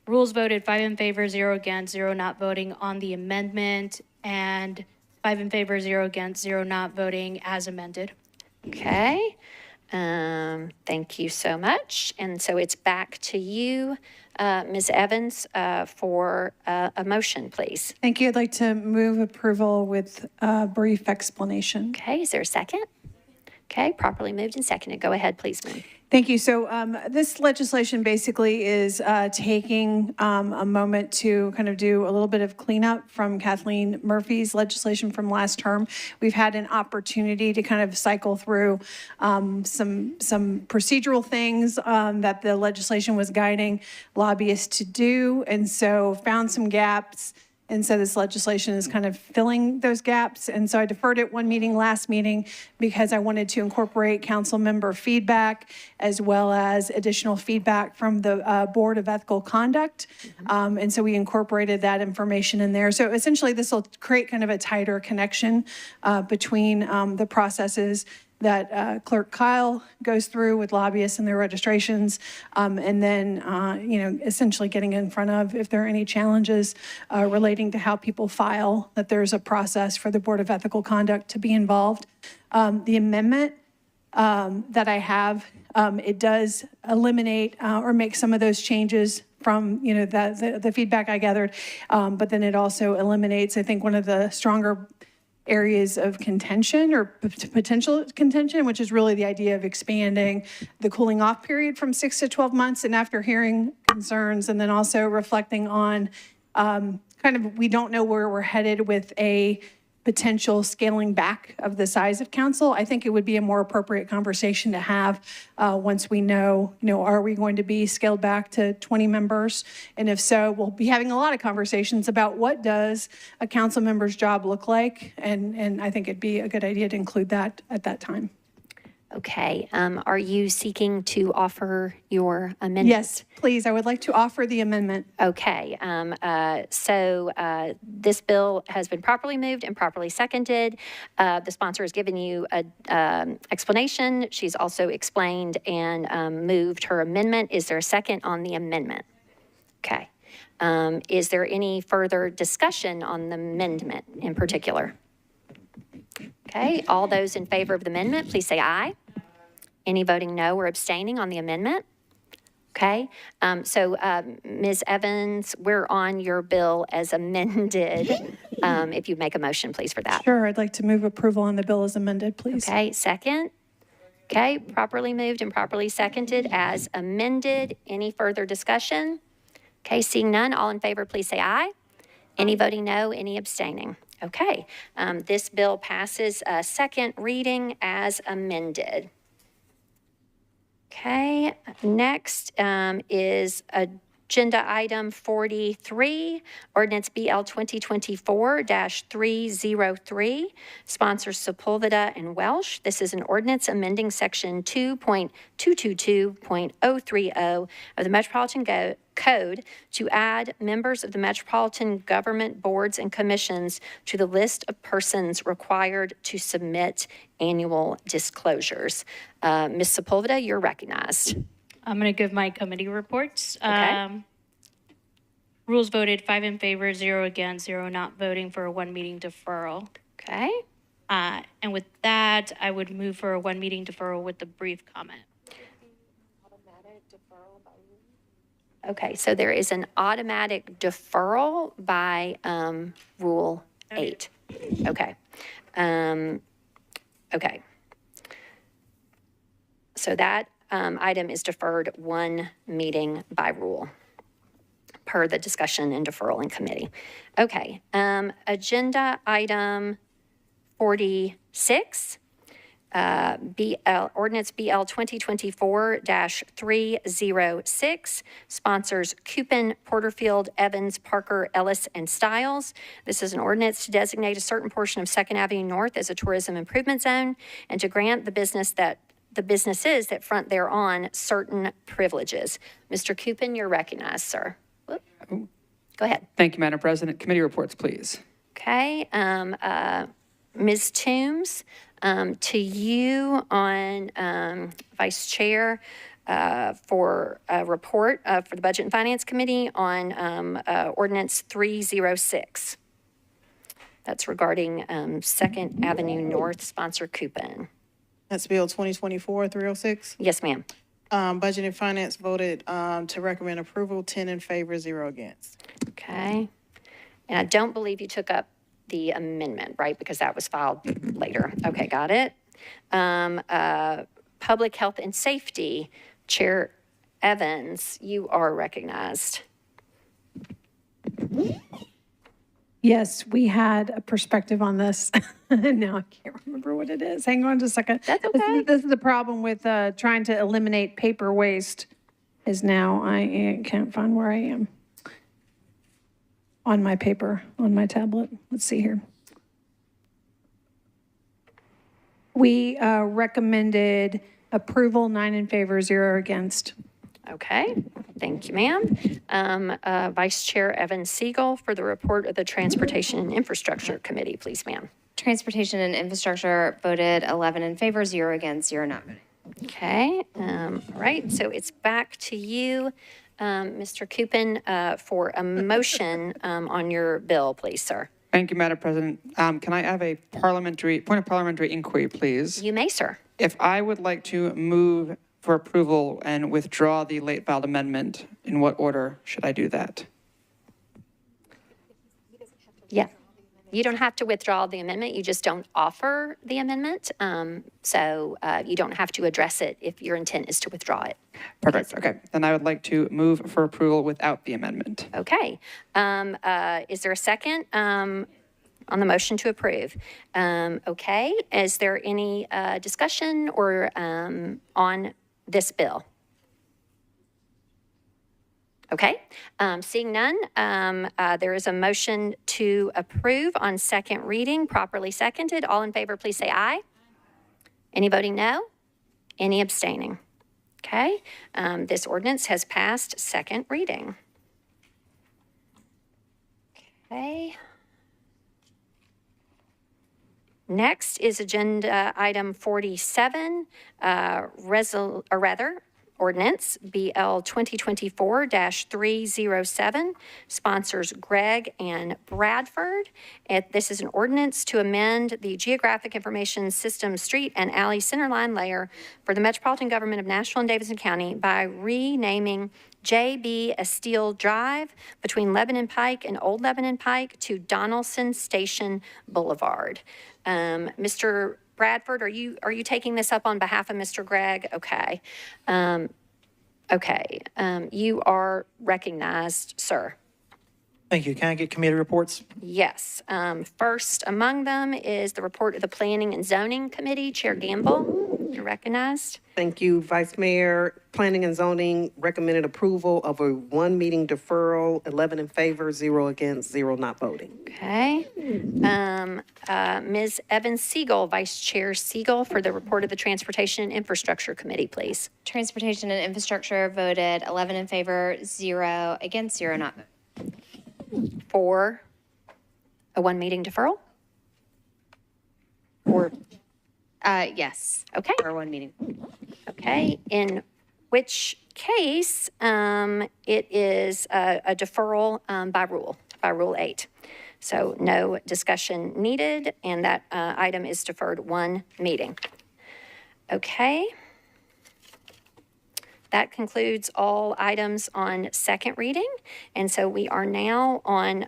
Rules voted 5 in favor, 0 against, 0 not voting on the amendment, and 5 in favor, 0 against, 0 not voting as amended. Okay. Thank you so much. And so it's back to you, Ms. Evans, for a motion, please. Thank you. I'd like to move approval with a brief explanation. Okay. Is there a second? Okay. Properly moved and seconded. Go ahead, please, ma'am. Thank you. So this legislation basically is taking a moment to kind of do a little bit of cleanup from Kathleen Murphy's legislation from last term. We've had an opportunity to kind of cycle through some procedural things that the legislation was guiding lobbyists to do, and so found some gaps And so this legislation is kind of filling those gaps. And so I deferred it one meeting last meeting because I wanted to incorporate council member feedback as well as additional feedback from the Board of Ethical Conduct. And so we incorporated that information in there. So essentially this will create kind of a tighter connection between the processes that Clerk Kyle goes through with lobbyists and their registrations, and then, essentially getting in front of if there are any challenges relating to how people file, that there's a process for the Board of Ethical Conduct to be involved. The amendment that I have, it does eliminate or make some of those changes from, the feedback I gathered, but then it also eliminates, I think, one of the stronger areas of contention or potential contention, which is really the idea of expanding the cooling off period from 6 to 12 months. And after hearing concerns and then also reflecting on we don't know where we're headed with a potential scaling back of the size of council, I think it would be a more appropriate conversation to have once we know, are we going to be scaled back to 20 members? And if so, we'll be having a lot of conversations about what does a council member's job look like? And I think it'd be a good idea to include that at that time. Okay. Are you seeking to offer your amendment? Yes, please. I would like to offer the amendment. Okay. So this bill has been properly moved and properly seconded. The sponsor has given you an explanation. She's also explained and moved her amendment. Is there a second on the amendment? Okay. Is there any further discussion on the amendment in particular? Okay, all those in favor of the amendment, please say aye. Any voting no or abstaining on the amendment? Okay, Ms. Evans, we're on your bill as amended. If you make a motion, please, for that. Sure, I'd like to move approval on the bill as amended, please. Okay, second. Okay, properly moved and properly seconded as amended. Any further discussion? Okay, seeing none, all in favor, please say aye. Any voting no, any abstaining? Okay, this bill passes a second reading as amended. Okay, next is agenda item 43, ordinance BL 2024-303, sponsors Sepulveda and Welsh. This is an ordinance amending section 2.222.030 of the Metropolitan Code to add members of the Metropolitan Government Boards and Commissions to the list of persons required to submit annual disclosures. Ms. Sepulveda, you're recognized. I'm going to give my committee reports. Okay. Rules voted 5 in favor, 0 against, 0 not voting for a 1 meeting deferral. Okay. And with that, I would move for a 1 meeting deferral with a brief comment. Okay, so there is an automatic deferral by Rule 8. Okay. Okay. So that item is deferred 1 meeting by rule per the discussion and deferral in committee. Okay, agenda item 46. Ordinance BL 2024-306, sponsors Cupin, Porterfield, Evans, Parker, Ellis, and Stiles. This is an ordinance to designate a certain portion of 2nd Avenue North as a tourism improvement zone and to grant the businesses that front thereon certain privileges. Mr. Cupin, you're recognized, sir. Whoop. Go ahead. Thank you, Madam President. Committee reports, please. Okay, Ms. Toombs, to you on Vice Chair for a report for the Budget and Finance Committee on Ordinance 306. That's regarding 2nd Avenue North, sponsor Cupin. That's Bill 2024-306. Yes, ma'am. Budget and Finance voted to recommend approval, 10 in favor, 0 against. Okay. And I don't believe you took up the amendment, right? Because that was filed later. Okay, got it. Public Health and Safety, Chair Evans, you are recognized. Yes, we had a perspective on this. Now I can't remember what it is. Hang on just a second. That's okay. This is the problem with trying to eliminate paper waste is now I can't find where I am. on my paper, on my tablet. Let's see here. We recommended approval, 9 in favor, 0 against. Okay, thank you, ma'am. Vice Chair Evan Siegel for the report of the Transportation and Infrastructure Committee, please, ma'am. Transportation and Infrastructure voted 11 in favor, 0 against, 0 not voting. Okay, all right, so it's back to you, Mr. Coupin, for a motion on your bill, please, sir. Thank you, Madam President. Can I have a point of parliamentary inquiry, please? You may, sir. If I would like to move for approval and withdraw the late filed amendment, in what order should I do that? Yeah. You don't have to withdraw the amendment. You just don't offer the amendment. So you don't have to address it if your intent is to withdraw it. Perfect. Okay. Then I would like to move for approval without the amendment. Okay. Is there a second on the motion to approve? Okay. Is there any discussion or on this bill? Okay, seeing none, there is a motion to approve on second reading, properly seconded. All in favor, please say aye. Any voting no? Any abstaining? Okay, this ordinance has passed second reading. Okay. Next is agenda item 47, Ordinance BL 2024-307, sponsors Gregg and Bradford. This is an ordinance to amend the Geographic Information System Street and Alley Centerline Layer for the Metropolitan Government of Nashville and Davidson County by renaming J.B. Esteele Drive between Lebanon Pike and Old Lebanon Pike to Donaldson Station Boulevard. Mr. Bradford, are you taking this up on behalf of Mr. Gregg? Okay. You are recognized, sir. Thank you. Can I get committee reports? Yes. First among them is the report of the Planning and Zoning Committee. Chair Gamble, you're recognized. Thank you, Vice Mayor. Planning and Zoning recommended approval of a 1 meeting deferral, 11 in favor, 0 against, 0 not voting. Okay. Ms. Evans Siegel, Vice Chair Siegel, for the report of the Transportation and Infrastructure Committee, please. Transportation and Infrastructure voted 11 in favor, 0 against, 0 not voting. For a 1 meeting deferral? Or yes. Okay. For 1 meeting. Okay. In which case, it is a deferral by Rule 8. So no discussion needed, and that item is deferred 1 meeting. Okay. That concludes all items on second reading, and so we are now on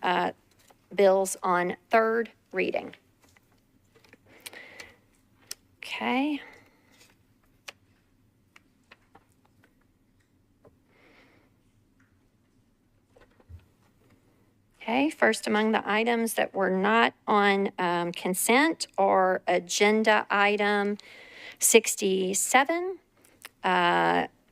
bills on third reading. Okay. Okay, first among the items that were not on consent are agenda item 67,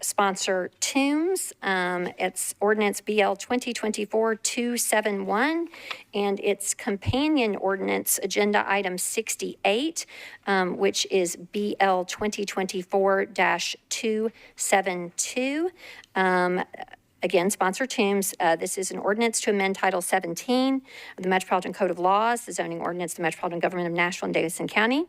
sponsor Toombs. It's ordinance BL 2024-271, and its companion ordinance, agenda item 68, which is BL 2024-272. Again, sponsor Toombs. This is an ordinance to amend Title 17 of the Metropolitan Code of Laws, the zoning ordinance of the Metropolitan Government of Nashville and Davidson County,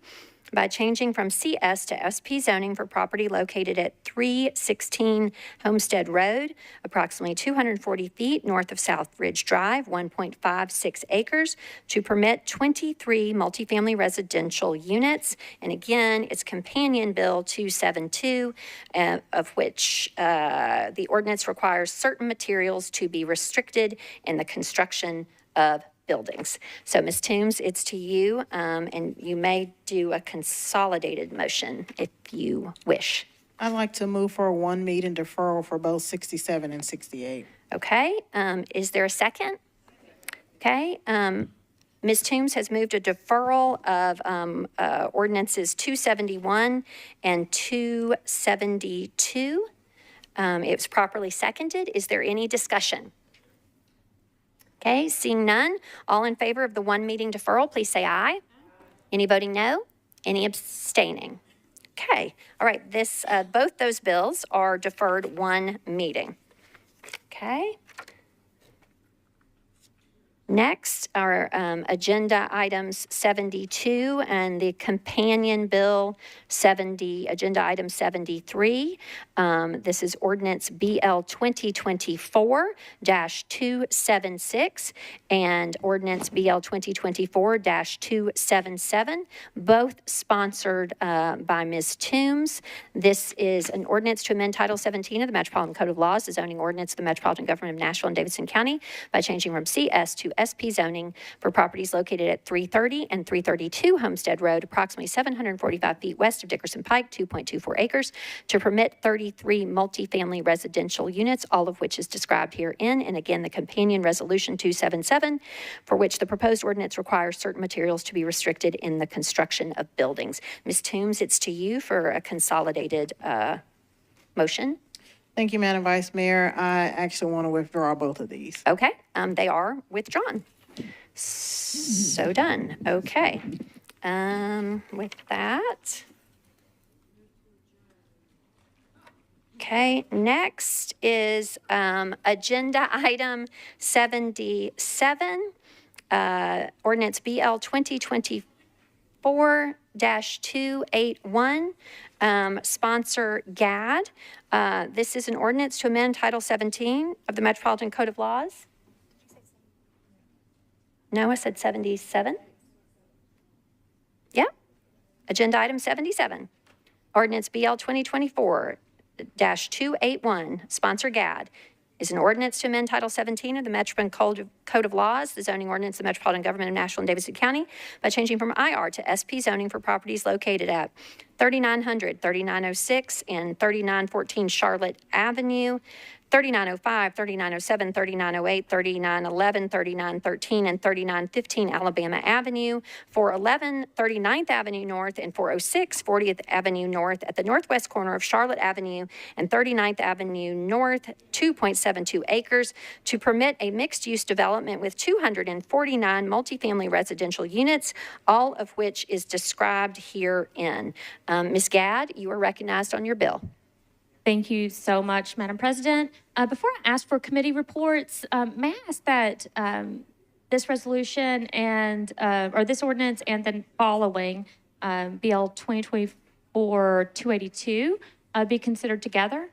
by changing from CS to SP zoning for property located at 316 Homestead Road, approximately 240 feet north of South Ridge Drive, 1.56 acres, to permit 23 multifamily residential units. And again, it's companion bill 272, of which the ordinance requires certain materials to be restricted in the construction of buildings. So, Ms. Toombs, it's to you, and you may do a consolidated motion if you wish. I'd like to move for a 1 meeting deferral for both 67 and 68. Okay, is there a second? Okay, Ms. Toombs has moved a deferral of ordinances 271 and 272. It was properly seconded. Is there any discussion? Okay, seeing none, all in favor of the one meeting deferral, please say aye. Any voting no? Any abstaining? Okay, all right, both those bills are deferred one meeting. Okay. Next are agenda items 72 and the companion bill agenda item 73. This is ordinance BL 2024-276 and ordinance BL 2024-277, both sponsored by Ms. Toombs. This is an ordinance to amend Title 17 of the Metropolitan Code of Laws, the zoning ordinance of the Metropolitan Government of Nashville and Davidson County, by changing from CS to SP zoning for properties located at 330 and 332 Homestead Road, approximately 745 feet west of Dickerson Pike, 2.24 acres, to permit 33 multifamily residential units, all of which is described herein. And again, the companion resolution 277, for which the proposed ordinance requires certain materials to be restricted in the construction of buildings. Ms. Toombs, it's to you for a consolidated motion. Thank you, Madam Vice Mayor. I actually want to withdraw both of these. Okay, they are withdrawn. So done. Okay. With that. Okay, next is agenda item 77, ordinance BL 2024-281, sponsor GAD. This is an ordinance to amend Title 17 of the Metropolitan Code of Laws. No, I said 77. Yeah. Agenda item 77. Ordinance BL 2024-281, sponsor GAD, is an ordinance to amend Title 17 of the Metropolitan Code of Laws, the zoning ordinance of the Metropolitan Government of Nashville and Davidson County, by changing from IR to SP zoning for properties located at 3900, 3906, and 3914 Charlotte Avenue, 3905, 3907, 3908, 3911, 3913, and 3915 Alabama Avenue, 411 39th Avenue North, and 406 40th Avenue North at the northwest corner of Charlotte Avenue and 39th Avenue North, 2.72 acres, to permit a mixed-use development with 249 multifamily residential units, all of which is described herein. Ms. Gadd, you are recognized on your bill. Thank you so much, Madam President. Before I ask for committee reports, may I ask that this resolution and, or this ordinance and then following BL 2024-282 be considered together?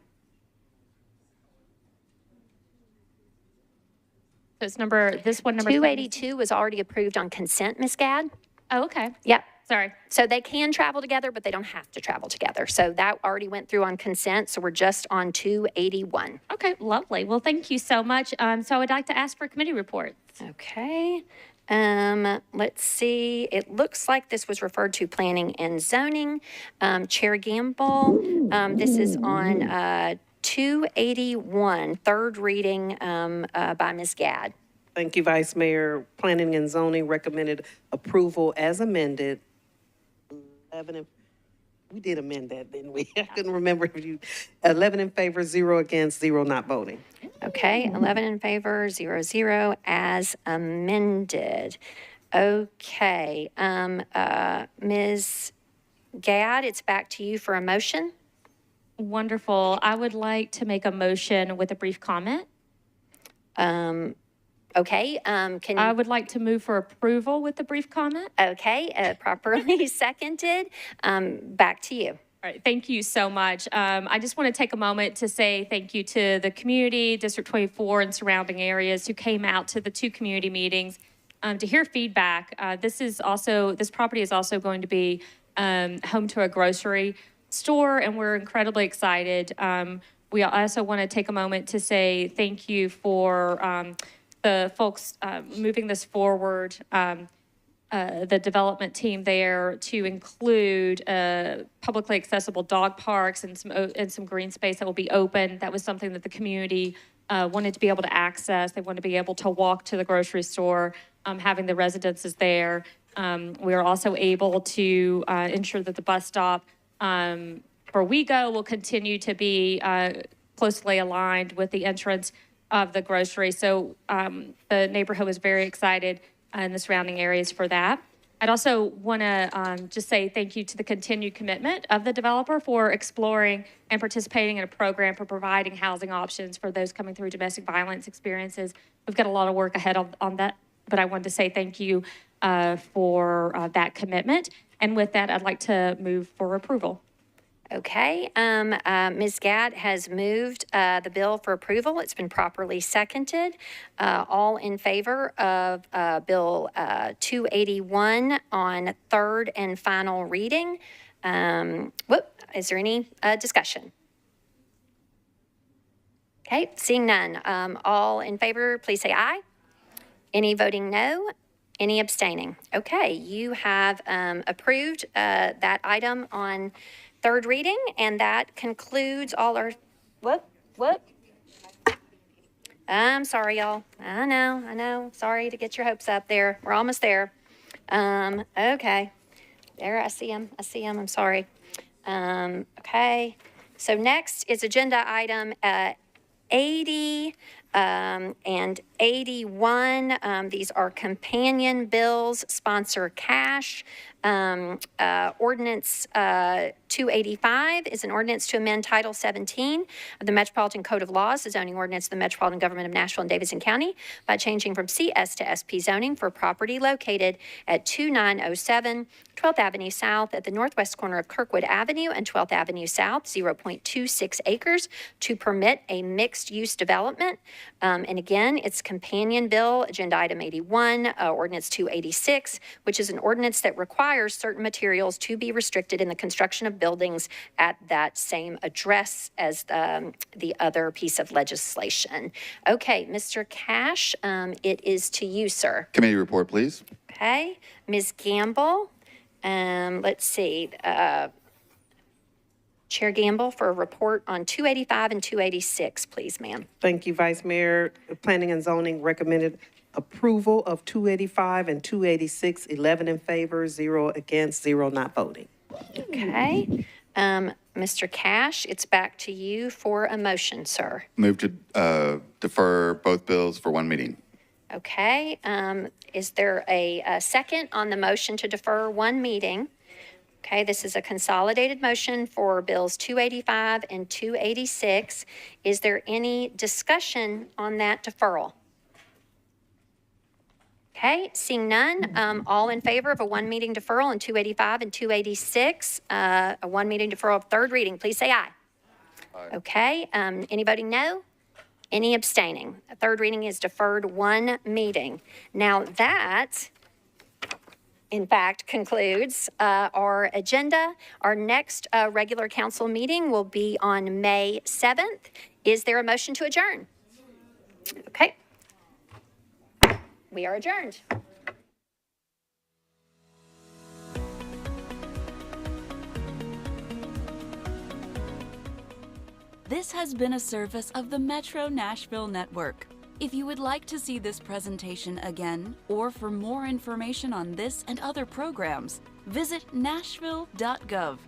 So it's this one number 282 was already approved on consent, Ms. Gadd. Oh, okay. Yep. Sorry. So they can travel together, but they don't have to travel together. So that already went through on consent, so we're just on 281. Okay, lovely. Well, thank you so much. So I'd like to ask for committee reports. Okay. Let's see. It looks like this was referred to planning and zoning. Chair Gamble, this is on 281, third reading by Ms. Gadd. Thank you, Vice Mayor. Planning and zoning recommended approval as amended. 11 we did amend that, didn't we? I couldn't remember if you, 11 in favor, 0 against, 0 not voting. Okay, 11 in favor, 0 as amended. Okay, Ms. Gadd, it's back to you for a motion. Wonderful. I would like to make a motion with a brief comment. Okay, I would like to move for approval with a brief comment. Okay, properly seconded. Back to you. All right, thank you so much. I just want to take a moment to say thank you to the community, District 24 and surrounding areas who came out to the 2 community meetings to hear feedback. This property is also going to be home to a grocery store, and we're incredibly excited. We also want to take a moment to say thank you for the folks moving this forward, the development team there, to include publicly accessible dog parks and some green space that will be open. That was something that the community wanted to be able to access. They wanted to be able to walk to the grocery store, having the residences there. We are also able to ensure that the bus stop where we go will continue to be closely aligned with the entrance of the grocery. So the neighborhood was very excited and the surrounding areas for that. I'd also want to just say thank you to the continued commitment of the developer for exploring and participating in a program for providing housing options for those coming through domestic violence experiences. We've got a lot of work ahead on that, but I wanted to say thank you for that commitment. And with that, I'd like to move for approval. Okay, Ms. Gadd has moved the bill for approval. It's been properly seconded. All in favor of Bill 281 on third and final reading. Is there any discussion? Okay, seeing none. All in favor, please say aye. Any voting no? Any abstaining? Okay, you have approved that item on third reading, and that concludes all our, what? I'm sorry, y'all. I know. Sorry to get your hopes up there. We're almost there. Okay. There, I see him. I'm sorry. Okay. So next is agenda item 80 and 81. These are companion bills, sponsor cash. Ordinance 285 is an ordinance to amend Title 17 of the Metropolitan Code of Laws, the zoning ordinance of the Metropolitan Government of Nashville and Davidson County, by changing from CS to SP zoning for property located at 2907 12th Avenue South at the northwest corner of Kirkwood Avenue and 12th Avenue South, 0.26 acres, to permit a mixed-use development. And again, it's companion bill, agenda item 81, ordinance 286, which is an ordinance that requires certain materials to be restricted in the construction of buildings at that same address as the other piece of legislation. Okay, Mr. Cash, it is to you, sir. Committee report, please. Okay, Ms. Gamble, let's see. Chair Gamble for a report on 285 and 286, please, ma'am. Thank you, Vice Mayor. Planning and Zoning recommended approval of 285 and 286, 11 in favor, 0 against, 0 not voting. Okay. Mr. Cash, it's back to you for a motion, sir. Move to defer both bills for one meeting. Okay. Is there a second on the motion to defer one meeting? Okay, this is a consolidated motion for bills 285 and 286. Is there any discussion on that deferral? Okay, seeing none, all in favor of a one meeting deferral on 285 and 286, a one meeting deferral of third reading, please say aye. Aye. Okay, any voting no? Any abstaining? A third reading is deferred one meeting. Now that, in fact, concludes our agenda. Our next regular council meeting will be on May 7th. Is there a motion to adjourn? Okay. We are adjourned. This has been a service of the Metro Nashville Network. If you would like to see this presentation again, or for more information on this and other programs, visit nashville.gov.